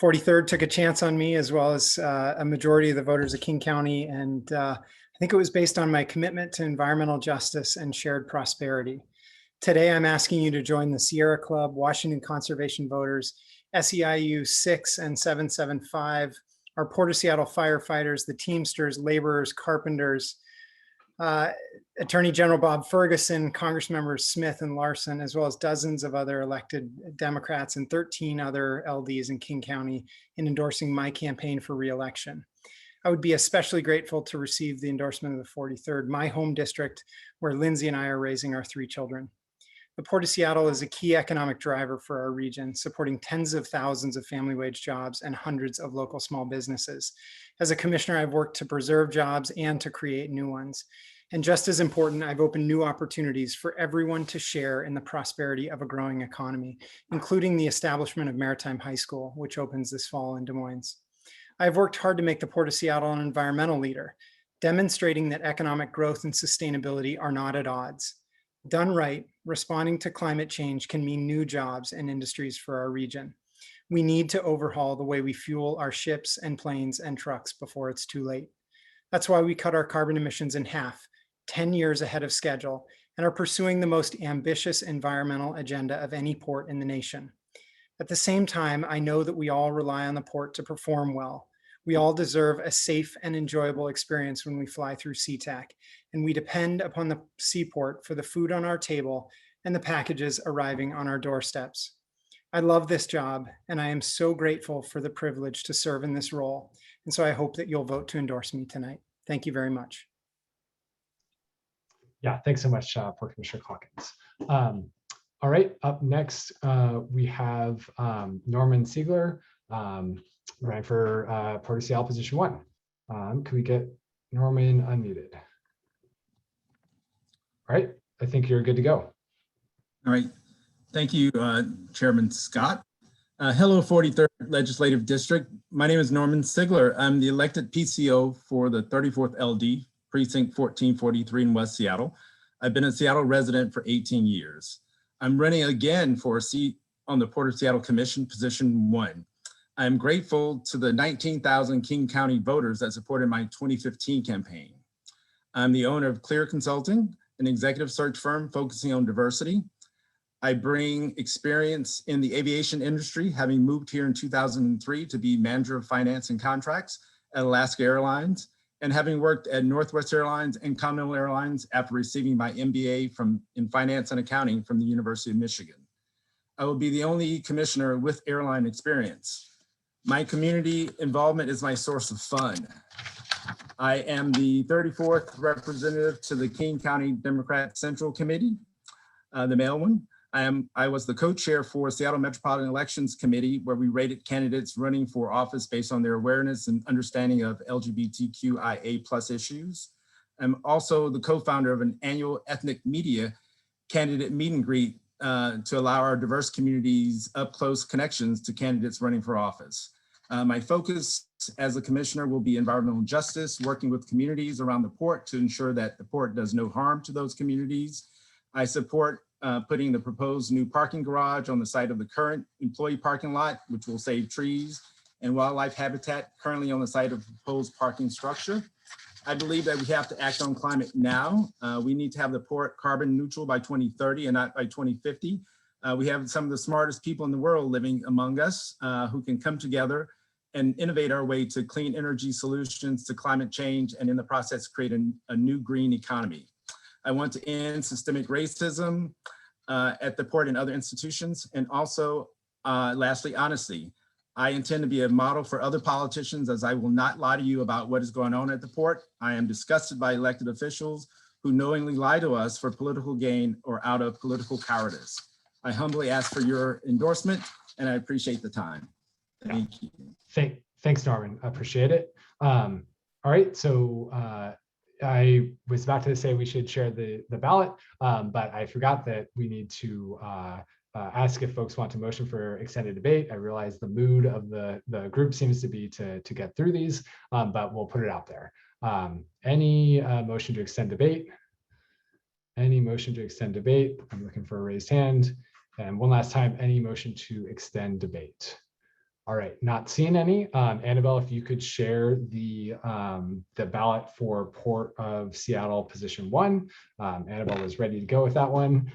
43rd took a chance on me, as well as a majority of the voters of King County. And I think it was based on my commitment to environmental justice and shared prosperity. Today, I'm asking you to join the Sierra Club, Washington Conservation Voters, SEIU 6 and 775, our Port of Seattle firefighters, the Teamsters, laborers, carpenters, Attorney General Bob Ferguson, Congressmembers Smith and Larson, as well as dozens of other elected Democrats and 13 other LDs in King County in endorsing my campaign for re-election. I would be especially grateful to receive the endorsement of the 43rd, my home district, where Lindsay and I are raising our 3 children. The Port of Seattle is a key economic driver for our region, supporting tens of thousands of family wage jobs and hundreds of local small businesses. As a commissioner, I've worked to preserve jobs and to create new ones. And just as important, I've opened new opportunities for everyone to share in the prosperity of a growing economy, including the establishment of Maritime High School, which opens this fall in Des Moines. I've worked hard to make the Port of Seattle an environmental leader, demonstrating that economic growth and sustainability are not at odds. Done right, responding to climate change can mean new jobs and industries for our region. We need to overhaul the way we fuel our ships and planes and trucks before it's too late. That's why we cut our carbon emissions in half, 10 years ahead of schedule, and are pursuing the most ambitious environmental agenda of any port in the nation. At the same time, I know that we all rely on the port to perform well. We all deserve a safe and enjoyable experience when we fly through SeaTac, and we depend upon the seaport for the food on our table and the packages arriving on our doorsteps. I love this job, and I am so grateful for the privilege to serve in this role. And so I hope that you'll vote to endorse me tonight. Thank you very much. Yeah, thanks so much, Port Commissioner Hawkins. All right, up next, we have Norman Siegler, running for Port of Seattle position 1. Can we get Norman unmuted? All right, I think you're good to go. All right, thank you, Chairman Scott. Hello, 43rd Legislative District. My name is Norman Siegler. I'm the elected PCO for the 34th LD, Precinct 1443 in West Seattle. I've been a Seattle resident for 18 years. I'm running again for a seat on the Port of Seattle Commission, position 1. I'm grateful to the 19,000 King County voters that supported my 2015 campaign. I'm the owner of Clear Consulting, an executive search firm focusing on diversity. I bring experience in the aviation industry, having moved here in 2003 to be manager of finance and contracts at Alaska Airlines, and having worked at Northwest Airlines and Continental Airlines after receiving my MBA in finance and accounting from the University of Michigan. I will be the only commissioner with airline experience. My community involvement is my source of fun. I am the 34th representative to the King County Democrat Central Committee, the male one. I was the co-chair for Seattle Metropolitan Elections Committee, where we rated candidates running for office based on their awareness and understanding of LGBTQIA+ issues. I'm also the co-founder of an annual ethnic media candidate meet and greet to allow our diverse communities up-close connections to candidates running for office. My focus as a commissioner will be environmental justice, working with communities around the port to ensure that the port does no harm to those communities. I support putting the proposed new parking garage on the site of the current employee parking lot, which will save trees and wildlife habitat currently on the site of proposed parking structure. I believe that we have to act on climate now. We need to have the port carbon neutral by 2030 and not by 2050. We have some of the smartest people in the world living among us who can come together and innovate our way to clean energy solutions to climate change, and in the process create a new green economy. I want to end systemic racism at the port and other institutions. And also, lastly, honesty. I intend to be a model for other politicians, as I will not lie to you about what is going on at the port. I am disgusted by elected officials who knowingly lie to us for political gain or out of political cowardice. I humbly ask for your endorsement, and I appreciate the time. Thank you. Thanks, Norman. I appreciate it. All right, so I was about to say we should share the ballot, but I forgot that we need to ask if folks want to motion for extended debate. I realize the mood of the group seems to be to get through these, but we'll put it out there. Any motion to extend debate? Any motion to extend debate? I'm looking for a raised hand. And one last time, any motion to extend debate? All right, not seeing any. Annabelle, if you could share the ballot for Port of Seattle position 1. Annabelle is ready to go with that one.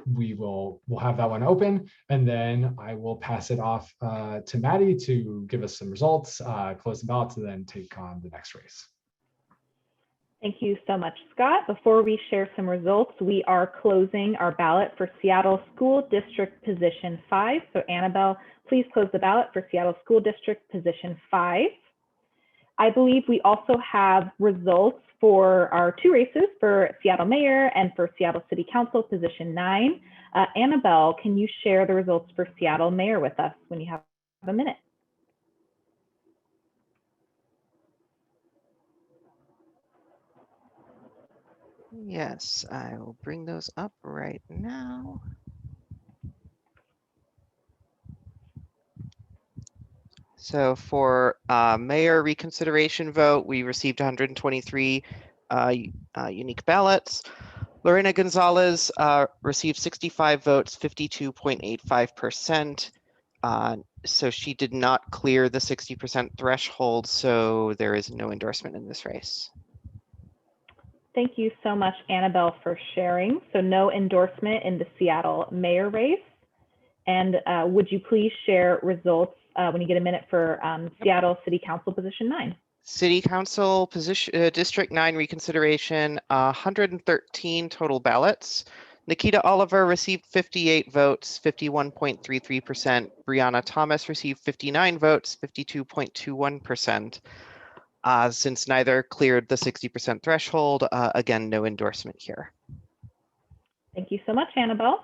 We'll have that one open, and then I will pass it off to Maddie to give us some results, close the ballots, and then take on the next race. Thank you so much, Scott. Before we share some results, we are closing our ballot for Seattle School District Position 5. So Annabelle, please close the ballot for Seattle School District Position 5. I believe we also have results for our two races for Seattle Mayor and for Seattle City Council Position 9. Annabelle, can you share the results for Seattle Mayor with us when you have a minute? Yes, I will bring those up right now. So for mayor reconsideration vote, we received 123 unique ballots. Lorena Gonzalez received 65 votes, 52.85%. So she did not clear the 60% threshold, so there is no endorsement in this race. Thank you so much, Annabelle, for sharing. So no endorsement in the Seattle mayor race. And would you please share results when you get a minute for Seattle City Council Position 9? City Council position, District 9 reconsideration, 113 total ballots. Nikita Oliver received 58 votes, 51.33%. Brianna Thomas received 59 votes, 52.21%. Since neither cleared the 60% threshold, again, no endorsement here. Thank you so much, Annabelle.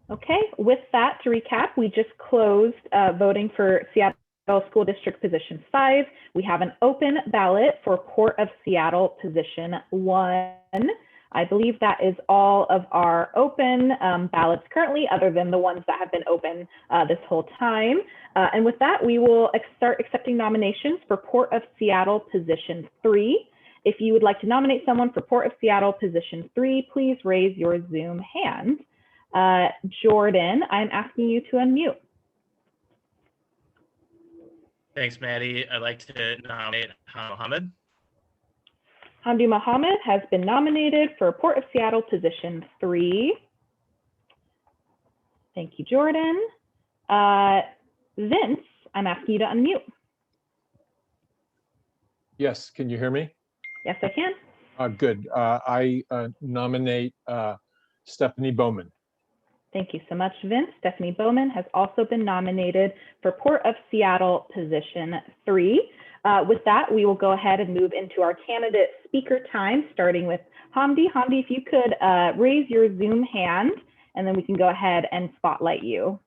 Okay, with that, to recap, we just closed voting for Seattle School District Position 5. We have an open ballot for Port of Seattle Position 1. I believe that is all of our open ballots currently, other than the ones that have been open this whole time. And with that, we will start accepting nominations for Port of Seattle Position 3. If you would like to nominate someone for Port of Seattle Position 3, please raise your Zoom hand. Jordan, I'm asking you to unmute. Thanks, Maddie. I'd like to nominate Mohammed. Hamdi Mohammed has been nominated for Port of Seattle Position 3. Thank you, Jordan. Vince, I'm asking you to unmute. Yes, can you hear me? Yes, I can. Good. I nominate Stephanie Bowman. Thank you so much, Vince. Stephanie Bowman has also been nominated for Port of Seattle Position 3. With that, we will go ahead and move into our candidate speaker time, starting with Hamdi. Hamdi, if you could raise your Zoom hand, and then we can go ahead and spotlight you.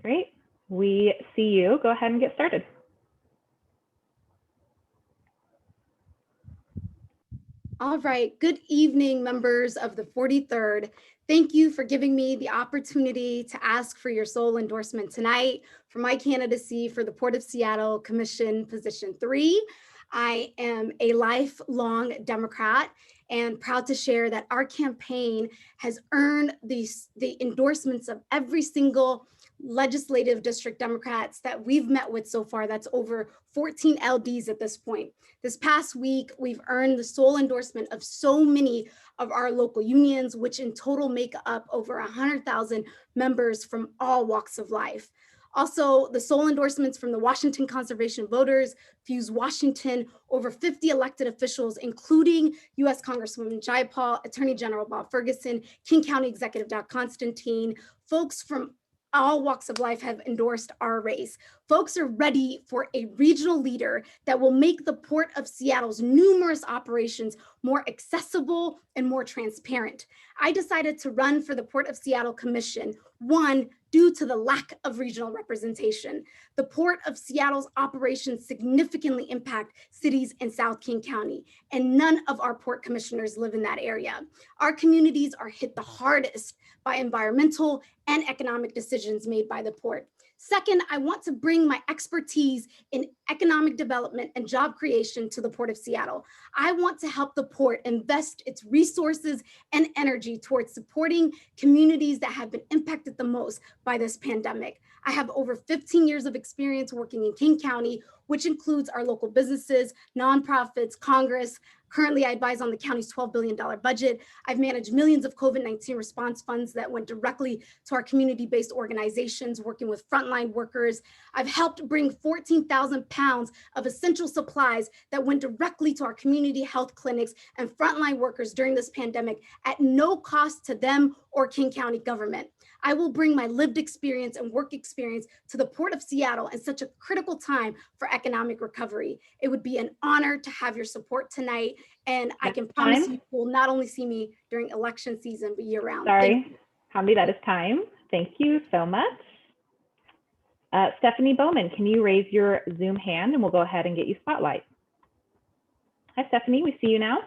Great. We see you. Go ahead and get started. All right, good evening, members of the 43rd. Thank you for giving me the opportunity to ask for your sole endorsement tonight for my candidacy for the Port of Seattle Commission Position 3. I am a lifelong Democrat and proud to share that our campaign has earned the endorsements of every single legislative district Democrats that we've met with so far. That's over 14 LDs at this point. This past week, we've earned the sole endorsement of so many of our local unions, which in total make up over 100,000 members from all walks of life. Also, the sole endorsements from the Washington Conservation Voters, Fuse Washington, over 50 elected officials, including U.S. Congresswoman Jayapal, Attorney General Bob Ferguson, King County Executive Doc Constantine, folks from all walks of life have endorsed our race. Folks are ready for a regional leader that will make the Port of Seattle's numerous operations more accessible and more transparent. I decided to run for the Port of Seattle Commission, one, due to the lack of regional representation. The Port of Seattle's operations significantly impact cities in South King County, and none of our port commissioners live in that area. Our communities are hit the hardest by environmental and economic decisions made by the port. Second, I want to bring my expertise in economic development and job creation to the Port of Seattle. I want to help the port invest its resources and energy towards supporting communities that have been impacted the most by this pandemic. I have over 15 years of experience working in King County, which includes our local businesses, nonprofits, Congress. Currently, I advise on the county's $12 billion budget. I've managed millions of COVID-19 response funds that went directly to our community-based organizations, working with frontline workers. I've helped bring 14,000 pounds of essential supplies that went directly to our community health clinics and frontline workers during this pandemic at no cost to them or King County government. I will bring my lived experience and work experience to the Port of Seattle in such a critical time for economic recovery. It would be an honor to have your support tonight, and I can promise you will not only see me during election season, but year round. Sorry, Hamdi, that is time. Thank you so much. Stephanie Bowman, can you raise your Zoom hand and we'll go ahead and get you spotlight. Hi, Stephanie, we see you now.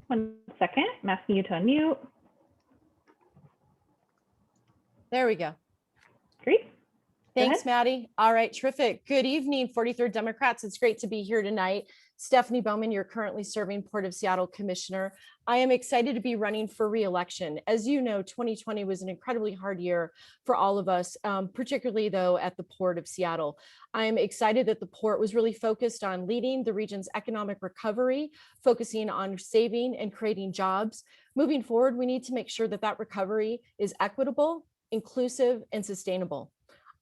One second, I'm asking you to unmute. There we go. Great. Thanks, Maddie. All right, terrific. Good evening, 43rd Democrats. It's great to be here tonight. Stephanie Bowman, you're currently serving Port of Seattle Commissioner. I am excited to be running for re-election. As you know, 2020 was an incredibly hard year for all of us, particularly though at the Port of Seattle. I'm excited that the Port was really focused on leading the region's economic recovery, focusing on saving and creating jobs. Moving forward, we need to make sure that that recovery is equitable, inclusive, and sustainable.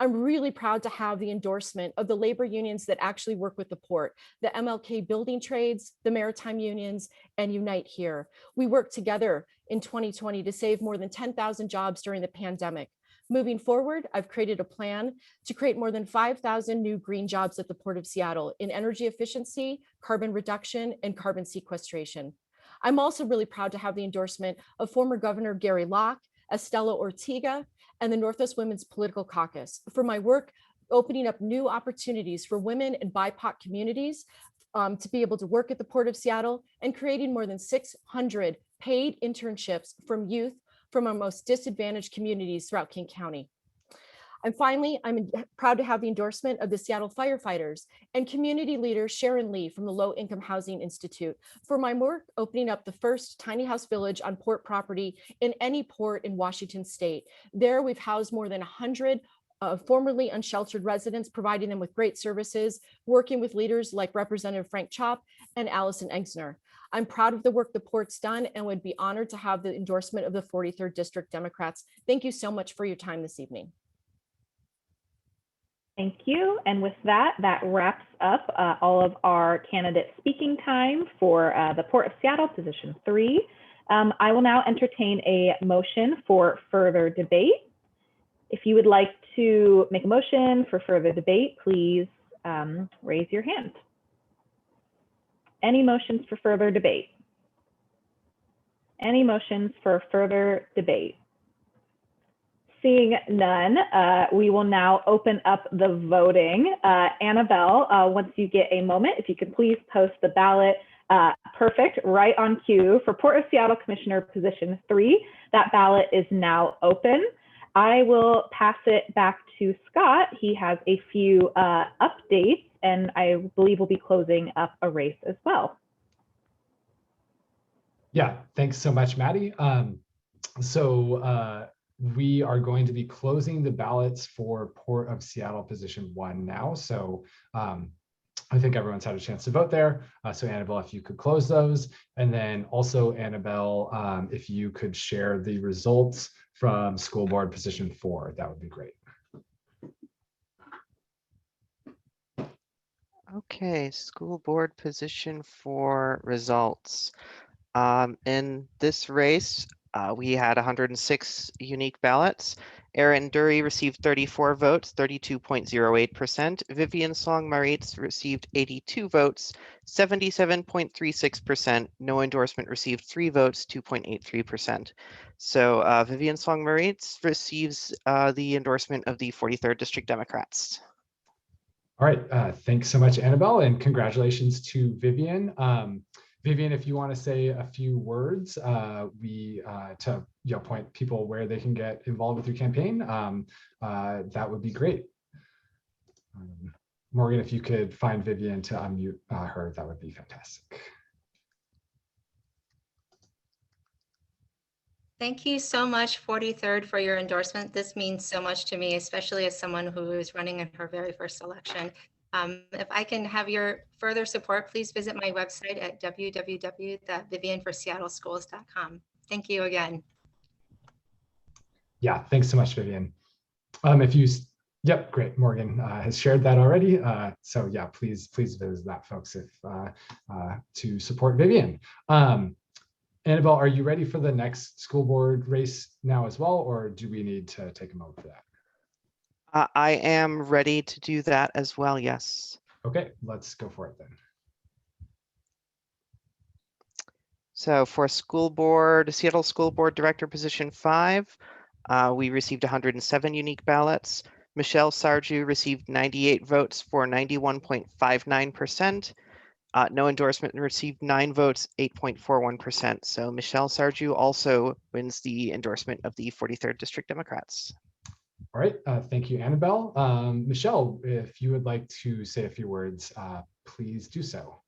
I'm really proud to have the endorsement of the labor unions that actually work with the Port, the MLK Building Trades, the Maritime Unions, and Unite Here. We worked together in 2020 to save more than 10,000 jobs during the pandemic. Moving forward, I've created a plan to create more than 5,000 new green jobs at the Port of Seattle in energy efficiency, carbon reduction, and carbon sequestration. I'm also really proud to have the endorsement of former Governor Gary Locke, Estela Ortega, and the Northwest Women's Political Caucus for my work opening up new opportunities for women and BIPOC communities to be able to work at the Port of Seattle and creating more than 600 paid internships from youth from our most disadvantaged communities throughout King County. And finally, I'm proud to have the endorsement of the Seattle firefighters and community leader Sharon Lee from the Low Income Housing Institute for my work opening up the first tiny house village on port property in any port in Washington state. There we've housed more than 100 formerly unsheltered residents, providing them with great services, working with leaders like Representative Frank Chop and Allison Engsner. I'm proud of the work the Port's done and would be honored to have the endorsement of the 43rd District Democrats. Thank you so much for your time this evening. Thank you. And with that, that wraps up all of our candidate speaking time for the Port of Seattle, position 3. I will now entertain a motion for further debate. If you would like to make a motion for further debate, please raise your hand. Any motions for further debate? Any motions for further debate? Seeing none, we will now open up the voting. Annabelle, once you get a moment, if you could please post the ballot, perfect, right on cue for Port of Seattle Commissioner position 3. That ballot is now open. I will pass it back to Scott. He has a few updates, and I believe we'll be closing up a race as well. Yeah, thanks so much, Maddie. We are going to be closing the ballots for Port of Seattle position 1 now. So I think everyone's had a chance to vote there. So Annabelle, if you could close those. And then also Annabelle, if you could share the results from school board position 4, that would be great. Okay, school board position 4 results. In this race, we had 106 unique ballots. Erin Durry received 34 votes, 32.08%. Vivian Song Maritz received 82 votes, 77.36%. No endorsement received 3 votes, 2.83%. So Vivian Song Maritz receives the endorsement of the 43rd District Democrats. All right, thanks so much, Annabelle, and congratulations to Vivian. Vivian, if you want to say a few words, to point people where they can get involved with your campaign, that would be great. Morgan, if you could find Vivian to unmute her, that would be fantastic. Thank you so much, 43rd, for your endorsement. This means so much to me, especially as someone who is running in her very first election. If I can have your further support, please visit my website at www.vivianforseattleschools.com. Thank you again. Yeah, thanks so much, Vivian. Yep, great. Morgan has shared that already. So yeah, please visit that, folks, if to support Vivian. Annabelle, are you ready for the next school board race now as well, or do we need to take a moment for that? I am ready to do that as well, yes. Okay, let's go for it then. So for school board, Seattle School Board Director position 5, we received 107 unique ballots. Michelle Sarju received 98 votes for 91.59%. No endorsement received 9 votes, 8.41%. So Michelle Sarju also wins the endorsement of the 43rd District Democrats. All right, thank you, Annabelle. Michelle, if you would like to say a few words, please do so.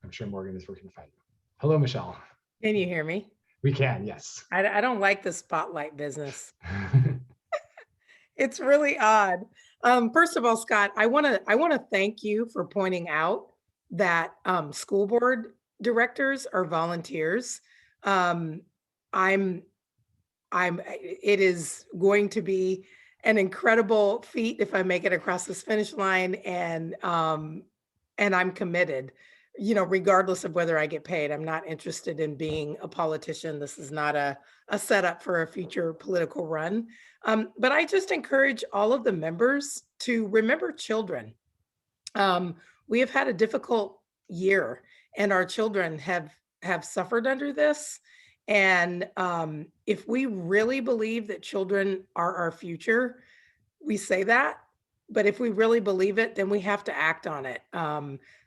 I'm sure Morgan is working to find you. Hello, Michelle. Can you hear me? We can, yes. I don't like the spotlight business. It's really odd. First of all, Scott, I want to thank you for pointing out that school board directors are volunteers. It is going to be an incredible feat if I make it across this finish line, and I'm committed. You know, regardless of whether I get paid. I'm not interested in being a politician. This is not a setup for a future political run. But I just encourage all of the members to remember children. We have had a difficult year, and our children have suffered under this. And if we really believe that children are our future, we say that. But if we really believe it, then we have to act on it.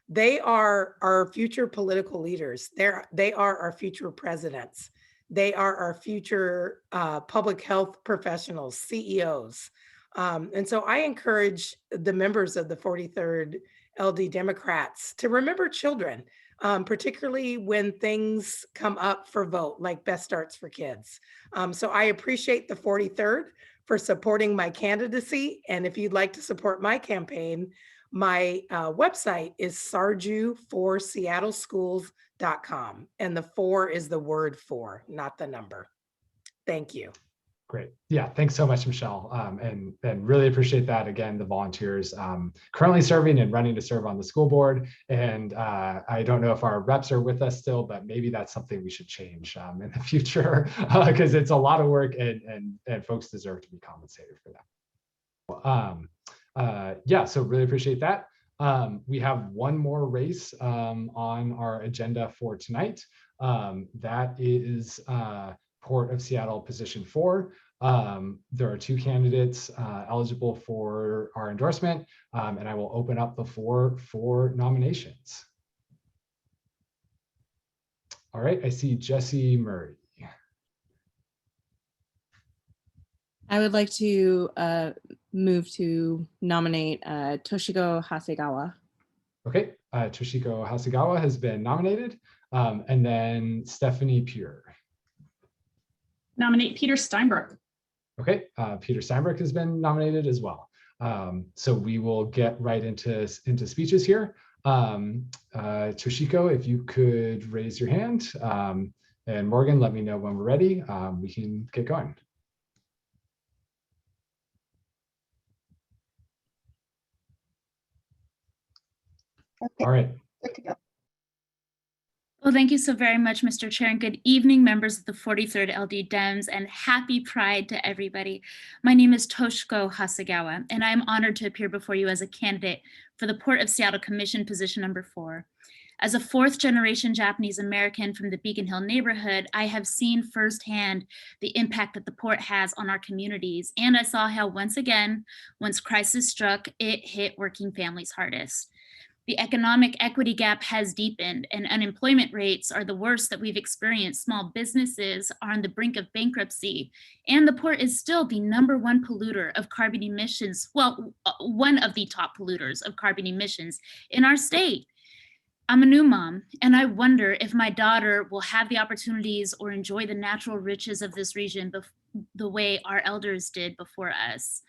They are our future political leaders. They are our future presidents. They are our future public health professionals, CEOs. And so I encourage the members of the 43rd LD Democrats to remember children, particularly when things come up for vote, like Best Starts for Kids. So I appreciate the 43rd for supporting my candidacy. And if you'd like to support my campaign, my website is sarju4seattleschools.com. And the 4 is the word for, not the number. Thank you. Great. Yeah, thanks so much, Michelle. And really appreciate that. Again, the volunteers currently serving and running to serve on the school board. And I don't know if our reps are with us still, but maybe that's something we should change in the future because it's a lot of work and folks deserve to be compensated for that. Yeah, so really appreciate that. We have one more race on our agenda for tonight. That is Port of Seattle position 4. There are 2 candidates eligible for our endorsement, and I will open up the floor for nominations. All right, I see Jesse Murray. I would like to move to nominate Toshiko Hasegawa. Okay, Toshiko Hasegawa has been nominated, and then Stephanie Pure. Nominate Peter Steinbrook. Okay, Peter Steinbrook has been nominated as well. So we will get right into speeches here. Toshiko, if you could raise your hand, and Morgan, let me know when we're ready. We can get going. Okay. All right. Good to go. Well, thank you so very much, Mr. Chair, and good evening, members of the 43rd LD Dems, and happy Pride to everybody. My name is Toshiko Hasegawa, and I am honored to appear before you as a candidate for the Port of Seattle Commission position number 4. As a 4th-generation Japanese American from the Beacon Hill neighborhood, I have seen firsthand the impact that the port has on our communities, and I saw how once again, once crisis struck, it hit working families hardest. The economic equity gap has deepened and unemployment rates are the worst that we've experienced. Small businesses are on the brink of bankruptcy, and the port is still the #1 polluter of carbon emissions. Well, one of the top polluters of carbon emissions in our state. I'm a new mom, and I wonder if my daughter will have the opportunities or enjoy the natural riches of this region the way our elders did before us.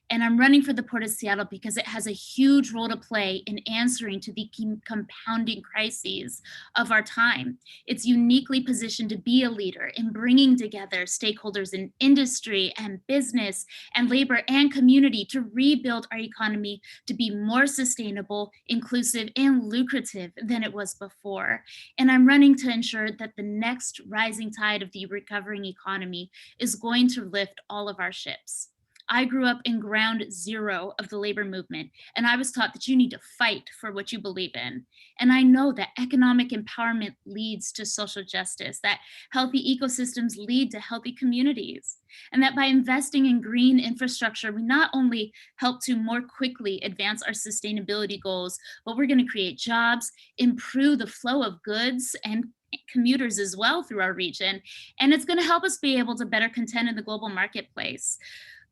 And I'm running for the Port of Seattle because it has a huge role to play in answering to the compounding crises of our time. It's uniquely positioned to be a leader in bringing together stakeholders in industry and business and labor and community to rebuild our economy to be more sustainable, inclusive, and lucrative than it was before. And I'm running to ensure that the next rising tide of the recovering economy is going to lift all of our ships. I grew up in ground zero of the labor movement, and I was taught that you need to fight for what you believe in. And I know that economic empowerment leads to social justice, that healthy ecosystems lead to healthy communities, and that by investing in green infrastructure, we not only help to more quickly advance our sustainability goals, but we're going to create jobs, improve the flow of goods and commuters as well through our region, and it's going to help us be able to better contend in the global marketplace.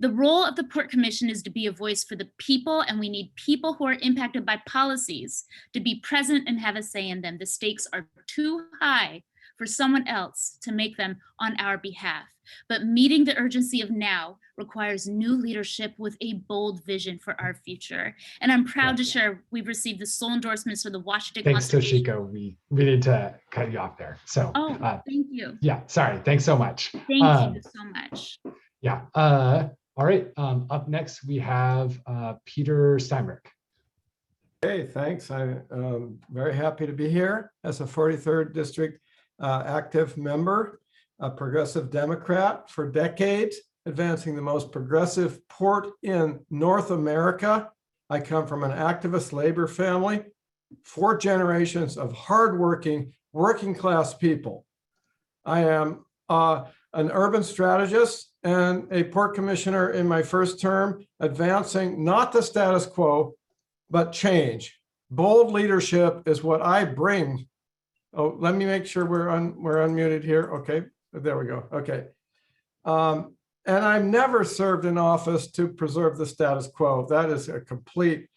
The role of the Port Commission is to be a voice for the people, and we need people who are impacted by policies to be present and have a say in them. The stakes are too high for someone else to make them on our behalf. But meeting the urgency of now requires new leadership with a bold vision for our future. And I'm proud to share we've received the sole endorsements for the Washington Thanks, Constitution. Toshiko. We need to cut you off there. So, Thank you. Yeah, sorry. Thanks so much. Thank you so much. Yeah. All right. Up next, we have Peter Steinberg. Hey, thanks. I'm very happy to be here as a 43rd District active member, a progressive Democrat for decades, advancing the most progressive port in North America. I come from an activist labor family, 4 generations of hardworking, working class people. I am an urban strategist and a port commissioner in my first term, advancing not the status quo, but change. Bold leadership is what I bring. Oh, let me make sure we're unmuted here. Okay, there we go. Okay. And I've never served in office to preserve the status quo. That is a complete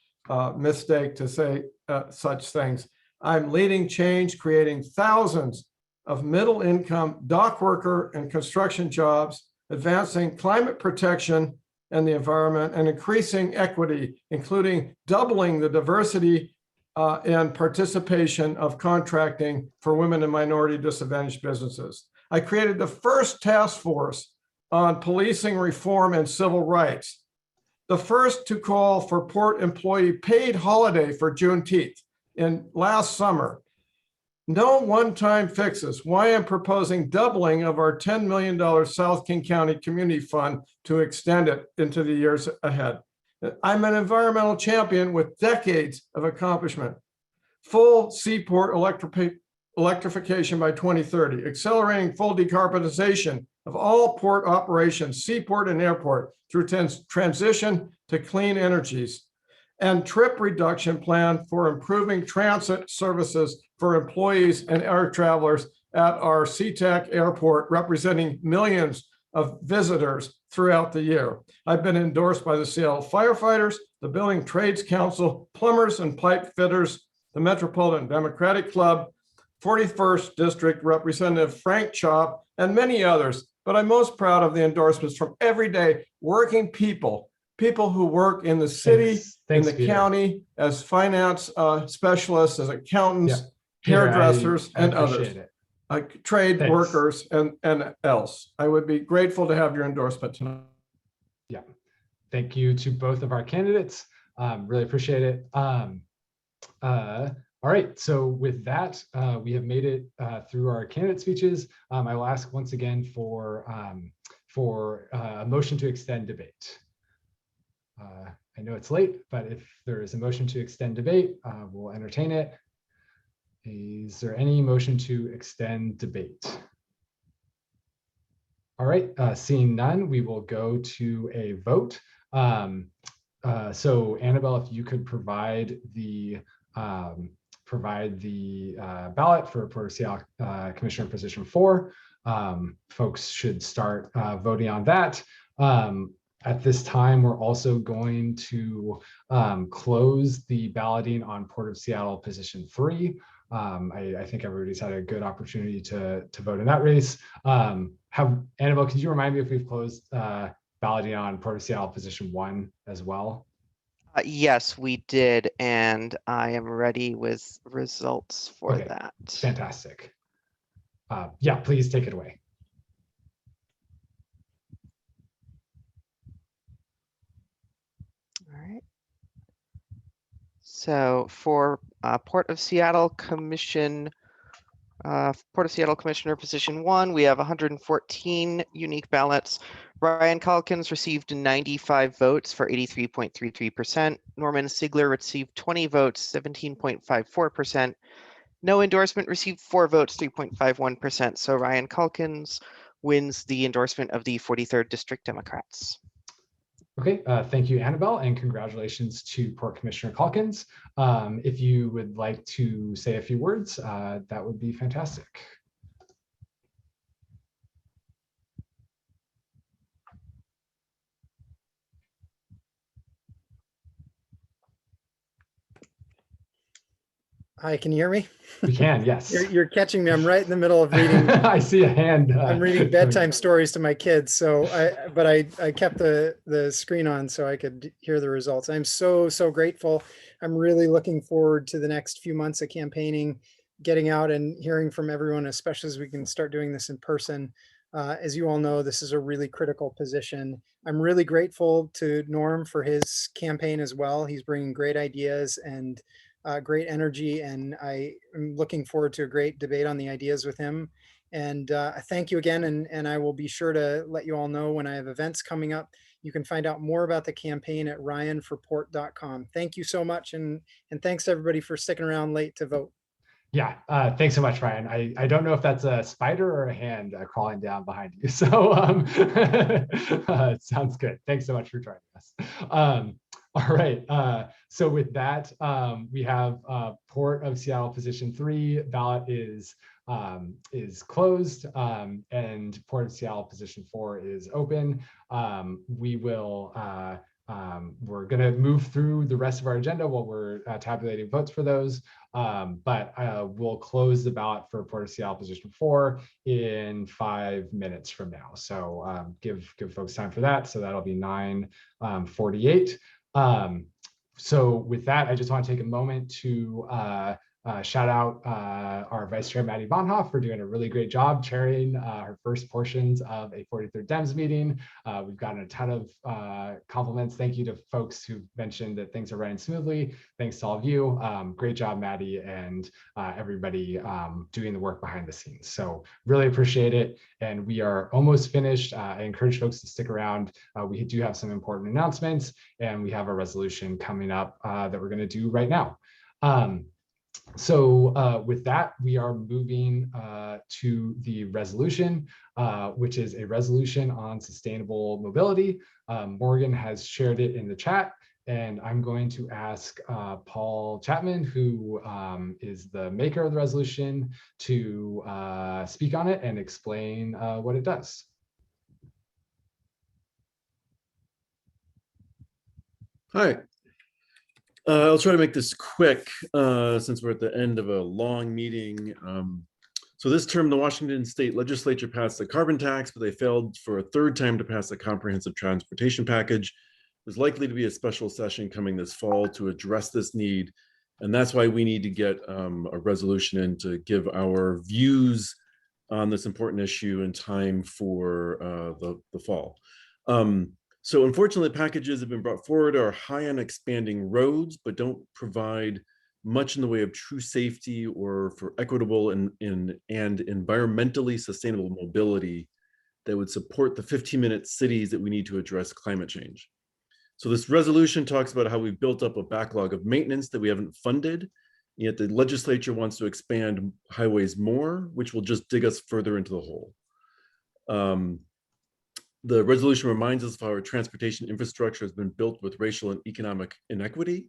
mistake to say such things. I'm leading change, creating thousands of middle income dock worker and construction jobs, advancing climate protection and the environment, and increasing equity, including doubling the diversity and participation of contracting for women and minority disadvantaged businesses. I created the first task force on policing reform and civil rights, the first to call for port employee paid holiday for Juneteenth in last summer. No one-time fixes. Why I'm proposing doubling of our $10 million South King County Community Fund to extend it into the years ahead. I'm an environmental champion with decades of accomplishment. Full seaport electrification by 2030, accelerating full decarbonization of all port operations, seaport and airport, through transition to clean energies, and trip reduction plan for improving transit services for employees and air travelers at our SeaTac airport, representing millions of visitors throughout the year. I've been endorsed by the Seattle firefighters, the Building Trades Council, plumbers and pipe fitters, the Metropolitan Democratic Club, 41st District Representative Frank Chop, and many others. But I'm most proud of the endorsements from everyday working people who work in the city, in the county, as finance specialists, as accountants, hairdressers, and others, like trade workers and else. I would be grateful to have your endorsement tonight. Yeah, thank you to both of our candidates. Really appreciate it. All right, so with that, we have made it through our candidate speeches. I will ask once again for a motion to extend debate. I know it's late, but if there is a motion to extend debate, we'll entertain it. Is there any motion to extend debate? All right, seeing none, we will go to a vote. So Annabelle, if you could provide the ballot for Seattle Commissioner Position 4, folks should start voting on that. At this time, we're also going to close the balloting on Port of Seattle Position 3. I think everybody's had a good opportunity to vote in that race. Annabelle, could you remind me if we've closed balloting on Port of Seattle position 1 as well? Yes, we did, and I am ready with results for Okay, that. fantastic. Yeah, please take it away. All right. So for Port of Seattle Commissioner position 1, we have 114 unique ballots. Ryan Calkins received 95 votes for 83.33%. Norman Siegler received 20 votes, 17.54%. No endorsement received 4 votes, 3.51%. So Ryan Calkins wins the endorsement of the 43rd District Democrats. Okay, thank you, Annabelle, and congratulations to Port Commissioner Calkins. If you would like to say a few words, that would be fantastic. Hi, can you hear me? We can, yes. You're catching me. I'm right in the middle of reading. I see a hand. I'm reading bedtime stories to my kids. So I kept the screen on so I could hear the results. I'm so grateful. I'm really looking forward to the next few months of campaigning, getting out and hearing from everyone, especially as we can start doing this in person. As you all know, this is a really critical position. I'm really grateful to Norm for his campaign as well. He's bringing great ideas and great energy, and I am looking forward to a great debate on the ideas with him. And I thank you again, and I will be sure to let you all know when I have events coming up. You can find out more about the campaign at ryanforport.com. Thank you so much, and thanks to everybody for sticking around late to vote. Yeah, thanks so much, Ryan. I don't know if that's a spider or a hand crawling down behind you. So it sounds good. Thanks so much for joining us. All right, so with that, we have Port of Seattle position 3 ballot is closed, and Port of Seattle position 4 is open. We're going to move through the rest of our agenda while we're tabulating votes for those, but we'll close the ballot for Port of Seattle position 4 in 5 minutes from now. So give folks time for that. So that'll be 9:48. So with that, I just want to take a moment to shout out our Vice Chair, Maddie Bonhoff, for doing a really great job chairing her first portions of a 43rd Dems meeting. We've gotten a ton of compliments. Thank you to folks who mentioned that things are running smoothly. Thanks to all of you. Great job, Maddie, and everybody doing the work behind the scenes. So really appreciate it. And we are almost finished. I encourage folks to stick around. We do have some important announcements, and we have a resolution coming up that we're going to do right now. So with that, we are moving to the resolution, which is a resolution on sustainable mobility. Morgan has shared it in the chat, and I'm going to ask Paul Chapman, who is the maker of the resolution, to speak on it and explain what it does. Hi. I'll try to make this quick since we're at the end of a long meeting. So this term, the Washington State Legislature passed the carbon tax, but they failed for a third time to pass the comprehensive transportation package. There's likely to be a special session coming this fall to address this need. And that's why we need to get a resolution in to give our views on this important issue in time for the fall. So unfortunately, packages have been brought forward are high on expanding roads, but don't provide much in the way of true safety or for equitable and environmentally sustainable mobility that would support the 15-minute cities that we need to address climate change. So this resolution talks about how we've built up a backlog of maintenance that we haven't funded, yet the legislature wants to expand highways more, which will just dig us further into the hole. The resolution reminds us of how our transportation infrastructure has been built with racial and economic inequity.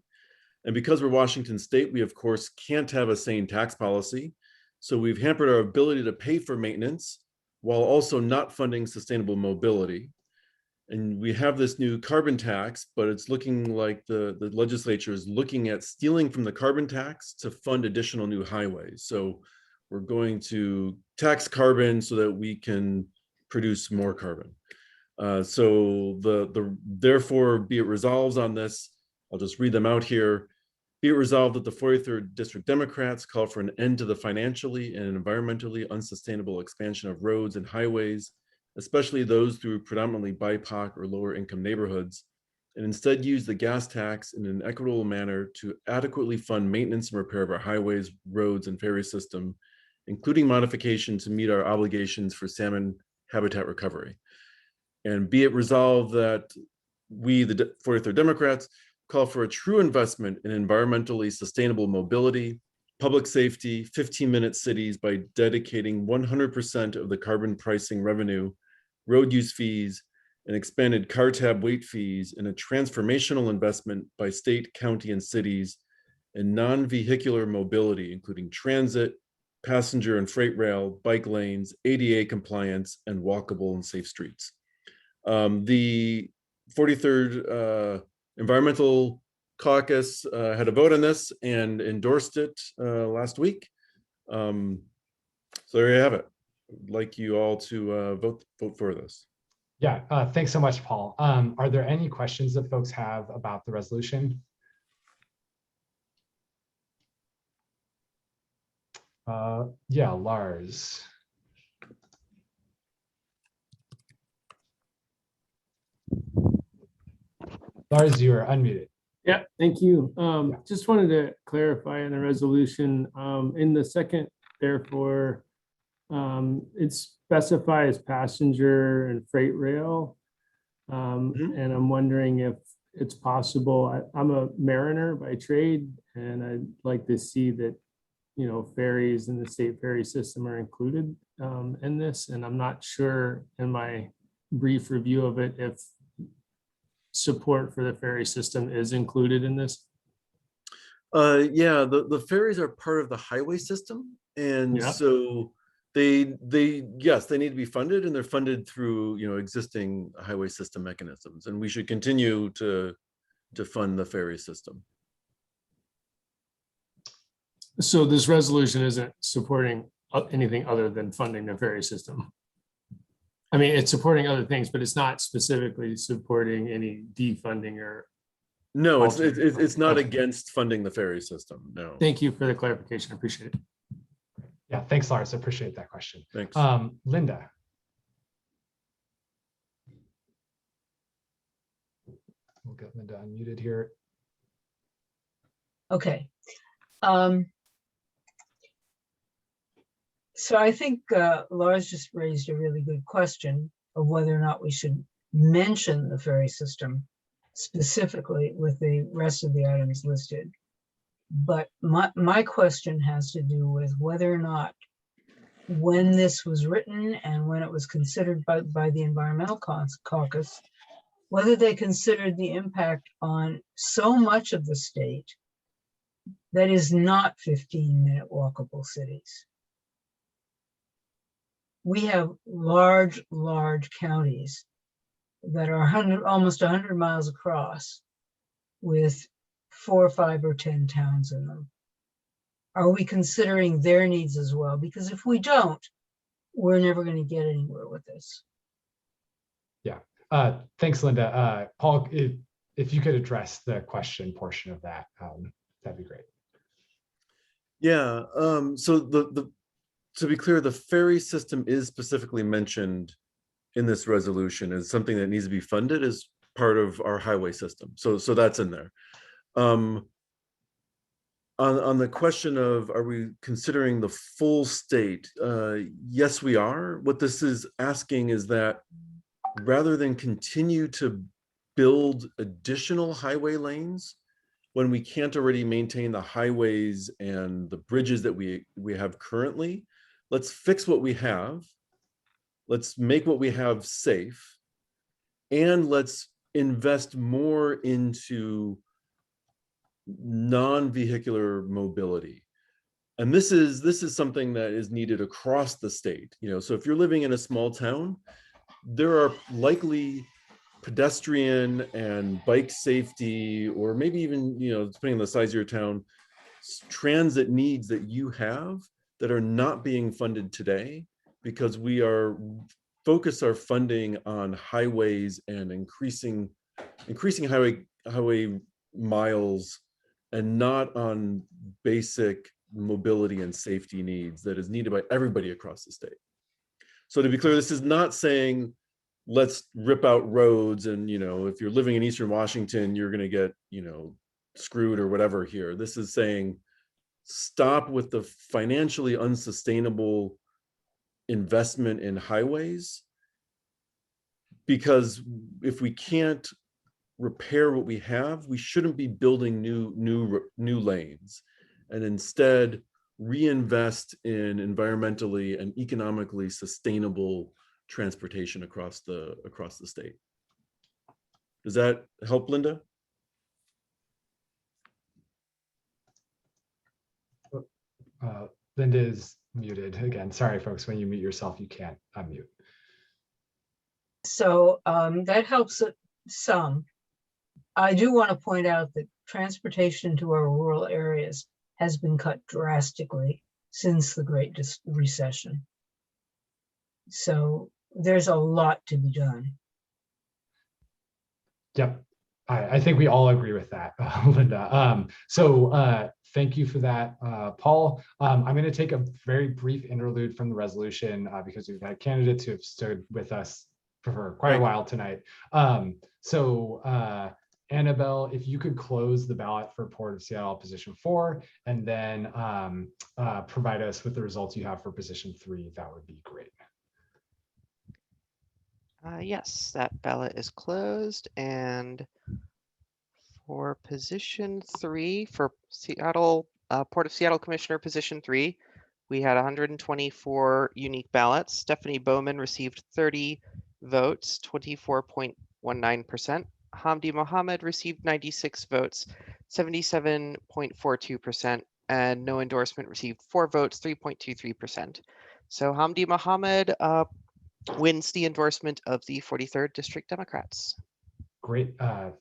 And because we're Washington State, we of course can't have a sane tax policy. So we've hampered our ability to pay for maintenance while also not funding sustainable mobility. And we have this new carbon tax, but it's looking like the legislature is looking at stealing from the carbon tax to fund additional new highways. So we're going to tax carbon so that we can produce more carbon. So therefore, be it resolved on this, I'll just read them out here. Be it resolved that the 43rd District Democrats call for an end to the financially and environmentally unsustainable expansion of roads and highways, especially those through predominantly BIPOC or lower income neighborhoods, and instead use the gas tax in an equitable manner to adequately fund maintenance and repair of our highways, roads, and ferry system, including modification to meet our obligations for salmon habitat recovery. And be it resolved that we, the 43rd Democrats, call for a true investment in environmentally sustainable mobility, public safety, 15-minute cities by dedicating 100% of the carbon pricing revenue, road use fees, and expanded car tab weight fees in a transformational investment by state, county, and cities in non-vehicular mobility, including transit, passenger and freight rail, bike lanes, ADA compliance, and walkable and safe streets. The 43rd Environmental Caucus had a vote on this and endorsed it last week. So there you have it. I'd like you all to vote for this. Yeah, thanks so much, Paul. Are there any questions that folks have about the resolution? Yeah, Lars. Lars, you are unmuted. Yeah, thank you. Just wanted to clarify in the resolution, in the second, therefore, it specifies passenger and freight rail. And I'm wondering if it's possible, I'm a mariner by trade, and I'd like to see that, ferries and the state ferry system are included in this. And I'm not sure in my brief review of it, if support for the ferry system is included in this. Yeah, the ferries are part of the highway system, and so yes, they need to be funded, and they're funded through existing highway system mechanisms, and we should continue to fund the ferry system. So this resolution isn't supporting anything other than funding the ferry system. I mean, it's supporting other things, but it's not specifically supporting any defunding or. No, it's not against funding the ferry system. No. Thank you for the clarification. I appreciate it. Yeah, thanks, Lars. I appreciate that question. Thanks. Linda. We'll get Linda unmuted here. Okay. So I think Lars just raised a really good question of whether or not we should mention the ferry system specifically with the rest of the items listed. But my question has to do with whether or not, when this was written and when it was considered by the Environmental Caucus, whether they considered the impact on so much of the state that is not 15-minute walkable cities. We have large counties that are almost 100 miles across with 4, 5, or 10 towns in them. Are we considering their needs as well? Because if we don't, we're never going to get anywhere with this. Yeah, thanks, Linda. Paul, if you could address the question portion of that, that'd be great. Yeah, so to be clear, the ferry system is specifically mentioned in this resolution as something that needs to be funded as part of our highway system. So that's in there. On the question of, are we considering the full state? Yes, we are. What this is asking is that rather than continue to build additional highway lanes, when we can't already maintain the highways and the bridges that we have currently, let's fix what we have. Let's make what we have safe, and let's invest more into non-vehicular mobility. And this is something that is needed across the state. So if you're living in a small town, there are likely pedestrian and bike safety, or maybe even, you know, depending on the size of your town, transit needs that you have that are not being funded today, because we are focus our funding on highways and increasing highway miles, and not on basic mobility and safety needs that is needed by everybody across the state. So to be clear, this is not saying let's rip out roads and, you know, if you're living in Eastern Washington, you're going to get, you know, screwed or whatever here. This is saying stop with the financially unsustainable investment in highways, because if we can't repair what we have, we shouldn't be building new lanes, and instead reinvest in environmentally and economically sustainable transportation across the state. Does that help, Linda? Linda is muted again. Sorry, folks, when you mute yourself, you can't unmute. So that helps some. I do want to point out that transportation to our rural areas has been cut drastically since the Great Recession. So there's a lot to be done. Yep, I think we all agree with that, Linda. Thank you for that, Paul. I'm going to take a very brief interlude from the resolution because we've had candidates who have stood with us for quite a while tonight. Annabelle, if you could close the ballot for Port of Seattle position 4, and then provide us with the results you have for position 3, that would be great. Yes, that ballot is closed, and for position 3 for Seattle, Port of Seattle Commissioner position 3, we had 124 unique ballots. Stephanie Bowman received 30 votes, 24.19%. Hamdi Mohammed received 96 votes, 77.42%, and no endorsement received 4 votes, 3.23%. So Hamdi Mohammed wins the endorsement of the 43rd District Democrats. Great.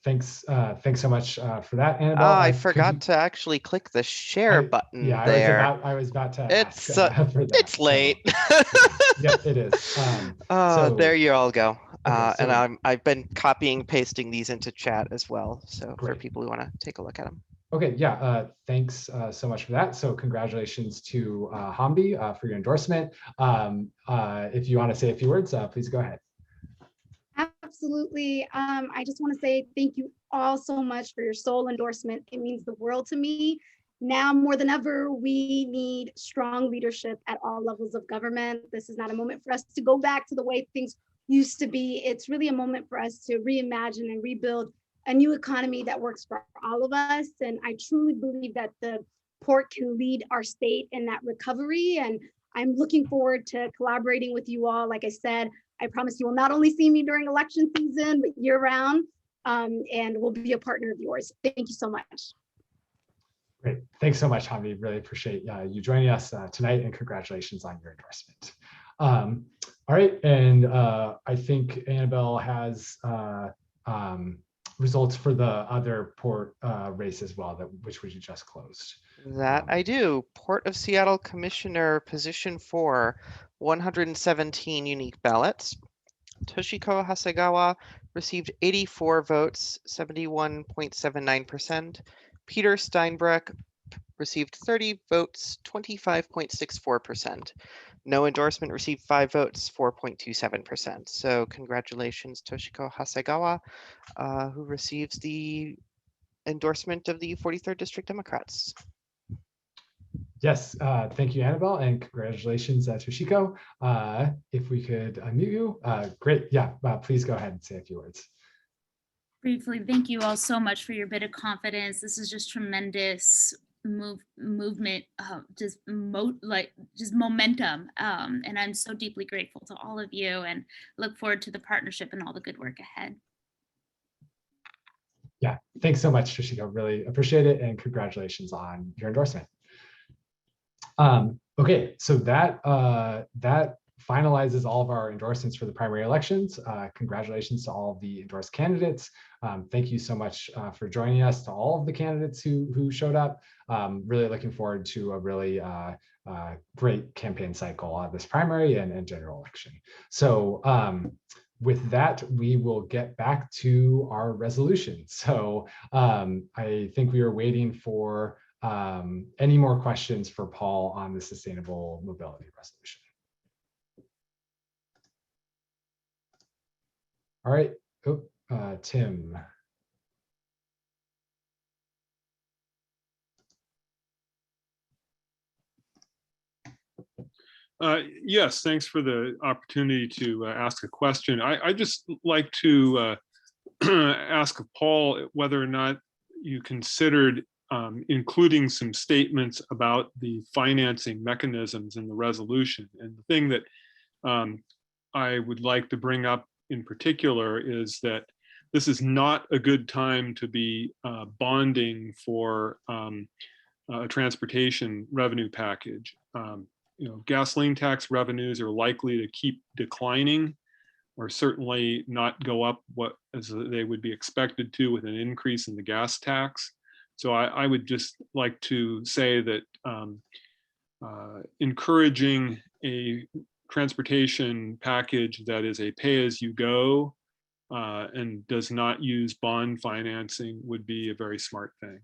Thanks so much for that, Annabelle. I forgot to actually click the share button there. I was about to It's ask for that. it's late. Yep, it is. There you all go. Okay, and I've been copying, pasting these into chat as well. So for people who want to take a look at them. Okay, yeah, thanks so much for that. So congratulations to Hamdi for your endorsement. If you want to say a few words, please go ahead. Absolutely. I just want to say thank you all so much for your sole endorsement. It means the world to me. Now more than ever, we need strong leadership at all levels of government. This is not a moment for us to go back to the way things used to be. It's really a moment for us to reimagine and rebuild a new economy that works for all of us. And I truly believe that the port can lead our state in that recovery. And I'm looking forward to collaborating with you all. Like I said, I promise you will not only see me during election season, but year round, and we'll be a partner of yours. Thank you so much. Great. Thanks so much, Hamdi. Really appreciate you joining us tonight, and congratulations on your endorsement. All right, and I think Annabelle has results for the other port race as well, which we just closed. That I do. Port of Seattle Commissioner position 4, 117 unique ballots. Toshiko Hasegawa received 84 votes, 71.79%. Peter Steinbreck received 30 votes, 25.64%. No endorsement received 5 votes, 4.27%. So congratulations, Toshiko Hasegawa, who receives the endorsement of the 43rd District Democrats. Yes, thank you, Annabelle, and congratulations, Toshiko. If we could unmute you, great. Yeah, please go ahead and say a few words. Briefly, thank you all so much for your bit of confidence. This is just tremendous movement, just momentum. And I'm so deeply grateful to all of you and look forward to the partnership and all the good work ahead. Yeah, thanks so much, Toshiko. Really appreciate it, and congratulations on your endorsement. Okay, so that finalizes all of our endorsements for the primary elections. Congratulations to all of the endorsed candidates. Thank you so much for joining us, to all of the candidates who showed up. Really looking forward to a really great campaign cycle this primary and general election. So with that, we will get back to our resolution. So I think we are waiting for any more questions for Paul on the sustainable mobility resolution. All right, Tim. Yes, thanks for the opportunity to ask a question. I just like to ask Paul whether or not you considered including some statements about the financing mechanisms in the resolution. And the thing that I would like to bring up in particular is that this is not a good time to be bonding for a transportation revenue package. Gasoline tax revenues are likely to keep declining, or certainly not go up as they would be expected to with an increase in the gas tax. So I would just like to say that encouraging a transportation package that is a pay-as-you-go and does not use bond financing would be a very smart thing.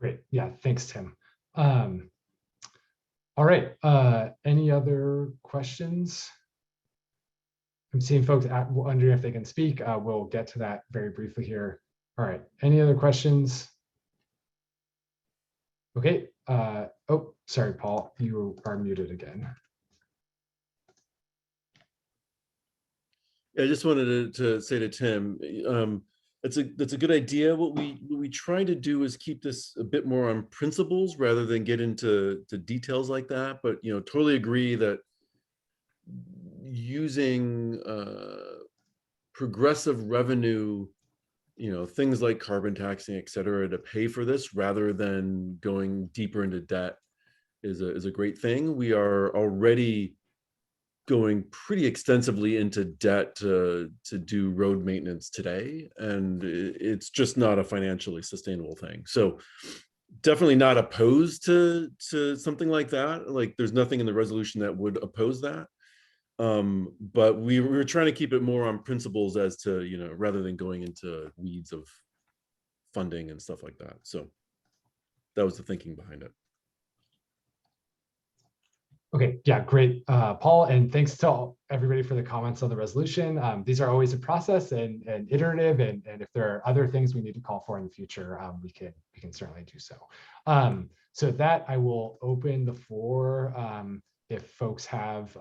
Great. Yeah, thanks, Tim. All right. Any other questions? I'm seeing folks wondering if they can speak. We'll get to that very briefly here. All right. Any other questions? Okay. Oh, sorry, Paul. You are muted again. I just wanted to say to Tim, that's a good idea. What we try to do is keep this a bit more on principles rather than get into details like that. But totally agree that using progressive revenue, things like carbon taxing, et cetera, to pay for this rather than going deeper into debt is a great thing. We are already going pretty extensively into debt to do road maintenance today, and it's just not a financially sustainable thing. So definitely not opposed to something like that. Like, there's nothing in the resolution that would oppose that. But we were trying to keep it more on principles as to, rather than going into weeds of funding and stuff like that. So that was the thinking behind it. Okay, yeah, great, Paul, and thanks to everybody for the comments on the resolution. These are always a process and iterative, and if there are other things we need to call for in the future, we can certainly do so. So with that, I will open the floor if folks have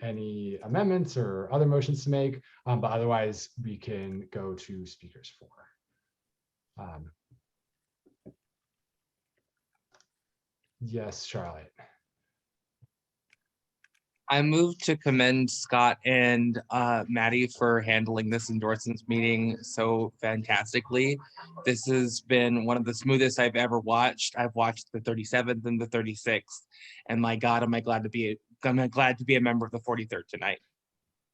any amendments or other motions to make, but otherwise we can go to speakers for. Yes, Charlotte. I move to commend Scott and Maddie for handling this endorsements meeting so fantastically. This has been one of the smoothest I've ever watched. I've watched the 37th and the 36th, and my God, am I glad to be a member of the 43rd tonight.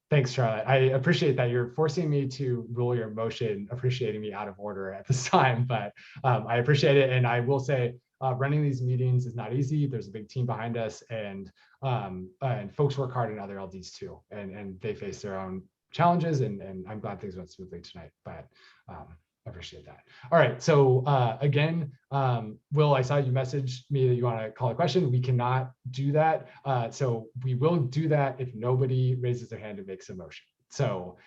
Thanks, Charlotte. I appreciate that you're forcing me to rule your motion, appreciating me out of order at this time, but I appreciate it. And I will say, running these meetings is not easy. There's a big team behind us, and folks work hard in other LDs too, and they face their own challenges, and I'm glad things went smoothly tonight, but I appreciate that. All right, so again, Will, I saw you messaged me that you want to call a question. We cannot do that. So we will do that if nobody raises their hand and makes a motion. So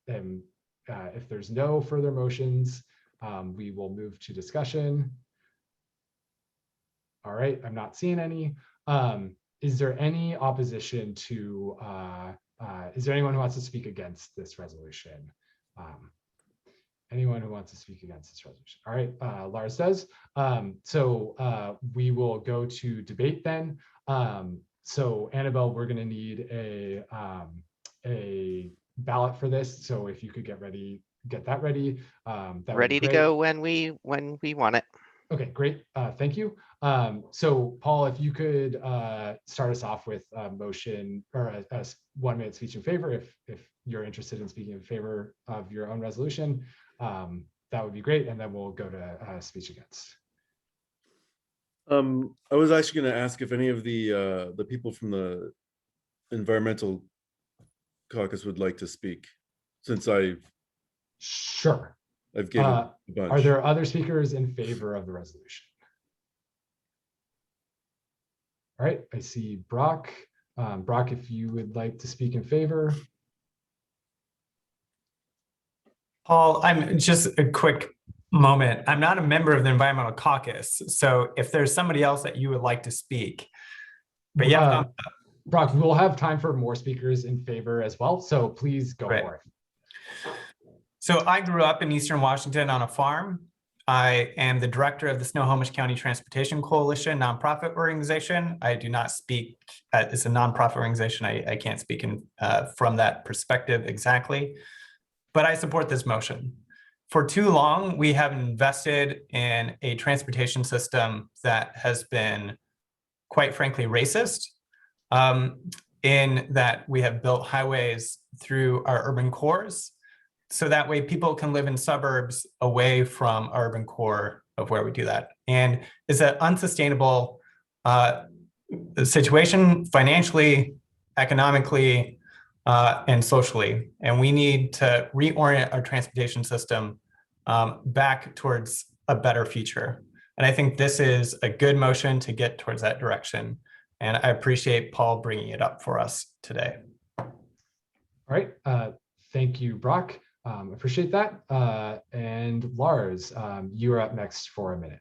if there's no further motions, we will move to discussion. All right, I'm not seeing any. Is there any opposition to, is there anyone who wants to speak against this resolution? Anyone who wants to speak against this resolution? All right, Lars does. So we will go to debate then. So Annabelle, we're gonna need a ballot for this. So if you could get that ready. That Ready to go when we want it. Okay, great. Thank you. So Paul, if you could start us off with a motion or a 1 minute speech in favor, if you're interested in speaking in favor of your own resolution, that would be great. And then we'll go to speech against. I was actually going to ask if any of the people from the environmental caucus would like to speak, since Sure. I've given a bunch. Are there other speakers in favor of the resolution? All right, I see Brock. Brock, if you would like to speak in favor. Paul, I'm just a quick moment. I'm not a member of the environmental caucus. So if there's somebody else that you would like to speak, but yeah. Brock, we'll have time for more speakers in favor as well. So please go for it. So I grew up in Eastern Washington on a farm. I am the director of the Snohomish County Transportation Coalition nonprofit organization. I do not speak, it's a nonprofit organization. I can't speak from that perspective exactly, but I support this motion. For too long, we have invested in a transportation system that has been, quite frankly, racist, in that we have built highways through our urban cores, so that way people can live in suburbs away from our urban core of where we do that. And it's an unsustainable situation financially, economically, and socially. And we need to reorient our transportation system back towards a better future. And I think this is a good motion to get towards that direction. And I appreciate Paul bringing it up for us today. All right, thank you, Brock. Appreciate that. And Lars, you are up next for a minute.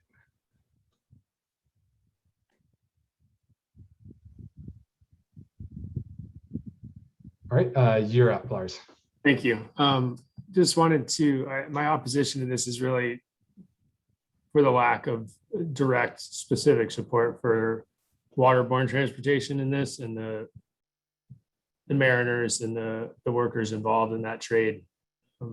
All right, you're up, Lars. Thank you. Just wanted to, my opposition to this is really for the lack of direct specific support for waterborne transportation in this, and the mariners and the workers involved in that trade.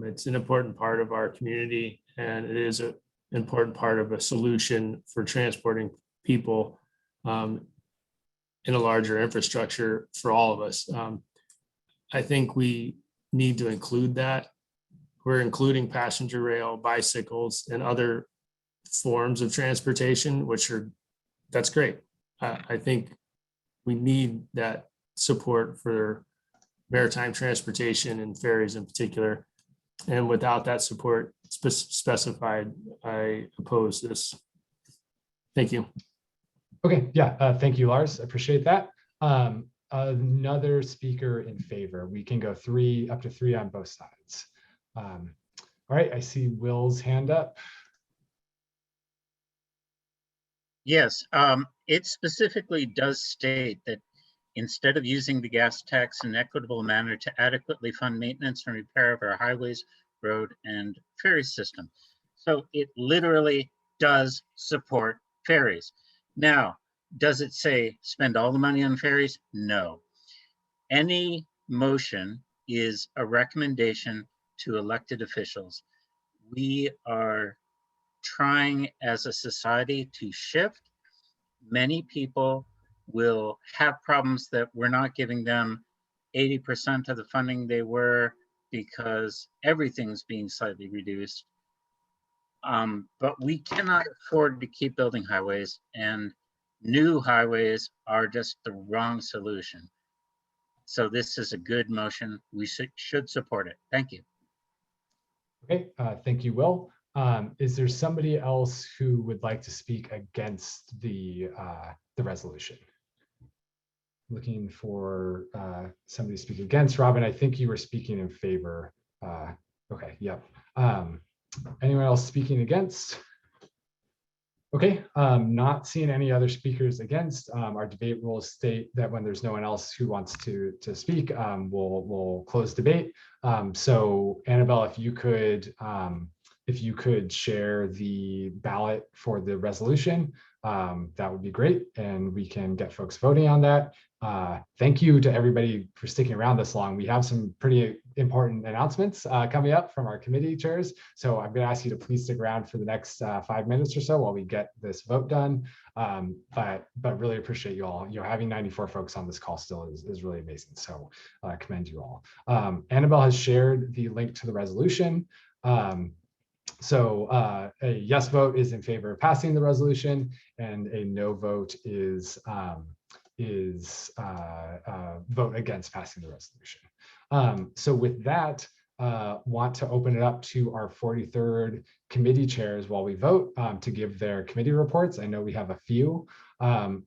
It's an important part of our community, and it is an important part of a solution for transporting people in a larger infrastructure for all of us. I think we need to include that. We're including passenger rail, bicycles, and other forms of transportation, that's great. I think we need that support for maritime transportation and ferries in particular. And without that support specified, I oppose this. Thank you. Okay, yeah, thank you, Lars. I appreciate that. Another speaker in favor. We can go up to three on both sides. All right, I see Will's hand up. Yes, it specifically does state that instead of using the gas tax in an equitable manner to adequately fund maintenance and repair of our highways, road, and ferry system. So it literally does support ferries. Now, does it say spend all the money on ferries? No. Any motion is a recommendation to elected officials. We are trying as a society to shift. Many people will have problems that we're not giving them 80% of the funding they were because everything's being slightly reduced. But we cannot afford to keep building highways, and new highways are just the wrong solution. So this is a good motion. We should support it. Thank you. Okay, thank you, Will. Is there somebody else who would like to speak against the resolution? Looking for somebody to speak against. Robin, I think you were speaking in favor. Okay, yep. Anyone else speaking against? Okay, not seeing any other speakers against. Our debate rules state that when there's no one else who wants to speak, we'll close debate. So Annabelle, if if you could share the ballot for the resolution, that would be great, and we can get folks voting on that. Thank you to everybody for sticking around this long. We have some pretty important announcements coming up from our committee chairs. So I'm going to ask you to please stick around for the next 5 minutes or so while we get this vote done. But really appreciate you all. Having 94 folks on this call still is really amazing. So commend you all. Annabelle has shared the link to the resolution. So a yes vote is in favor of passing the resolution, and a no vote is vote against passing the resolution. So with that, want to open it up to our 43rd committee chairs while we vote to give their committee reports. I know we have a few.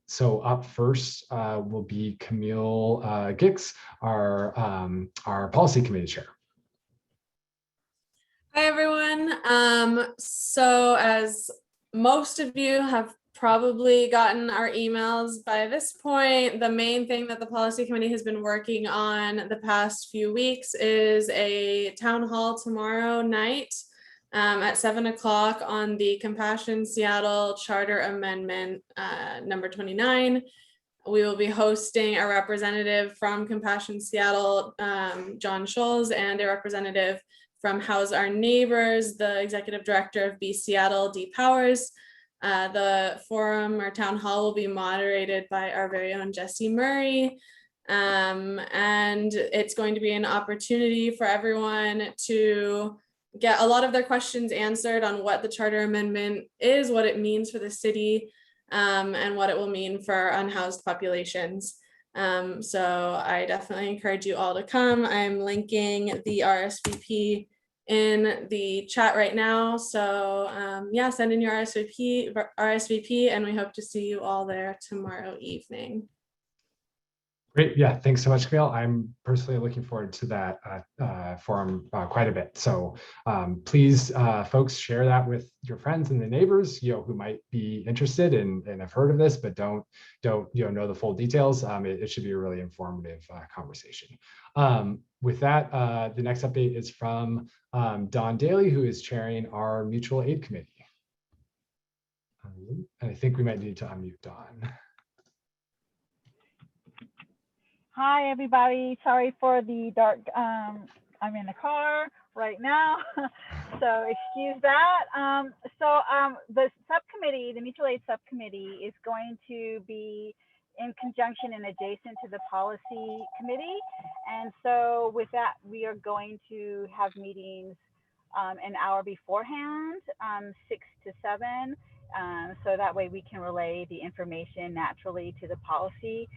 So up first will be Camille Gix, our policy committee chair. Hi, everyone. So as most of you have probably gotten our emails by this point, the main thing that the policy committee has been working on the past few weeks is a town hall tomorrow night at 7 o'clock on the Compassion Seattle Charter Amendment number 29. We will be hosting a representative from Compassion Seattle, John Scholes, and a representative from House Our Neighbors, the executive director of Be Seattle, Dee Powers. The forum or town hall will be moderated by our very own Jesse Murray. And it's going to be an opportunity for everyone to get a lot of their questions answered on what the charter amendment is, what it means for the city, and what it will mean for our unhoused populations. So I definitely encourage you all to come. I'm linking the RSVP in the chat right now. So yeah, send in your RSVP, and we hope to see you all there tomorrow evening. Great. Yeah, thanks so much, Camille. I'm personally looking forward to that forum quite a bit. So please, folks, share that with your friends and the neighbors, who might be interested and have heard of this, but don't know the full details. It should be a really informative conversation. With that, the next update is from Don Daly, who is chairing our mutual aid committee. And I think we might need to unmute Don. Hi, everybody. Sorry for the dark. I'm in the car right now, so excuse that. The subcommittee, the mutual aid subcommittee, is going to be in conjunction and adjacent to the policy committee. And so with that, we are going to have meetings an hour beforehand, 6 to 7. So that way we can relay the information naturally to the policy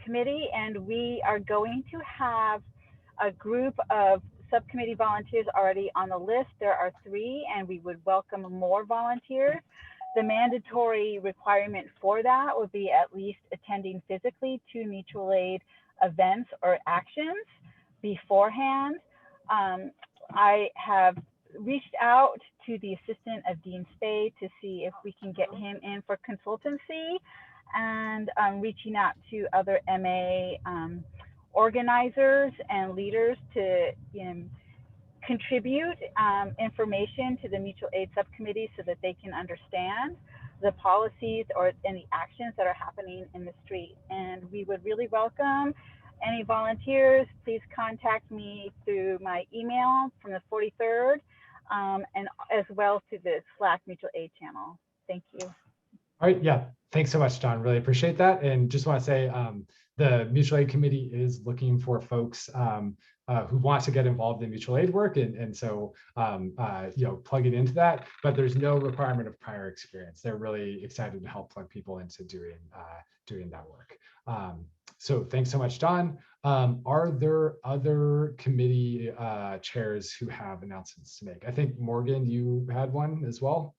committee. And we are going to have a group of subcommittee volunteers already on the list. There are 3, and we would welcome more volunteers. The mandatory requirement for that would be at least attending physically 2 mutual aid events or actions beforehand. I have reached out to the assistant of Dean Spade to see if we can get him in for consultancy, and reaching out to other MA organizers and leaders to contribute information to the mutual aid subcommittee so that they can understand the policies or any actions that are happening in the street. And we would really welcome any volunteers. Please contact me through my email from the 43rd and as well to the Slack mutual aid channel. Thank you. All right, yeah, thanks so much, Don. Really appreciate that. And just want to say the mutual aid committee is looking for folks who want to get involved in mutual aid work, and so plug it into that. But there's no requirement of prior experience. They're really excited to help plug people into doing that work. So thanks so much, Don. Are there other committee chairs who have announcements to make? I think Morgan, you had one as well.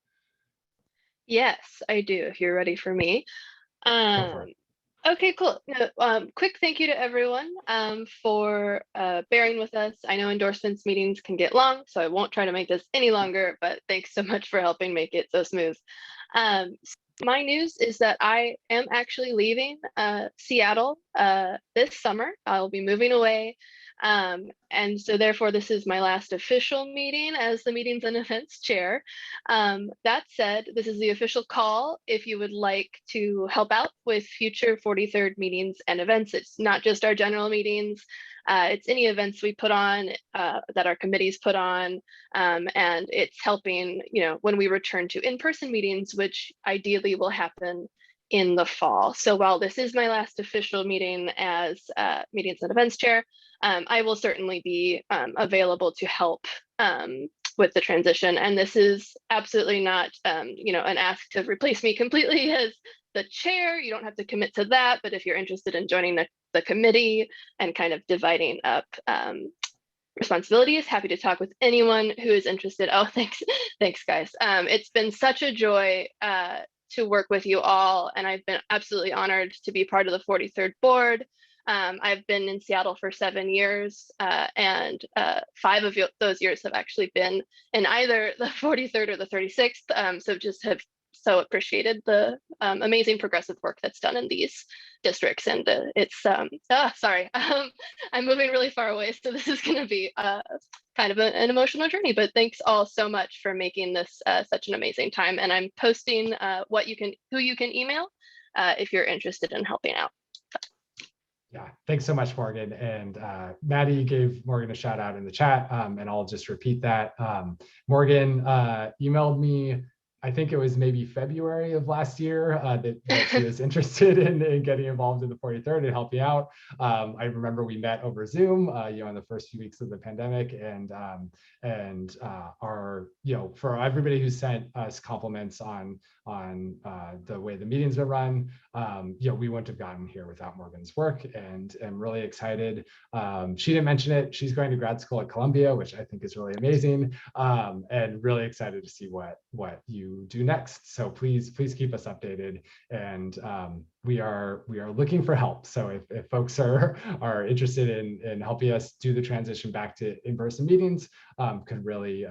Yes, I do, if you're ready for me. Okay, cool. No, quick thank you to everyone for bearing with us. I know endorsements meetings can get long, so I won't try to make this any longer, but thanks so much for helping make it so smooth. My news is that I am actually leaving Seattle this summer. I'll be moving away And so therefore, this is my last official meeting as the Meetings and Events Chair. That said, this is the official call if you would like to help out with future 43rd meetings and events. It's not just our general meetings. It's any events we put on that our committees put on, and it's helping, when we return to in-person meetings, which ideally will happen in the fall. So while this is my last official meeting as Meetings and Events Chair, I will certainly be available to help with the transition. And this is absolutely not, an ask to replace me completely as the chair. You don't have to commit to that, but if you're interested in joining the committee and kind of dividing up responsibilities, happy to talk with anyone who is interested. Oh, thanks, guys. It's been such a joy to work with you all, and I've been absolutely honored to be part of the 43rd board. I've been in Seattle for 7 years, and 5 of those years have actually been in either the 43rd or the 36th. So just have so appreciated the amazing progressive work that's done in these districts. And it's, sorry, I'm moving really far away. So this is going to be kind of an emotional journey, but thanks all so much for making this such an amazing time. And I'm posting who you can email if you're interested in helping out. Yeah, thanks so much, Morgan. And Maddie gave Morgan a shout out in the chat, and I'll just repeat that. Morgan emailed me, I think it was maybe February of last year, that she was interested in getting involved in the 43rd and helping out. I remember we met over Zoom, in the first few weeks of the pandemic, and our, for everybody who sent us compliments on the way the meetings are run, we wouldn't have gotten here without Morgan's work, and I'm really excited. She didn't mention it. She's going to grad school at Columbia, which I think is really amazing, and really excited to see what you do next. So please keep us updated, and we are looking for help. So if folks are interested in helping us do the transition back to in-person meetings, could really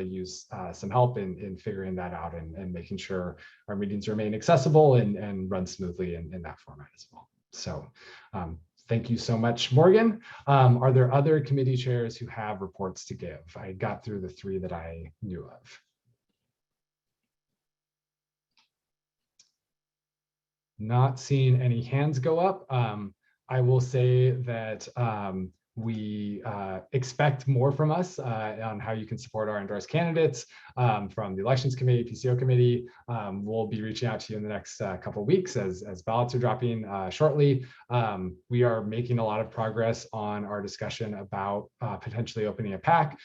use some help in figuring that out and making sure our meetings remain accessible and run smoothly in that format as well. So thank you so much, Morgan. Are there other committee chairs who have reports to give? I got through the 3 that I knew of. Not seeing any hands go up. I will say that we expect more from us on how you can support our endorsed candidates from the Elections Committee, PCO Committee. We'll be reaching out to you in the next couple of weeks as ballots are dropping shortly. We are making a lot of progress on our discussion about potentially opening a PAC.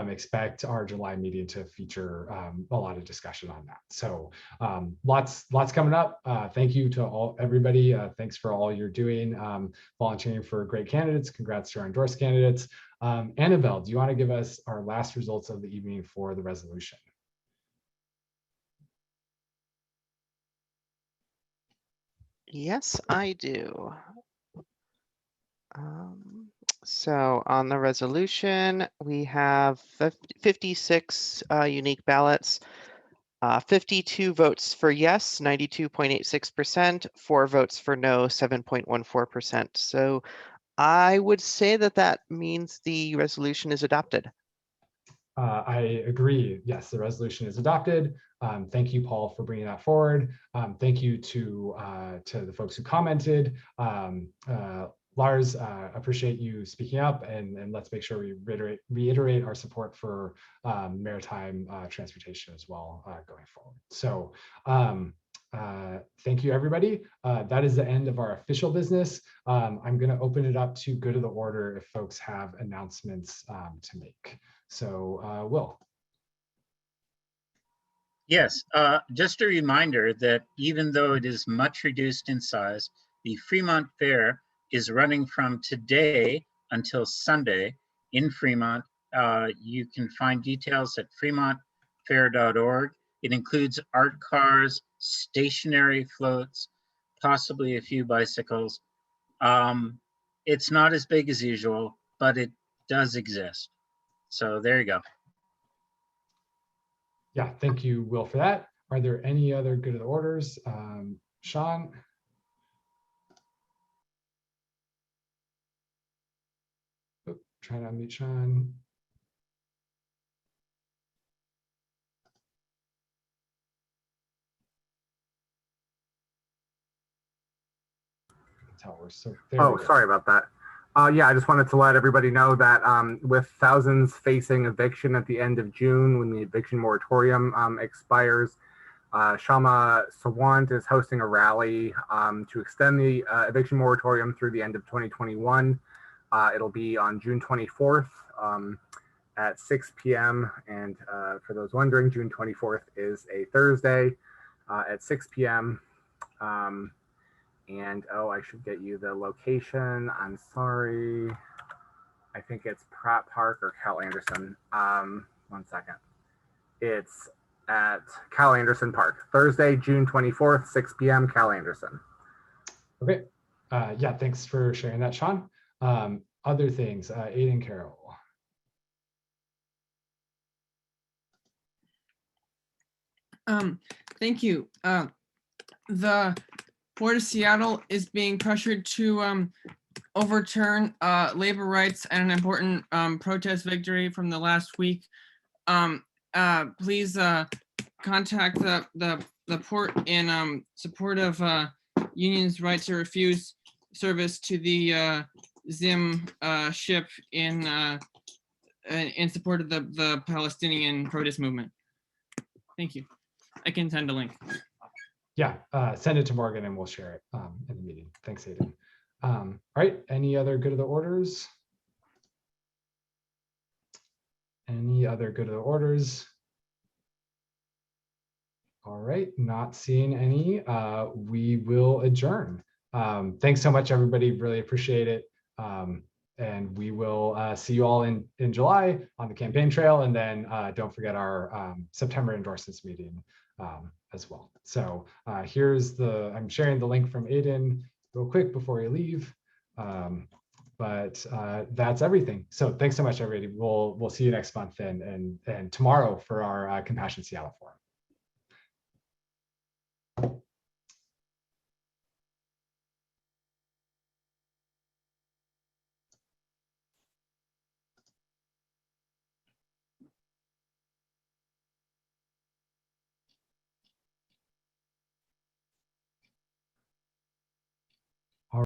Expect our July meeting to feature a lot of discussion on that. So lots coming up. Thank you to everybody. Thanks for all you're doing, volunteering for great candidates. Congrats to our endorsed candidates. Annabelle, do you want to give us our last results of the evening for the resolution? Yes, I do. So on the resolution, we have 56 unique ballots, 52 votes for yes, 92.86%, 4 votes for no, 7.14%. So I would say that means the resolution is adopted. I agree. Yes, the resolution is adopted. Thank you, Paul, for bringing that forward. Thank you to the folks who commented. Lars, appreciate you speaking up, and let's make sure we reiterate our support for maritime transportation as well going forward. So thank you, everybody. That is the end of our official business. I'm going to open it up to good of the order if folks have announcements to make. So Will. Yes, just a reminder that even though it is much reduced in size, the Fremont Fair is running from today until Sunday in Fremont. You can find details at fremontfair.org. It includes art cars, stationary floats, possibly a few bicycles. It's not as big as usual, but it does exist. So there you go. Yeah, thank you, Will, for that. Are there any other good of the orders? Sean? trying to unmute Sean. Tell we're so there. Oh, sorry about that. Yeah, I just wanted to let everybody know that with thousands facing eviction at the end of June when the eviction moratorium expires, Shama Sawant is hosting a rally to extend the eviction moratorium through the end of 2021. It'll be on June 24th at 6 p.m. And for those wondering, June 24th is a Thursday at 6 p.m. And oh, I should get you the location. I'm sorry. I think it's Pratt Park or Cal Anderson. 1 second. It's at Cal Anderson Park, Thursday, June 24th, 6 p.m. Cal Anderson. Okay. Yeah, thanks for sharing that, Sean. Other things, Aiden Carroll. Thank you. The Port of Seattle is being pressured to overturn labor rights and an important protest victory from the last week. Please contact the port in support of unions' right to refuse service to the Zim ship in support of the Palestinian protest movement. Thank you. I can send a link. Yeah, send it to Morgan and we'll share it in the meeting. Thanks, Aiden. All right, any other good of the orders? Any other good of the orders? All right, not seeing any, we will adjourn. Thanks so much, everybody. Really appreciate it. And we will see you all in July on the campaign trail. And then don't forget our September endorsements meeting as well. So here's I'm sharing the link from Aiden real quick before you leave. But that's everything. So thanks so much, everybody. We'll see you next month and tomorrow for our Compassion Seattle Forum.